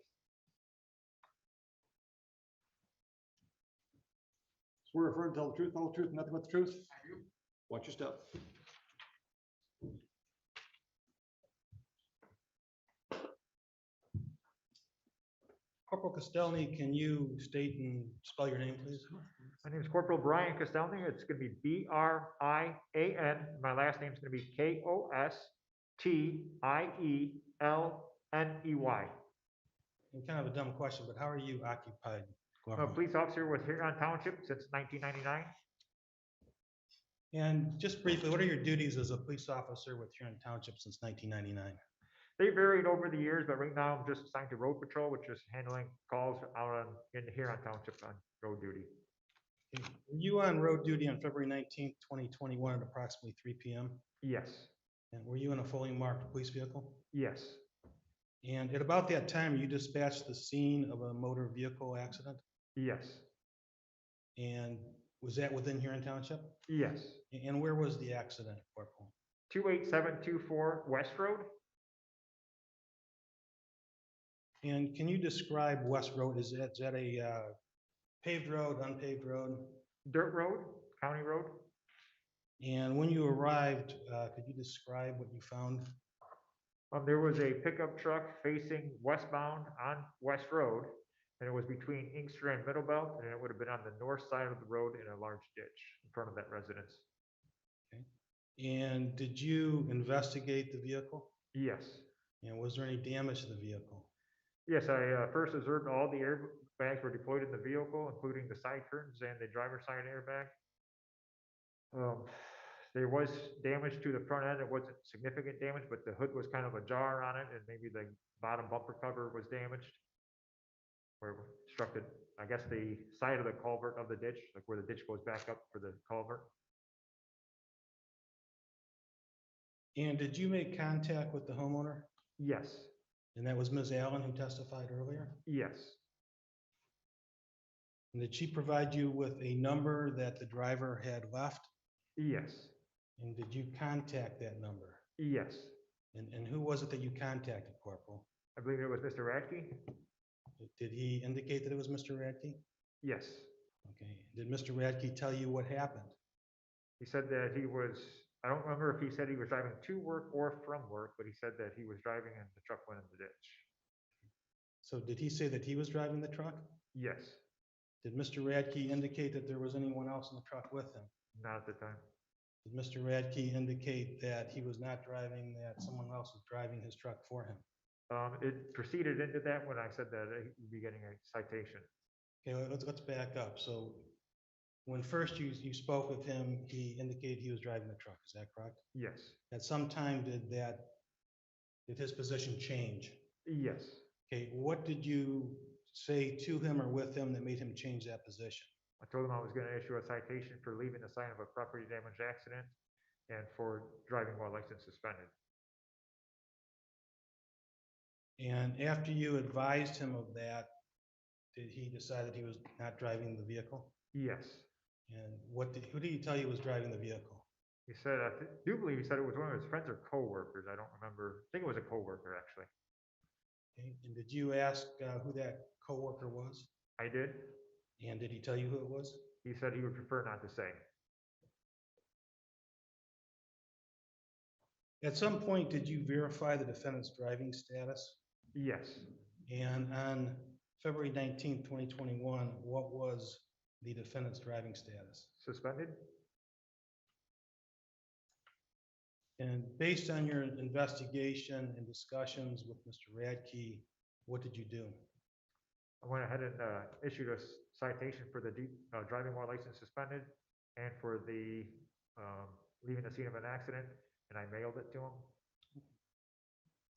Swear affirm to tell the truth, all the truth, and nothing but the truth? I do. Watch your step.
Corporal Castelny, can you state and spell your name, please?
My name is Corporal Brian Castelny. It's going to be B-R-I-A-N. My last name is going to be K-O-S-T-I-E-L-N-E-Y.
And kind of a dumb question, but how are you occupied?
I'm a
Corporal?
police officer with Huron Township since 1999.
And just briefly, what are your duties as a police officer with Huron Township since 1999?
They varied over the years, but right now I'm just assigned to road patrol, which is handling calls out in Huron Township on road duty.
Were you on road duty on February 19th, 2021 at approximately 3 p.m.?
Yes,
And were you in a fully marked police vehicle?
yes,
And at about that time, you dispatched the scene of a motor vehicle accident?
yes,
And was that within Huron Township?
yes.
And where was the accident, Corporal?
28724 West Road.
And can you describe West Road? Is that a paved road, unpaved road?
Dirt road, county road.
And when you arrived, could you describe what you found?
There was a pickup truck facing westbound on West Road, and it was between Inkster and Middlebelt, and it would have been on the north side of the road in a large ditch in front of that residence.
And did you investigate the vehicle?
Yes.
And was there any damage to the vehicle?
Yes, I first observed all the airbags were deployed in the vehicle, including the side curtains and the driver's side airbag. There was damage to the front end. It wasn't significant damage, but the hood was kind of ajar on it, and maybe the bottom bumper cover was damaged. Where it struck the, I guess, the side of the culvert of the ditch, like where the ditch goes back up for the culvert.
And did you make contact with the homeowner?
Yes.
And that was Ms. Allen who testified earlier?
Yes.
And did she provide you with a number that the driver had left?
Yes.
And did you contact that number?
Yes.
And who was it that you contacted, Corporal?
I believe it was Mr. Radke.
Did he indicate that it was Mr. Radke?
Yes.
Okay. Did Mr. Radke tell you what happened?
He said that he was, I don't remember if he said he was driving to work or from work, but he said that he was driving and the truck went in the ditch.
So did he say that he was driving the truck?
Yes.
Did Mr. Radke indicate that there was anyone else in the truck with him?
Not at the time.
Did Mr. Radke indicate that he was not driving, that someone else was driving his truck for him?
It proceeded into that when I said that he'd be getting a citation.
Okay, let's back up. So when first you spoke with him, he indicated he was driving the truck. Is that correct?
Yes.
At some time, did his position change?
Yes.
Okay, what did you say to him or with him that made him change that position?
I told him I was going to issue a citation for leaving the scene of a property damage accident and for driving while license suspended.
And after you advised him of that, did he decide that he was not driving the vehicle?
Yes.
And who did he tell you was driving the vehicle?
He said, I do believe he said it was one of his friends or coworkers. I don't remember. I think it was a coworker, actually.
Okay. And did you ask who that coworker was?
I did.
And did he tell you who it was?
He said he would prefer not to say.
At some point, did you verify the defendant's driving status?
Yes.
And on February 19th, 2021, what was the defendant's driving status?
Suspended.
And based on your investigation and discussions with Mr. Radke, what did you do?
I went ahead and issued a citation for the driving while license suspended and for the leaving the scene of an accident, and I mailed it to him.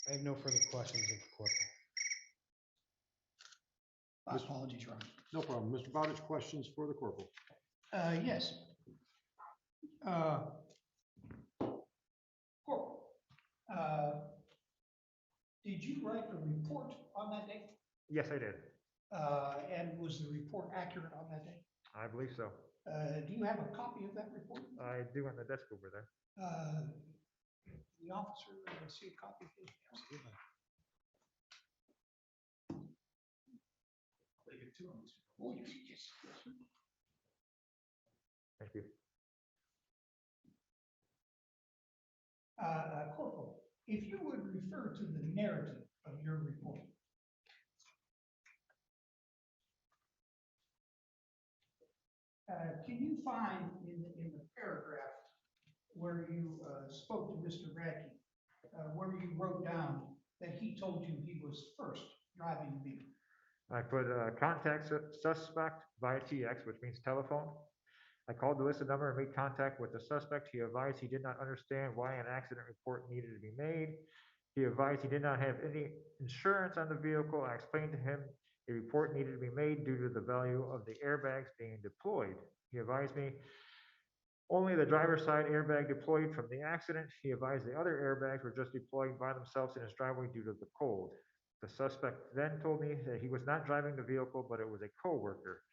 I have no further questions of the corporal.
My apologies, Ron.
No problem. Mr. Bowditch, questions for the corporal?
Yes. Corporal, did you write a report on that day?
Yes, I did.
And was the report accurate on that day?
I believe so.
Do you have a copy of that report?
I do on the desk over there.
The officer, see a copy of it?
Absolutely.
Oh, yes, yes, yes.
Thank you.
Corporal, if you would refer to the narrative of your report. Can you find in the paragraph where you spoke to Mr. Radke, where you wrote down that he told you he was first driving the vehicle?
I put contact suspect via TX, which means telephone. I called the listed number and made contact with the suspect. He advised he did not understand why an accident report needed to be made. He advised he did not have any insurance on the vehicle. I explained to him a report needed to be made due to the value of the airbags being deployed. He advised me only the driver's side airbag deployed from the accident. He advised the other airbags were just deployed by themselves in his driveway due to the cold. The suspect then told me that he was not driving the vehicle, but it was a coworker.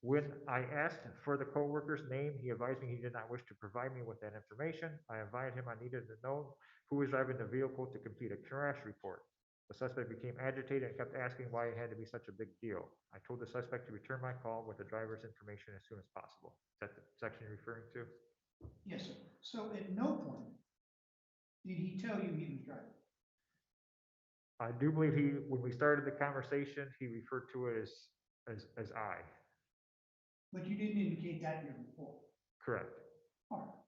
When I asked for the coworker's name, he advised me he did not wish to provide me with that information. I advised him I needed to know who was driving the vehicle to complete a crash report. The suspect became agitated and kept asking why it had to be such a big deal. I told the suspect to return my call with the driver's information as soon as possible. Is that the section you're referring to?
Yes, sir. So at no point did he tell you he was driving?
I do believe when we started the conversation, he referred to it as as I.
But you didn't indicate that in your report.
Correct.
All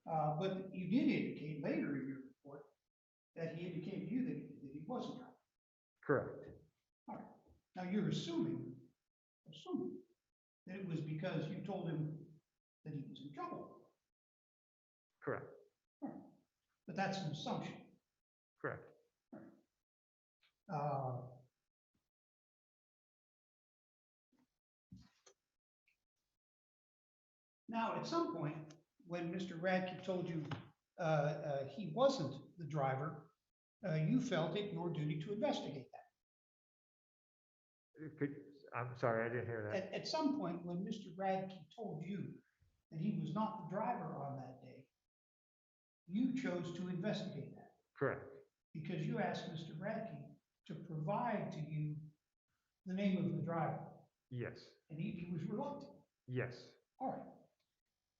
right. But you did indicate later in your report that he indicated to you that he wasn't driving.
Correct.
All right. Now you're assuming that it was because you told him that he was in trouble.
Correct.
All right. But that's an assumption.
Correct.
Now, at some point, when Mr. Radke told you he wasn't the driver, you felt it your duty to investigate that.
I'm sorry, I didn't hear that.
At some point, when Mr. Radke told you that he was not the driver on that day, you chose to investigate that.
Correct.
Because you asked Mr. Radke to provide to you the name of the driver.
Yes.
And he was reluctant.
Yes.
All right.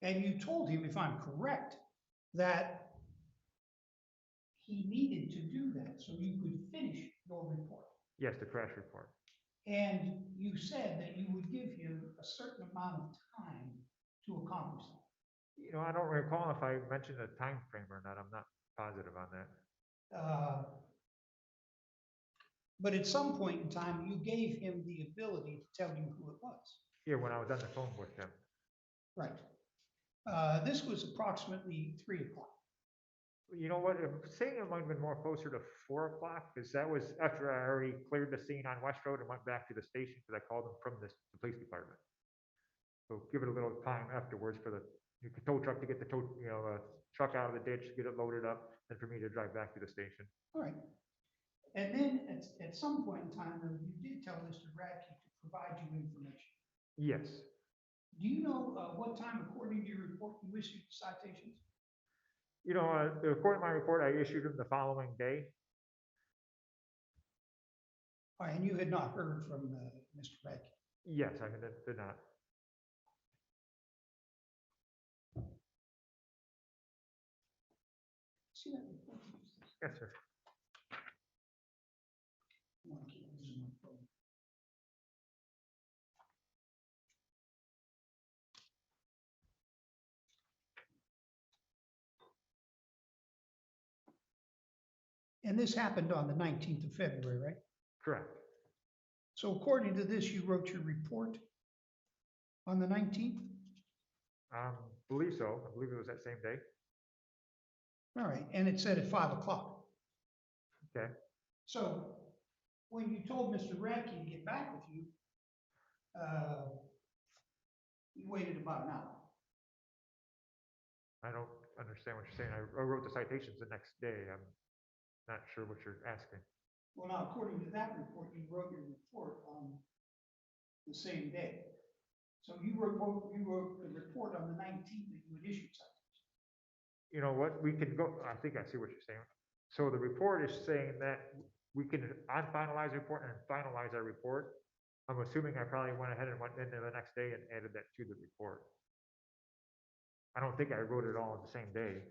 And you told him, if I'm correct, that he needed to do that so you could finish your report.
Yes, the crash report.
And you said that you would give him a certain amount of time to accomplish that.
You know, I don't recall if I mentioned a time frame or not. I'm not positive on that.
But at some point in time, you gave him the ability to tell you who it was.
Yeah, when I was on the phone with him.
Right. This was approximately 3 o'clock.
You know what, I'm saying it might have been more closer to 4 o'clock, because that was after I already cleared the scene on West Road and went back to the station, because I called them from the police department. So give it a little time afterwards for the tow truck to get the truck out of the ditch, get it loaded up, and for me to drive back to the station.
All right. And then at some point in time, though, you did tell Mr. Radke to provide you information.
Yes.
Do you know what time, according to your report, you issued the citations?
You know, according to my report, I issued them the following day.
All right, and you had not heard from Mr. Radke?
Yes, I did not.
See that report?
Yes, sir.
I want to keep using my phone. And this happened on the 19th of February, right?
Correct.
So according to this, you wrote your report on the 19th?
Believe so. I believe it was that same day.
All right, and it said at 5 o'clock.
Okay.
So when you told Mr. Radke to get back with you, you waited about an hour.
I don't understand what you're saying. I wrote the citations the next day. I'm not sure what you're asking.
Well, now, according to that report, you wrote your report on the same day. So you wrote the report on the 19th that you had issued citations.
You know what, we can go, I think I see what you're saying. So the report is saying that we can unfinalize the report and finalize our report. I'm assuming I probably went ahead and went into the next day and added that to the report. I don't think I wrote it all on the same day.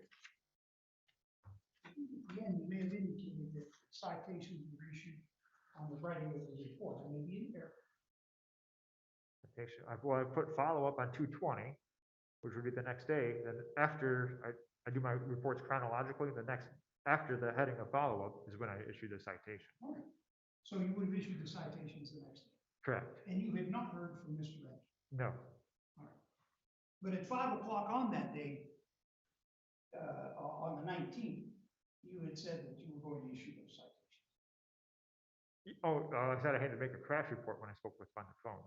Again, you may have indicated that citations were issued on the writing of the report. I may be in there.
Well, I put follow-up on 2/20, which would be the next day. Then after I do my reports chronologically, after the heading of follow-up is when I issue the citation.
All right. So you would have issued the citations the next day.
Correct.
And you had not heard from Mr. Radke.
No.
All right. But at 5 o'clock on that day, on the 19th, you had said that you were going to issue those citations.
Oh, I said I had to make a crash report when I spoke with on the phone.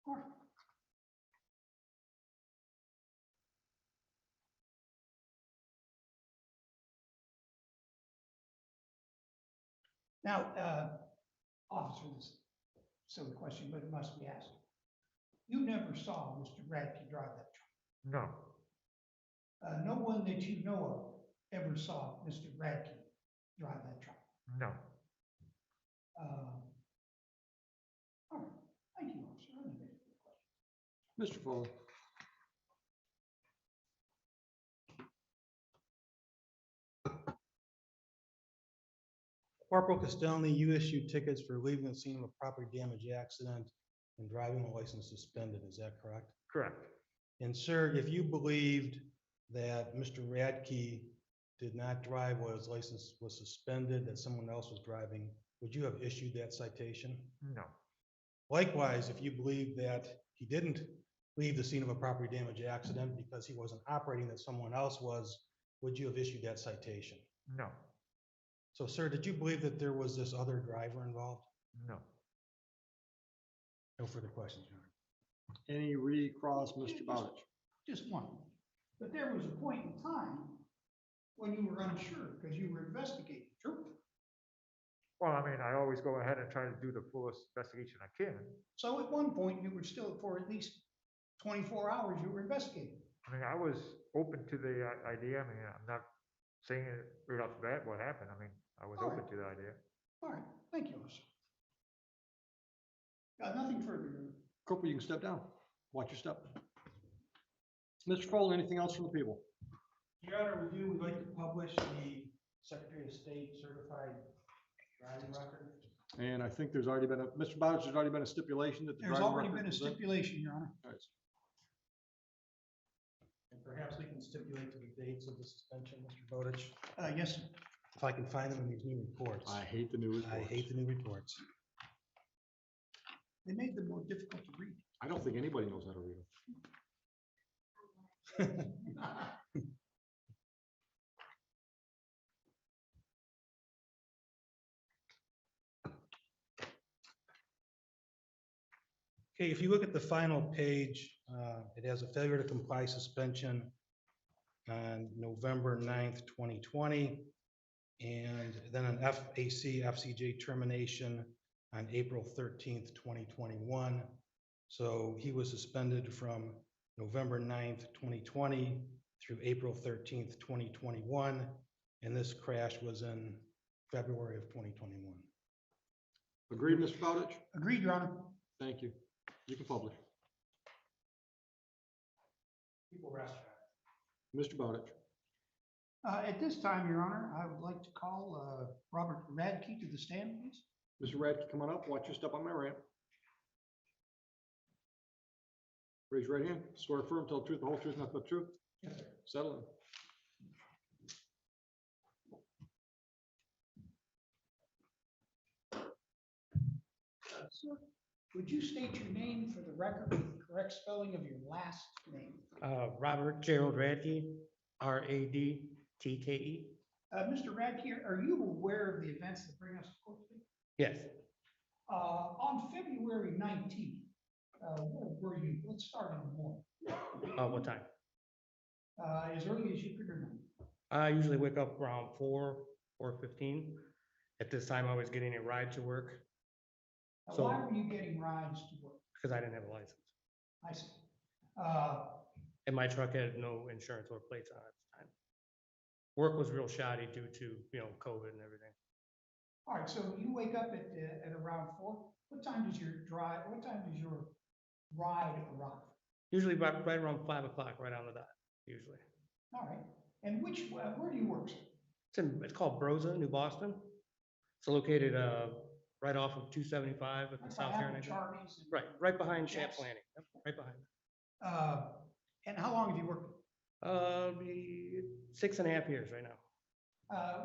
All right. Now, officer, this is a silly question, but it must be asked. You never saw Mr. Radke drive that truck?
No.
No one that you know of ever saw Mr. Radke drive that truck?
No.
All right, thank you, officer. I don't have any further questions.
Mr. Foley.
Corporal Castellani, you issued tickets for leaving the scene of a property damage accident and driving license suspended, is that correct?
Correct.
And sir, if you believed that Mr. Radke did not drive while his license was suspended, that someone else was driving, would you have issued that citation?
No.
Likewise, if you believe that he didn't leave the scene of a property damage accident because he wasn't operating, that someone else was, would you have issued that citation?
No.
So sir, did you believe that there was this other driver involved?
No.
No further questions, Your Honor.
Any recross, Mr. Bowditch?
Just one. But there was a point in time when you were unsure because you were investigating, true?
Well, I mean, I always go ahead and try to do the fullest investigation I can.
So at one point, you were still, for at least 24 hours, you were investigating.
I mean, I was open to the idea. I mean, I'm not saying it right off the bat what happened. I mean, I was
All
open
right.
to the idea.
All right, thank you, officer. Nothing further. Your Honor.
Corporal, you can step down. Watch your step. Mr. Foley, anything else from the people?
Your Honor, we'd like to publish the Secretary of State certified driving record.
And I think there's already been Mr. Bowditch, there's already been a stipulation that the
There's
driving
already
record
been a
was in?
stipulation, Your Honor.
All right.
And perhaps we can stipulate to the dates of the suspension, Mr. Bowditch,
Yes, sir.
if I can find them in these new reports.
I hate the new reports.
I hate the new reports.
They made them more difficult to read.
I don't think anybody knows how to read them.
Okay, if you look at the final page, it has a failure to comply suspension on November 9th, 2020. And then an FCJ termination on April 13th, 2021. So he was suspended from November 9th, 2020 through April 13th, 2021. And this crash was in February of 2021.
Agreed, Mr. Bowditch?
Agreed, Your Honor.
Thank you. You can publish.
People rest.
Mr. Bowditch?
At this time, Your Honor, I would like to call Robert Radke to the stand, please.
Mr. Radke, come on up. Watch your step on my ramp. Raise your right hand. Swear affirm, tell the truth, the whole truth, nothing but the truth.
Yes, sir.
Settle in.
Sir, would you state your name for the record with the correct spelling of your last name?
Robert Gerald Radke, Radtke.
Mr. Radke, are you aware of the events that bring us to court today?
Yes,
On February 19th, where were you? Let's start in the morning.
what time?
As early as you could remember.
I usually wake up around 4:15. At this time, I was getting a ride to work
Now,
So-
why were you getting rides to work?
because I didn't have a license.
I see.
And my truck had no insurance or plates on it at the time. Work was real shoddy due to, COVID and everything.
All right, so you wake up at around 4. What time does your ride arrive?
Usually right around 5 o'clock, right on the dot, usually.
All right, and where do you work, sir?
It's called Broza, New Boston. It's located right off of 275 at the
Right
South
behind
Carolina.
Charlie's and-
Right behind
Yes.
Champs Landing, Yep, right behind.
And how long have you worked?
Be 6.5 years right now.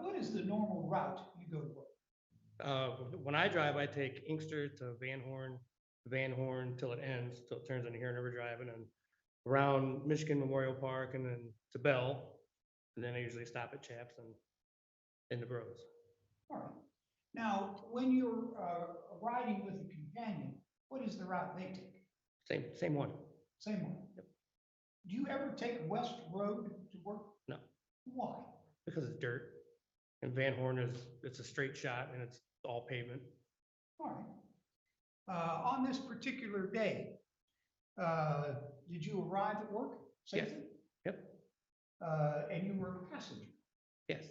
What is the normal route you go to work?
When I drive, I take Inkster to Van Horn till it ends, till it turns into Huron River Drive, and then around Michigan Memorial Park, and then to Bell, and then I usually stop at Chaps and in the Bros.
All right. Now, when you're riding with a companion, what is the route they take?
Same one.
Same one?
Yep.
Do you ever take West Road to work?
No.
Why?
Because it's dirt, and Van Horn it's a straight shot, and it's all pavement.
All right. On this particular day, did you arrive at work safely?
Yep.
And you were a passenger?
Yes.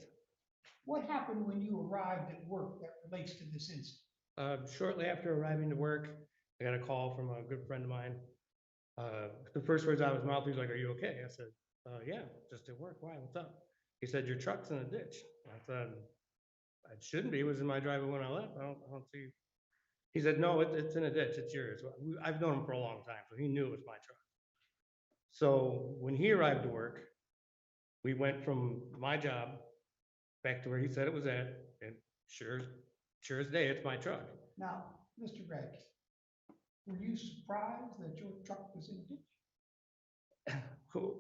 What happened when you arrived at work that relates to this incident?
Shortly after arriving to work, I got a call from a good friend of mine. The first words out of his mouth, he was like, "Are you okay?" I said, "Yeah, just at work. Why? What's up?" He said, "Your truck's in a ditch." I said, "It shouldn't be. It was in my driveway when I left. I don't see He said, no, it's in a ditch, it's yours. I've known him for a long time, so he knew it was my truck. So when he arrived to work, we went from my job back to where he said it was at, and sure as day, it's my truck.
Now, Mr. Gregg, were you surprised that your truck was in a ditch?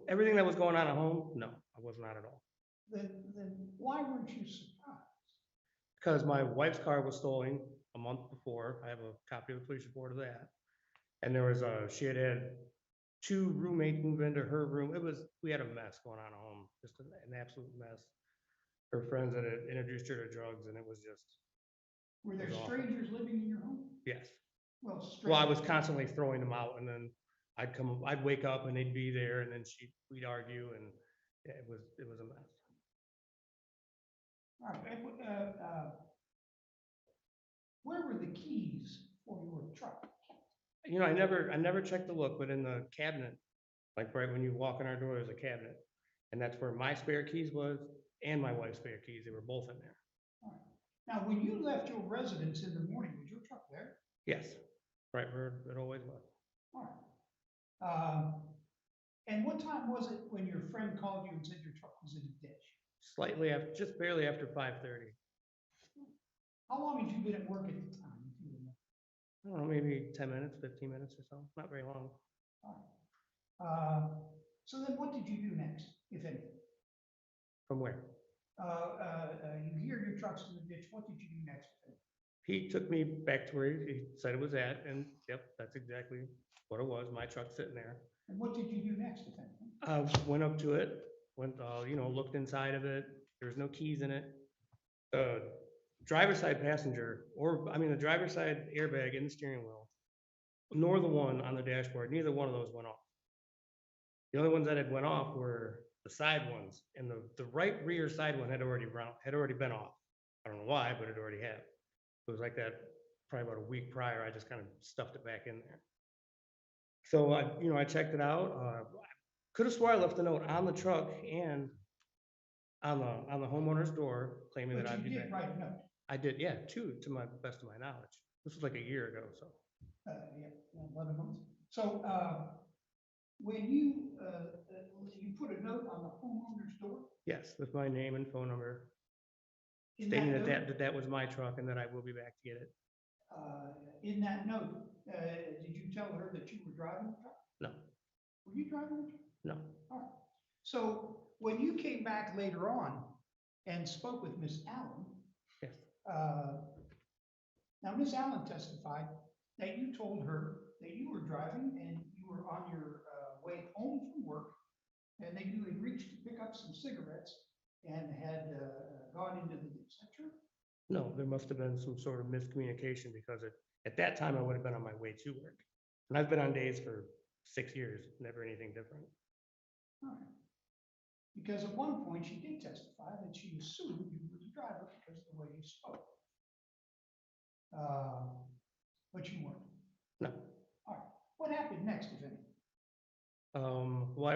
Everything that was going on at home, no, I was not at all.
Then why weren't you surprised?
Because my wife's car was stolen a month before. I have a copy of the police report of that. And there was she had two roommates move into her room. We had a mess going on at home, just an absolute mess. Her friends had introduced her to drugs, and it was just.
Were there
it was awful.
strangers living in your home?
Yes.
Well,
Well, I was
strangers-
constantly throwing them out, and then I'd wake up and they'd be there, and then we'd argue, and yeah, it was a mess.
All right, where were the keys for your truck?
You know, I never checked the look, but in the cabinet, like right when you walk in our door, there's a cabinet. And that's where my spare keys was and my wife's spare keys. They were both in there.
All right. Now, when you left your residence in the morning, was your truck there?
Yes, right where it always was.
All right. And what time was it when your friend called you and said your truck was in a ditch?
Slightly after, just barely after 5:30.
How long had you been at work at the time, if you remember?
I don't know, maybe 10 minutes, 15 minutes or so. Not very long.
All right. So then what did you do next, if anything?
From where?
You hear your truck's in the ditch, what did you do next? If anything?
He took me back to where he said it was at, and yep, that's exactly what it was. My truck sitting there.
And what did you do next, if anything?
Went up to it, looked inside of it. There was no keys in it. Driver's side passenger, the driver's side airbag in the steering wheel, nor the one on the dashboard, neither one of those went off. The only ones that had went off were the side ones, and the right rear side one had already been off. I don't know why, but it already had. It was like that probably about a week prior. I just kind of stuffed it back in there. So I checked it out. Could have swore I left a note on the truck and on the homeowner's door claiming that I'd be back.
You did write a note?
I did, yeah, two, to my best of my knowledge. This was like a year ago, so.
Yeah, 11 months. So, when you put a note on the homeowner's door?
Yes, with my name and phone number,
In
stating
note-
that was my truck and that I will be back to get it.
In that note, did you tell her that you were driving the truck?
No,
Were you driving the truck?
no.
All right. So when you came back later on and spoke with Miss Allen,
Yes.
now Miss Allen testified that you told her that you were driving and you were on your way home from work, and that you had reached to pick up some cigarettes and had gone into the ditch. Is that true?
No, there must have been some sort of miscommunication because at that time I would have been on my way to work. And I've been on days for 6 years, never anything different.
All right. Because at one point she did testify that she assumed you were the driver because of the way you spoke. But you weren't.
No.
All right. What happened next, if anything?
Well,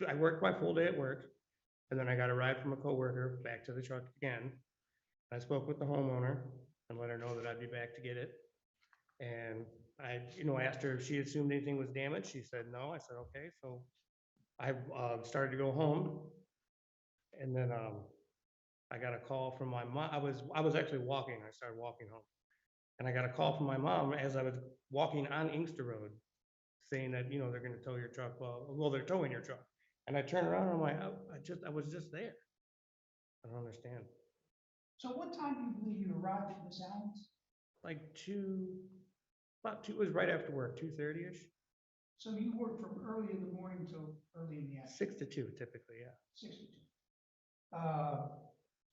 I worked my full day at work, and then I got a ride from a coworker back to the truck again. I spoke with the homeowner and let her know that I'd be back to get it. And I asked her if she assumed anything was damaged. She said no. I said, okay. So I started to go home. And then I got a call from my mom. I was actually walking. I started walking home. And I got a call from my mom as I was walking on Inkster Road saying that, they're going to tow your truck. Well, they're towing your truck. And I turned around and I'm like, I was just there. I don't understand.
So what time do you believe you arrived at Miss Allen's?
Like about two, it was right after work, 2:30-ish.
So you worked from early in the morning till early in the afternoon?
6 to 2 typically, yeah.
6 to 2.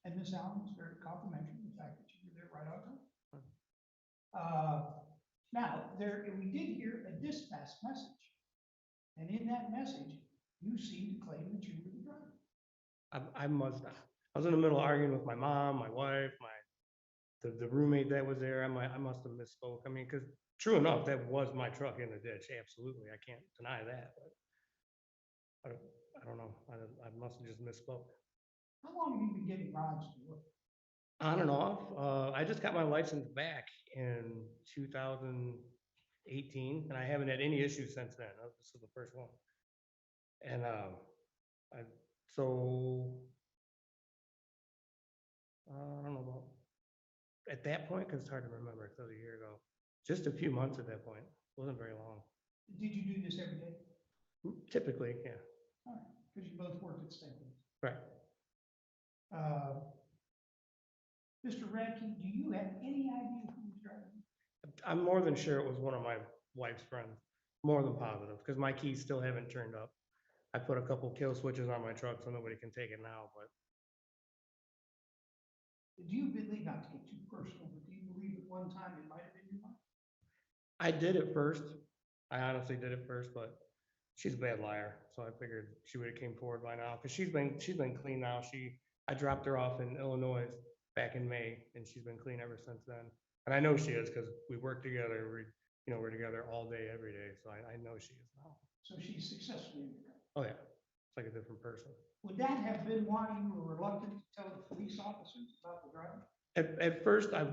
And Miss Allen was very complimentary, the fact that you were there right on time. Now, we did hear a dispatch message. And in that message, you seemed to claim that you were the driver.
I was in the middle of arguing with my mom, my wife, the roommate that was there. I must have misspoke. I mean, because true enough, that was my truck in the ditch. Absolutely. I can't deny that. But I don't know. I must have just misspoke.
How long have you been getting rides to work?
On and off. I just got my license back in 2018, and I haven't had any issues since then. This is the first one. And I so I don't know about at that point, because it's hard to remember. It was a year ago. Just a few months at that point. Wasn't very long.
Did you do this every day?
Typically, yeah.
All right, because you both work at the same place.
Right.
Mr. Radke, do you have any idea who was driving?
I'm more than sure it was one of my wife's friends. More than positive, because my keys still haven't turned up. I put a couple kill switches on my truck so nobody can take it now, but
Do you believe, not to get too personal, but do you believe at one time it might have been your wife?
I did it first. I honestly did it first, but she's a bad liar, so I figured she would have came forward by now, because she's been clean now. I dropped her off in Illinois back in May, and she's been clean ever since then. And I know she is, because we work together. We're together all day, every day, so I know she is now.
So she's successfully in recovery.
Oh yeah, it's like a different person.
Would that have been why you were reluctant to tell the police officers about the driving?
At first, I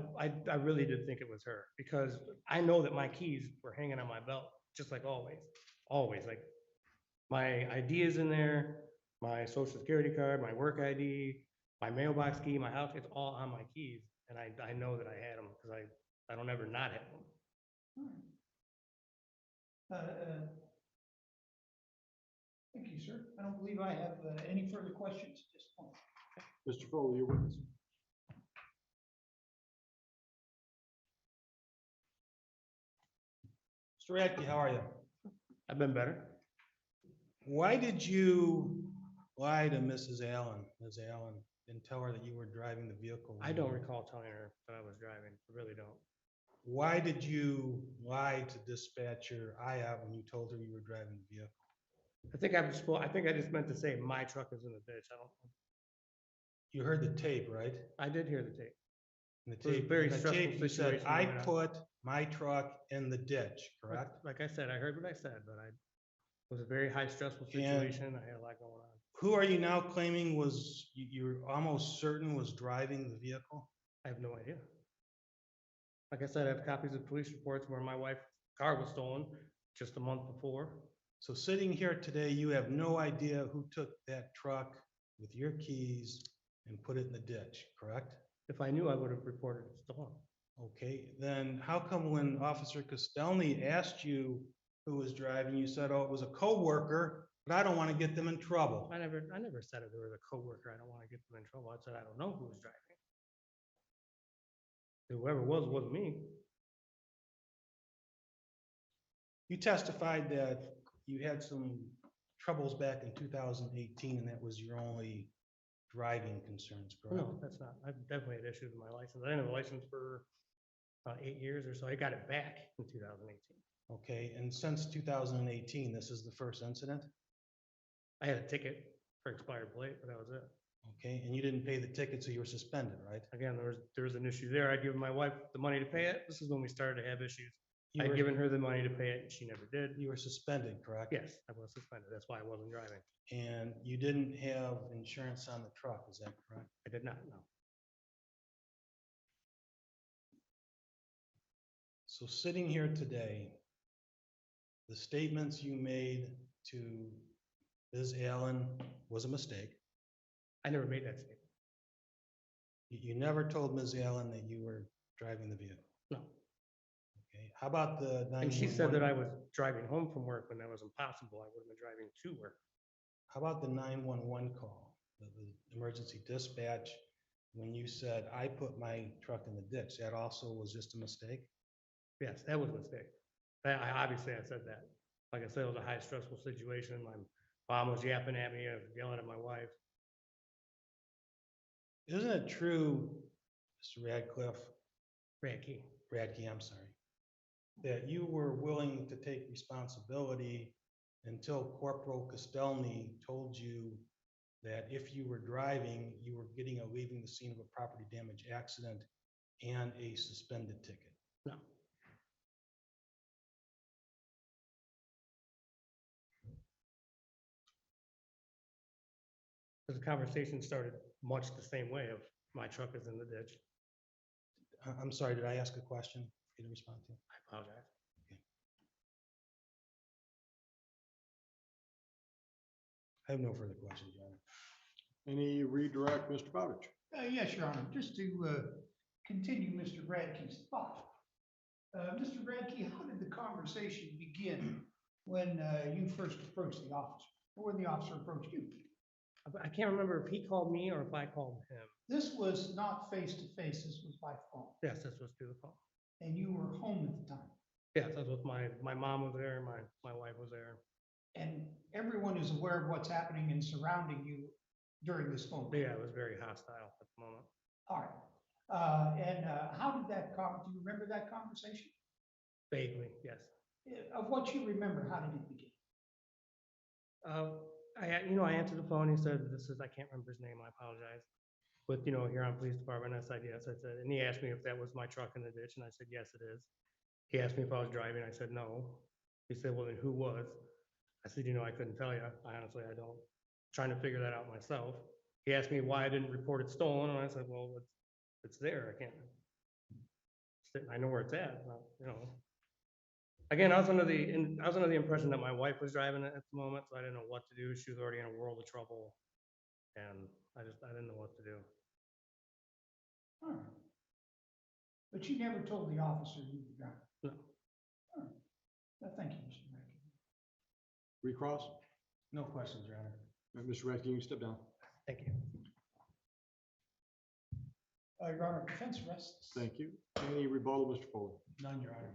really did think it was her, because I know that my keys were hanging on my belt, just like always, like my ID is in there, my social security card, my work ID, my mailbox key, my house, it's all on my keys. And I know that I had them, because I don't ever not have them.
Thank you, sir. I don't believe I have any further questions at this point.
Mr. Foley, your witness.
Mr. Radke, how are you?
I've been better.
Why did you lie to Mrs. Allen? Ms. Allen, and tell her that you were driving the vehicle?
I don't recall telling her that I was driving. I really don't.
Why did you lie to dispatcher IOP when you told her you were driving the vehicle?
I think I just meant to say my truck is in the ditch. I don't.
You heard the tape, right?
I did hear the tape.
In the
It was a
tape,
very
in the
stressful
tape, you said,
situation
I
going on."
put my truck in the ditch, correct?
Like I said, I heard what I said, but it was a very high stressful situation. I had a lot going on.
Who are you now claiming you're almost certain was driving the vehicle?
I have no idea. Like I said, I have copies of police reports where my wife's car was stolen just a month before.
So sitting here today, you have no idea who took that truck with your keys and put it in the ditch, correct?
If I knew, I would have reported it stolen.
Okay, then how come when Officer Castelny asked you who was driving, you said, oh, it was a coworker, but I don't want to get them in trouble?
I never said it was a coworker. I don't want to get them in trouble. I said I don't know who was driving. Whoever wasn't me.
You testified that you had some troubles back in 2018, and that was your only driving concerns, correct?
No, that's not. I've definitely had issues with my license. I didn't have a license for about 8 years or so. I got it back in 2018.
Okay, and since 2018, this is the first incident?
I had a ticket for expired plate, but that was it.
Okay, and you didn't pay the ticket, so you were suspended, right?
Again, there was an issue there. I'd given my wife the money to pay it. This is when we started to have issues. I'd given her the money to pay it, and she never did.
You were suspended, correct?
Yes, I was suspended. That's why I wasn't driving.
And you didn't have insurance on the truck, is that correct?
I did not, no.
So sitting here today, the statements you made to Ms. Allen was a mistake.
I never made that statement.
You never told Ms. Allen that you were driving the vehicle?
No.
Okay, how about the 911?
And she said that I was driving home from work when that was impossible. I would have been driving to work.
How about the 911 call, the emergency dispatch, when you said, I put my truck in the ditch, that also was just a mistake?
Yes, that was a mistake. Obviously I said that. Like I said, it was a high stressful situation. My mom was yapping at me, I was yelling at my wife.
Isn't it true, Mr.
Radke,
I'm sorry, that you were willing to take responsibility until Corporal Castelny told you that if you were driving, you were getting a leaving the scene of a property damage accident and a suspended ticket?
No. Because the conversation started much the same way of my truck is in the ditch.
I'm sorry, did I ask a question for you to respond to?
I apologize.
I have no further questions, Your Honor.
Any redirect, Mr. Bowditch?
Yes, Your Honor, just to continue Mr. Radke's thought. Mr. Radke, how did the conversation begin when you first approached the officer, or when the officer approached you?
I can't remember if he called me or if I called him.
This was not face-to-face, this was by phone,
Yes, this was through the phone.
and you were home at the time.
Yes, that's what my mom was there, my wife was there.
And everyone is aware of what's happening and surrounding you during this phone call.
Yeah, it was very hostile at the moment.
All right. How did do you remember that conversation?
Vaguely, yes.
Of what you remember, how did it begin?
I answered the phone. He said, I can't remember his name. I apologize. With, Huron Police Department. I said, yes. I said, and he asked me if that was my truck in the ditch. And I said, yes, it is. He asked me if I was driving. I said, no. He said, well, then who was? I said, I couldn't tell you. Honestly, I don't. Trying to figure that out myself. He asked me why I didn't report it stolen. And I said, well, it's there. I can't. I know where it's at. Again, I was under the impression that my wife was driving it at the moment, so I didn't know what to do. She was already in a world of trouble, and I didn't know what to do.
All right. But you never told the officer you were driving?
No.
All right. Well, thank you, Mr. Radke.
Recross?
No questions, Your Honor.
All right, Mr. Radke, you can step down.
Thank you.
Your Honor, defense rests.
Thank you. Any rebuttal, Mr. Foley?
None, Your Honor.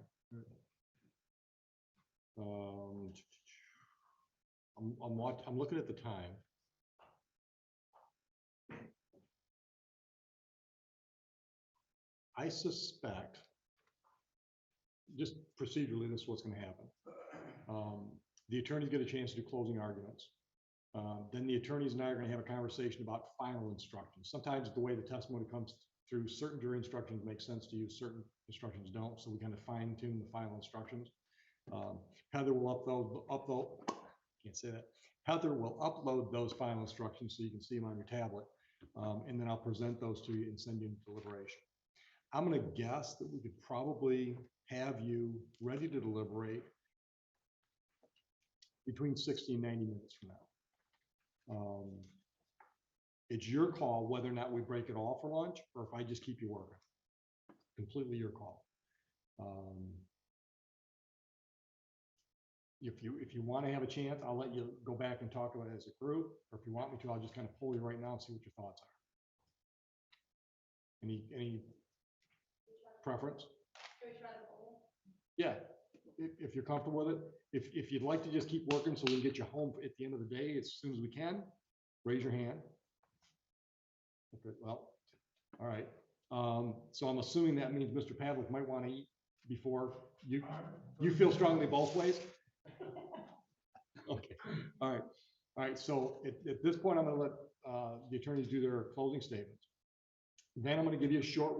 I'm looking at the time. I suspect, just procedurally, this is what's going to happen. The attorneys get a chance to do closing arguments. Then the attorneys and I are going to have a conversation about final instructions. Sometimes the way the testimony comes through, certain jury instructions make sense to use, certain instructions don't. So we kind of fine tune the final instructions. Heather will upload, can't say that. Heather will upload those final instructions so you can see them on your tablet. And then I'll present those to you and send you into deliberation. I'm going to guess that we could probably have you ready to deliberate between 60 and 90 minutes from now. It's your call whether or not we break it off for lunch or if I just keep you working. Completely your call. If you want to have a chance, I'll let you go back and talk about it as a group, or if you want me to, I'll just kind of pull you right now and see what your thoughts are. Any preference? Yeah, if you're comfortable with it. If you'd like to just keep working so we can get you home at the end of the day as soon as we can, raise your hand. Okay, well, all right. So I'm assuming that means Mr. Pavlik might want to eat before you feel strongly both ways? Okay, all right. All right, so at this point, I'm going to let the attorneys do their closing statements. Then I'm going to give you a short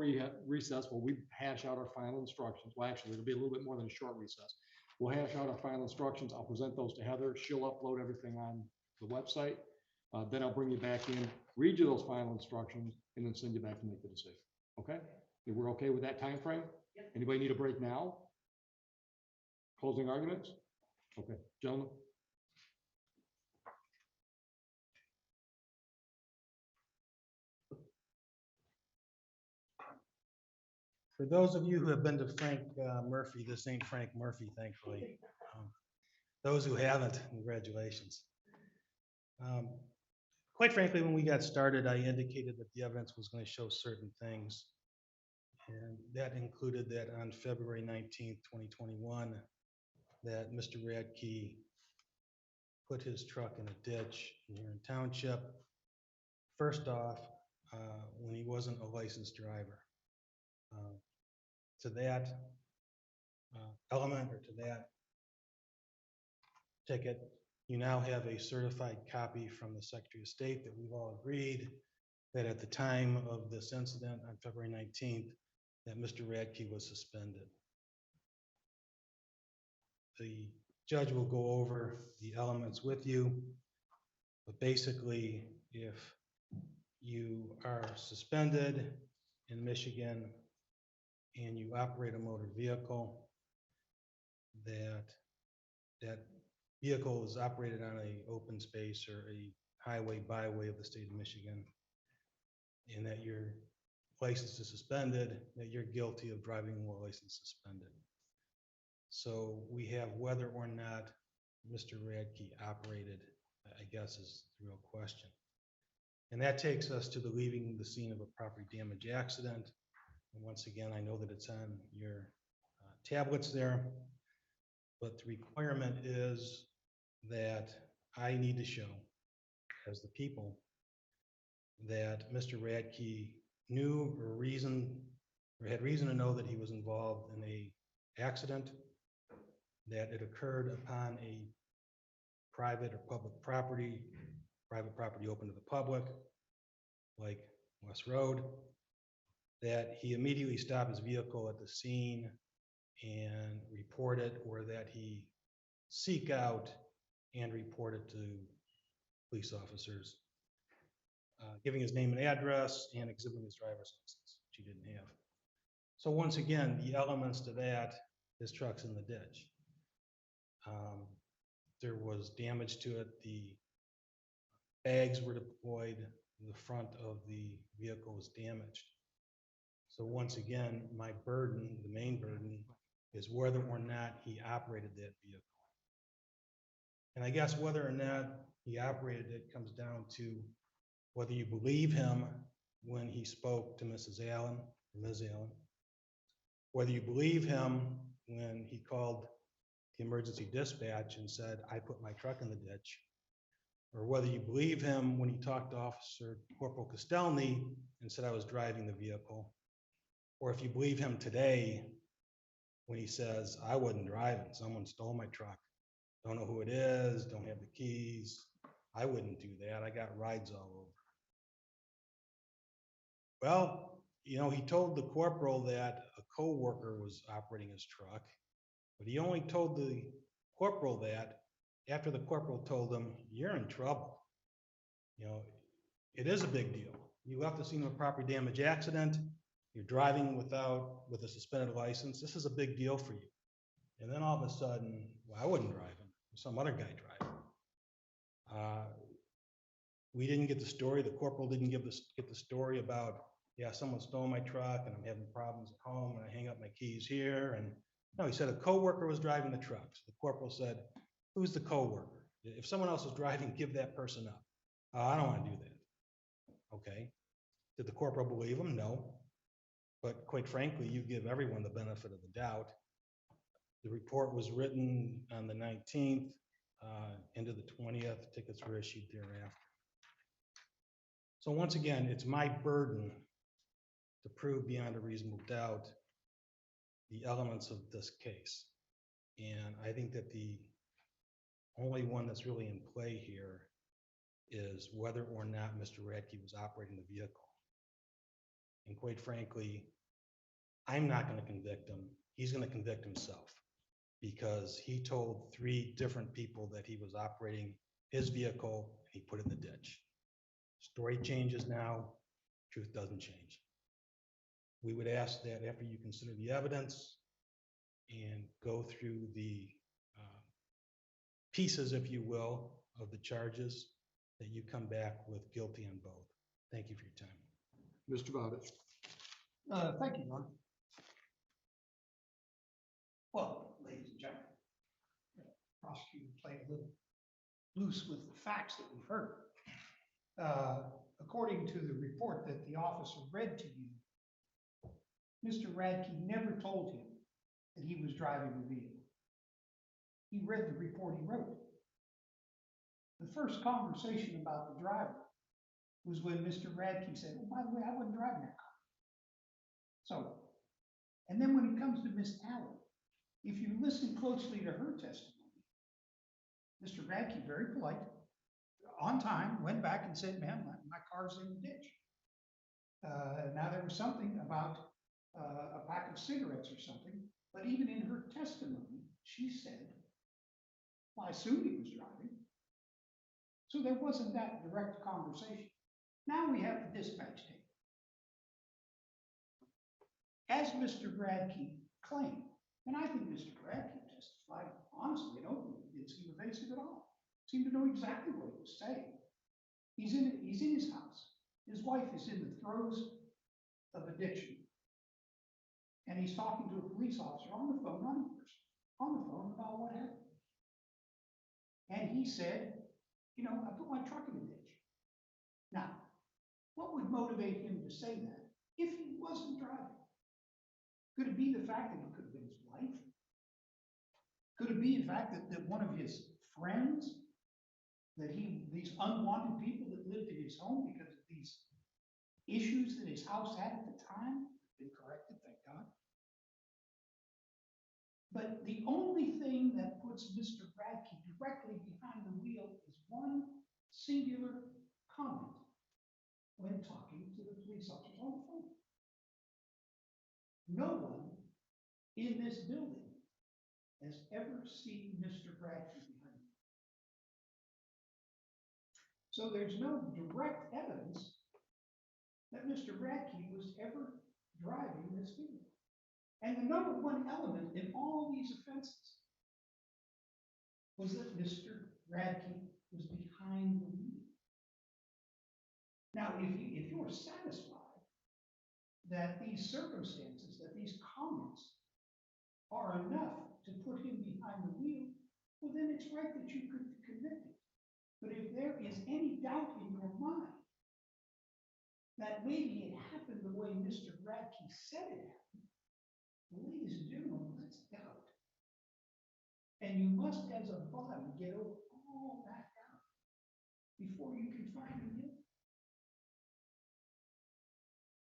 recess while we hash out our final instructions. Well, actually, it'll be a little bit more than a short recess. We'll hash out our final instructions. I'll present those to Heather. She'll upload everything on the website. Then I'll bring you back in, read you those final instructions, and then send you back to make the decision. Okay? If we're okay with that time frame? Yep. Anybody need a break now? Closing arguments? Okay, gentlemen.
For those of you who have been to Frank Murphy, this ain't Frank Murphy, thankfully. Those who haven't, congratulations. Quite frankly, when we got started, I indicated that the evidence was going to show certain things. And that included that on February 19th, 2021, that Mr. Radke put his truck in a ditch here in Township. First off, when he wasn't a licensed driver. To that element or to that ticket, you now have a certified copy from the Secretary of State that we've all agreed that at the time of this incident on February 19th, that Mr. Radke was suspended. The judge will go over the elements with you, but basically, if you are suspended in Michigan and you operate a motor vehicle, that vehicle is operated on a open space or a highway, byway of the state of Michigan, and that your license is suspended, that you're guilty of driving while license suspended. So we have whether or not Mr. Radke operated, I guess is the real question. And that takes us to the leaving the scene of a property damage accident. And once again, I know that it's on your tablets there, but the requirement is that I need to show, as the people, that Mr. Radke knew or had reason to know that he was involved in a accident, that it occurred upon a private or public property, private property open to the public, like West Road, that he immediately stopped his vehicle at the scene and report it, or that he seek out and report it to police officers, giving his name and address and exhibiting his driver's license, which he didn't have. So once again, the elements to that, his truck's in the ditch. There was damage to it. The bags were deployed. The front of the vehicle was damaged. So once again, my burden, the main burden, is whether or not he operated that vehicle. And I guess whether or not he operated it comes down to whether you believe him when he spoke to Mrs. Allen, or Ms. Allen, whether you believe him when he called the emergency dispatch and said, I put my truck in the ditch, or whether you believe him when he talked to Officer Corporal Castelny and said I was driving the vehicle, or if you believe him today when he says, I wasn't driving, someone stole my truck, don't know who it is, don't have the keys, I wouldn't do that, I got rides all over. Well, you know, he told the corporal that a co-worker was operating his truck, but he only told the corporal that after the corporal told him, you're in trouble. You know, it is a big deal. You left the scene of a property damage accident, you're driving with a suspended license, this is a big deal for you. And then all of a sudden, well, I wasn't driving, some other guy driving. We didn't get the story, the corporal didn't get the story about, yeah, someone stole my truck and I'm having problems at home and I hang up my keys here. And no, he said a coworker was driving the truck. So the corporal said, who's the coworker? If someone else is driving, give that person up. I don't want to do that. Okay. Did the corporal believe him? No. But quite frankly, you give everyone the benefit of the doubt. The report was written on the 19th, into the 20th, tickets were issued thereafter. So once again, it's my burden to prove beyond a reasonable doubt the elements of this case. And I think that the only one that's really in play here is whether or not Mr. Radke was operating the vehicle. And quite frankly, I'm not going to convict him. He's going to convict himself because he told 3 different people that he was operating his vehicle and he put it in the ditch. Story changes now, truth doesn't change. We would ask that after you consider the evidence and go through the pieces, if you will, of the charges, that you come back with guilty on both. Thank you for your time.
Mr. Bowditch.
Thank you, Ron. Well, ladies and gentlemen, the prosecutor played a little loose with the facts that we've heard. According to the report that the officer read to you, Mr. Radke never told him that he was driving the vehicle. He read the report he wrote. The first conversation about the driver was when Mr. Radke said, oh, by the way, I wasn't driving that car. So, and then when it comes to Miss Allen, if you listen closely to her testimony, Mr. Radke, very polite, on time, went back and said, ma'am, my car's in the ditch. Now there was something about a pack of cigarettes or something, but even in her testimony, she said, well, I assumed he was driving. So there wasn't that direct conversation. Now we have the dispatch tape. As Mr. Bradkey claimed, and I think Mr. Bradkey testified honestly and openly, didn't seem evasive at all. Seemed to know exactly what he was saying. He's in his house. His wife is in the throes of addiction. And he's talking to a police officer on the phone, not in person, on the phone about what happened. And he said, you know, I put my truck in the ditch. Now, what would motivate him to say that if he wasn't driving? Could it be the fact that it could have been his wife? Could it be the fact that one of his friends, these unwanted people that lived in his home because of these issues that his house had at the time, been corrected, thank God. But the only thing that puts Mr. Bradkey directly behind the wheel is one singular comment when talking to the police officers on the phone. No one in this building has ever seen Mr. Bradkey behind him. So there's no direct evidence that Mr. Bradkey was ever driving this vehicle. And the number one element in all these offenses was that Mr. Bradkey was behind the wheel. Now, if you're satisfied that these circumstances, that these comments are enough to put him behind the wheel, well, then it's right that you could convict him. But if there is any doubt in your mind that maybe it happened the way Mr. Bradkey said it happened, ladies and gentlemen, that's doubt. And you must, as a body, get over all that doubt before you can find him guilty.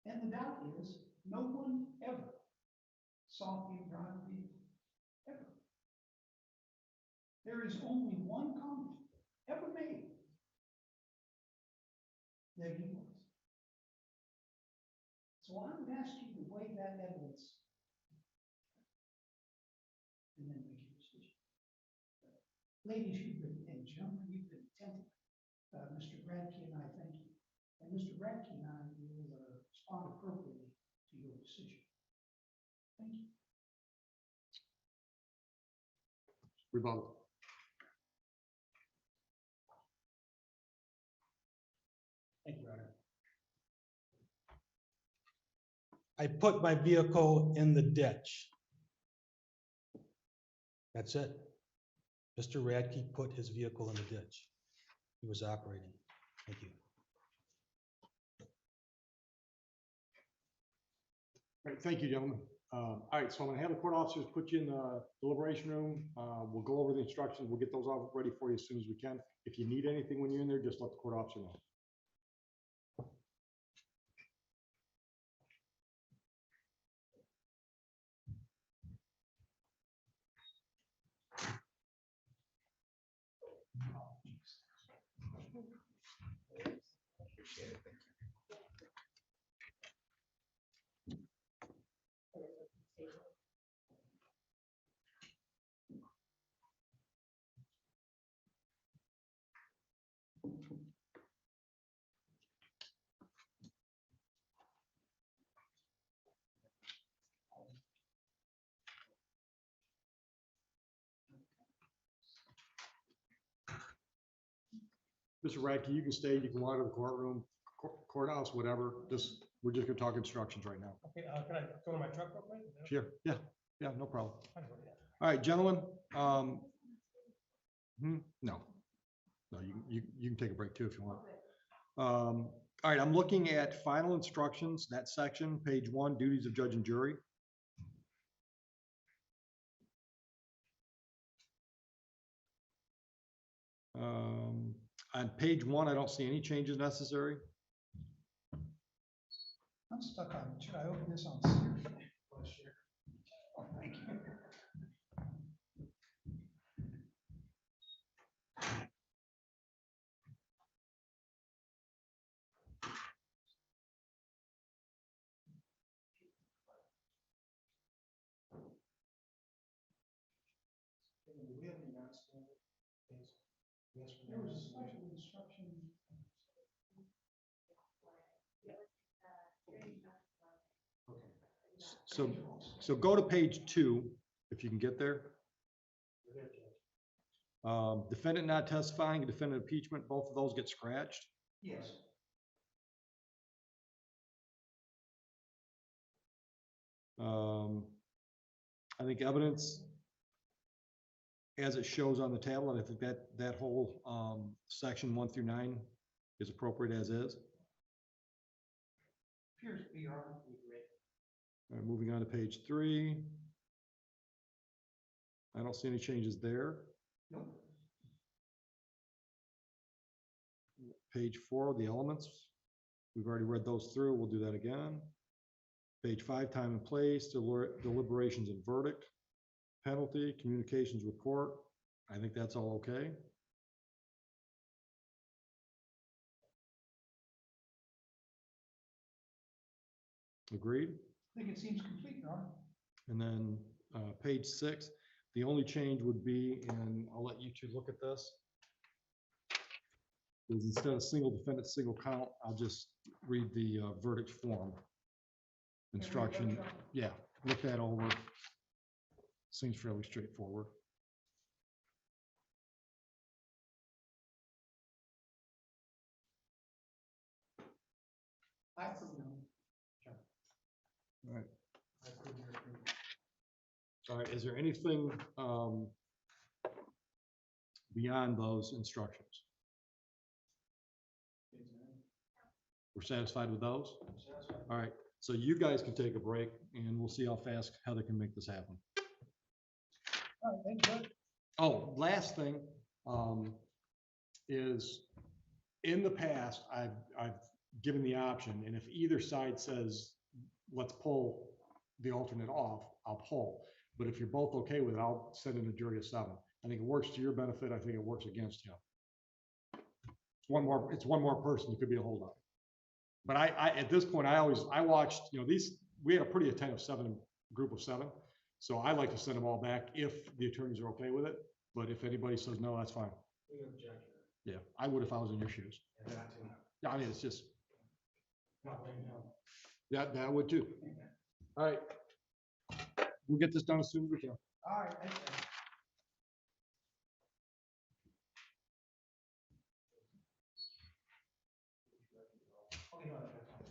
And the doubt is, no one ever saw him drive a vehicle, ever. There is only one comment ever made that he was. So I would ask you to weigh that evidence and then make a decision. Ladies, and gentlemen, you've been attentive. Mr. Bradkey and I thank you. And Mr. Bradkey and I will respond appropriately to your decision. Thank you.
Rebuttal.
Thank you, Your Honor. I put my vehicle in the ditch. That's it. Mr. Radke put his vehicle in the ditch. He was operating. Thank you.
All right, thank you, gentlemen. All right, so I'm gonna have the court officers put you in the deliberation room. We'll go over the instructions. We'll get those all ready for you as soon as we can. If you need anything when you're in there, just let the court officer know. Mr. Radke, you can stay, you can walk to the courtroom, courthouse, whatever. We're just gonna talk instructions right now.
Okay, can I go to my truck real quick?
Sure, yeah, no problem. All right, gentlemen, no, you can take a break too if you want. All right, I'm looking at final instructions, that section, page 1, duties of judge and jury. On page 1, I don't see any changes necessary.
I'm stuck on, should I open this on Siri? Oh, sure. Oh, thank you.
Do we have any non-standard things? Yes,
There was a special instruction.
So go to page 2, if you can get there. Defendant not testifying, defendant impeachment, both of those get scratched.
Yes.
I think evidence as it shows on the tablet, I think that whole section 1 through 9 is appropriate as is.
Appears to be arguably great.
All right, moving on to page 3. I don't see any changes there.
Nope.
Page 4, the elements. We've already read those through. We'll do that again. Page 5, time and place, deliberations and verdict, penalty, communications with court. I think that's all okay. Agreed?
I think it seems complete, Your Honor.
And then page 6, the only change would be, and I'll let you two look at this, is instead of single defendant, single count, I'll just read the verdict form instruction. Yeah, look that over. Seems fairly straightforward.
I approve.
All right. All right, is there anything beyond those instructions? We're satisfied with those? All right, so you guys can take a break and we'll see how fast Heather can make this happen.
All right, thank you.
Oh, last thing is in the past, I've given the option, and if either side says, let's pull the alternate off, I'll pull. But if you're both okay with it, I'll send in a jury of 7. I think it works to your benefit. I think it works against you. It's one more person. It could be a holdup. But I at this point, I watched, we had a pretty attentive group of 7. So I like to send them all back if the attorneys are okay with it. But if anybody says no, that's fine.
We object.
Yeah, I would if I was in your shoes. Yeah, I mean, it's just,
Not right now.
yeah, that would too. All right. We'll get this done as soon as we can.
All right, thank you. Okay, no, that's fine.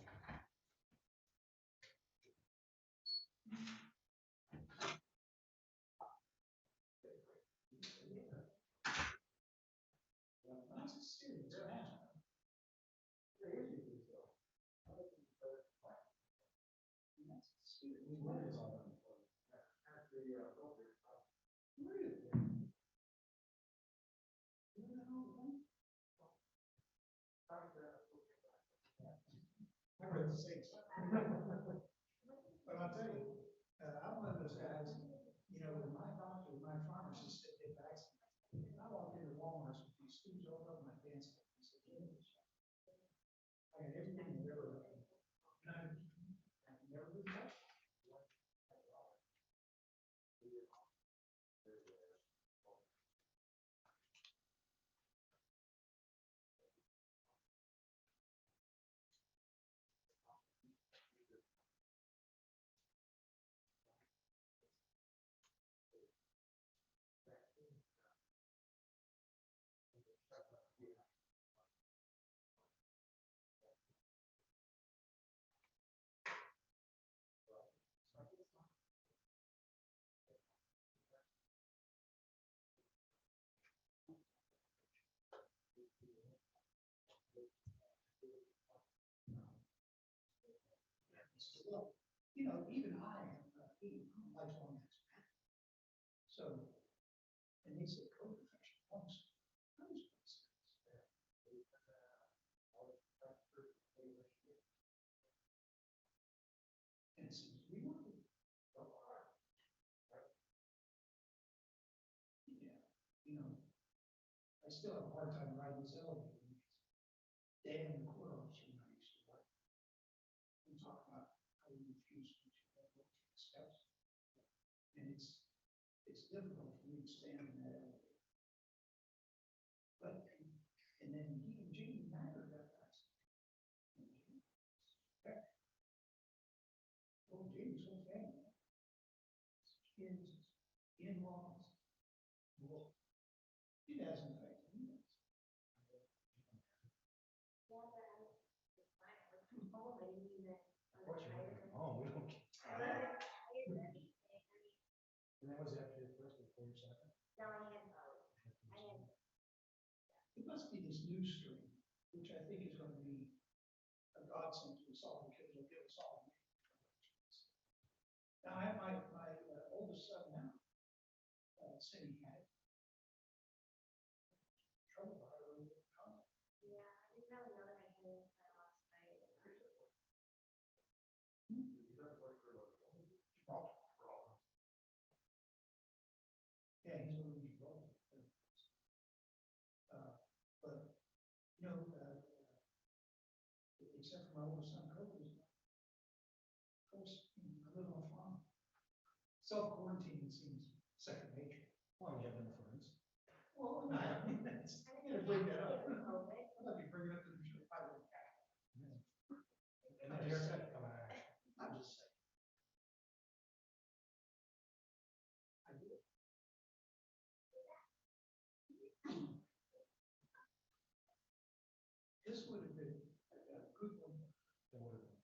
That's a serious matter. I read the same stuff. But I'll tell you, I'm one of those guys, when my doctor, my pharmacist said get vaccinated, I walked into Walmart with these shoes all up my pants. He said, I got everything you've ever read. And I've never been touched. Well, even I am I'm a lifelong expert. So, and they said co-professional also. And it seems we want to go hard. Yeah, I still have a hard time riding this elevator. Dan, the court officer, and I used to work. We talk about how we refuse to go steps. And it's difficult for me to stand in that elevator. But, and then he and Jamie Matter got vaccinated. Oh, Jamie's so fast. kids, in-laws. Well, it hasn't affected me.
Of course, you're working from home, we don't. And that was after your first, before your second?
It must be this new stream, which I think is going to be a godsend to us all because it'll give us all. Now, I have my oldest son now, said he had trouble with her contact.
Yeah, I didn't really know that I had it last night.
Yeah, he's going to be wrong. But, you know, except for my oldest son, Cody's, of course, I live on a farm. Self-quarantining seems second nature.
Well, you have no friends.
Well, no, I mean, that's, I'm gonna bring that up. I'm not gonna bring it up to the show. I don't care.
And then you're coming out.
I'm just saying. I do it. This would have been a good one.
It would have been.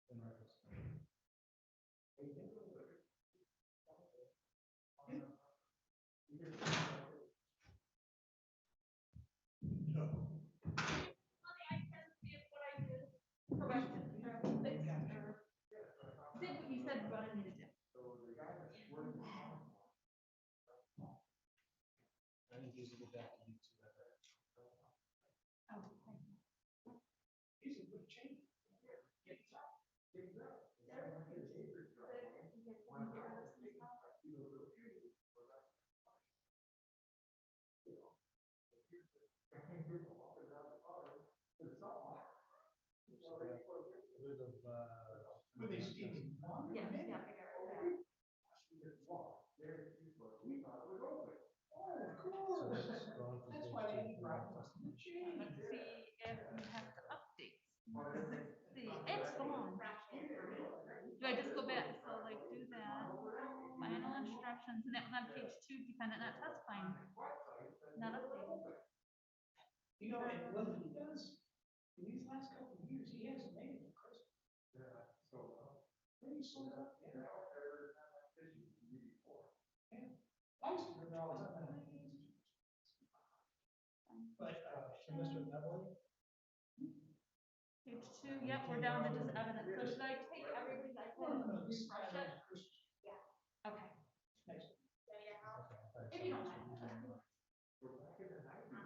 In reference.
No.
I can see if what I did, corrected, fixed, or did what you said you wanted me to do.
I think these will go back to you two.
Oh, thank you.
He's a good change. With these Stevie Wonder.
Yeah, yeah, I got it back.
Oh, of course. That's why they ain't right.
Let's see if you have the updates. See, it's gone. Do I just go back, so like do that, final instructions, and that was on page 2, defendant not testifying. Not updated.
You know, and what he does, in these last couple of years, he hasn't made it to Christmas. Then he sold up. Yeah. I used to go there all the time. But,
Mr. Beverly?
Page 2, yep, we're down to just evidence. So should I take everything I can
no, this is
refresh it?
Christmas.
Okay.
Next.
If you don't mind.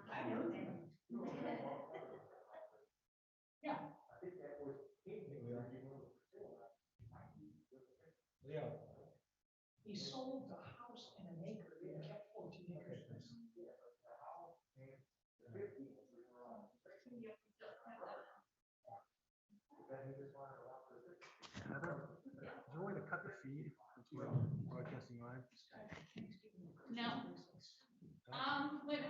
I know that. Yeah.
Leo.
He sold the house and an acre, and kept 14 acres.
Heather, is there a way to cut the feed? Broadcasting live?
No. Wait a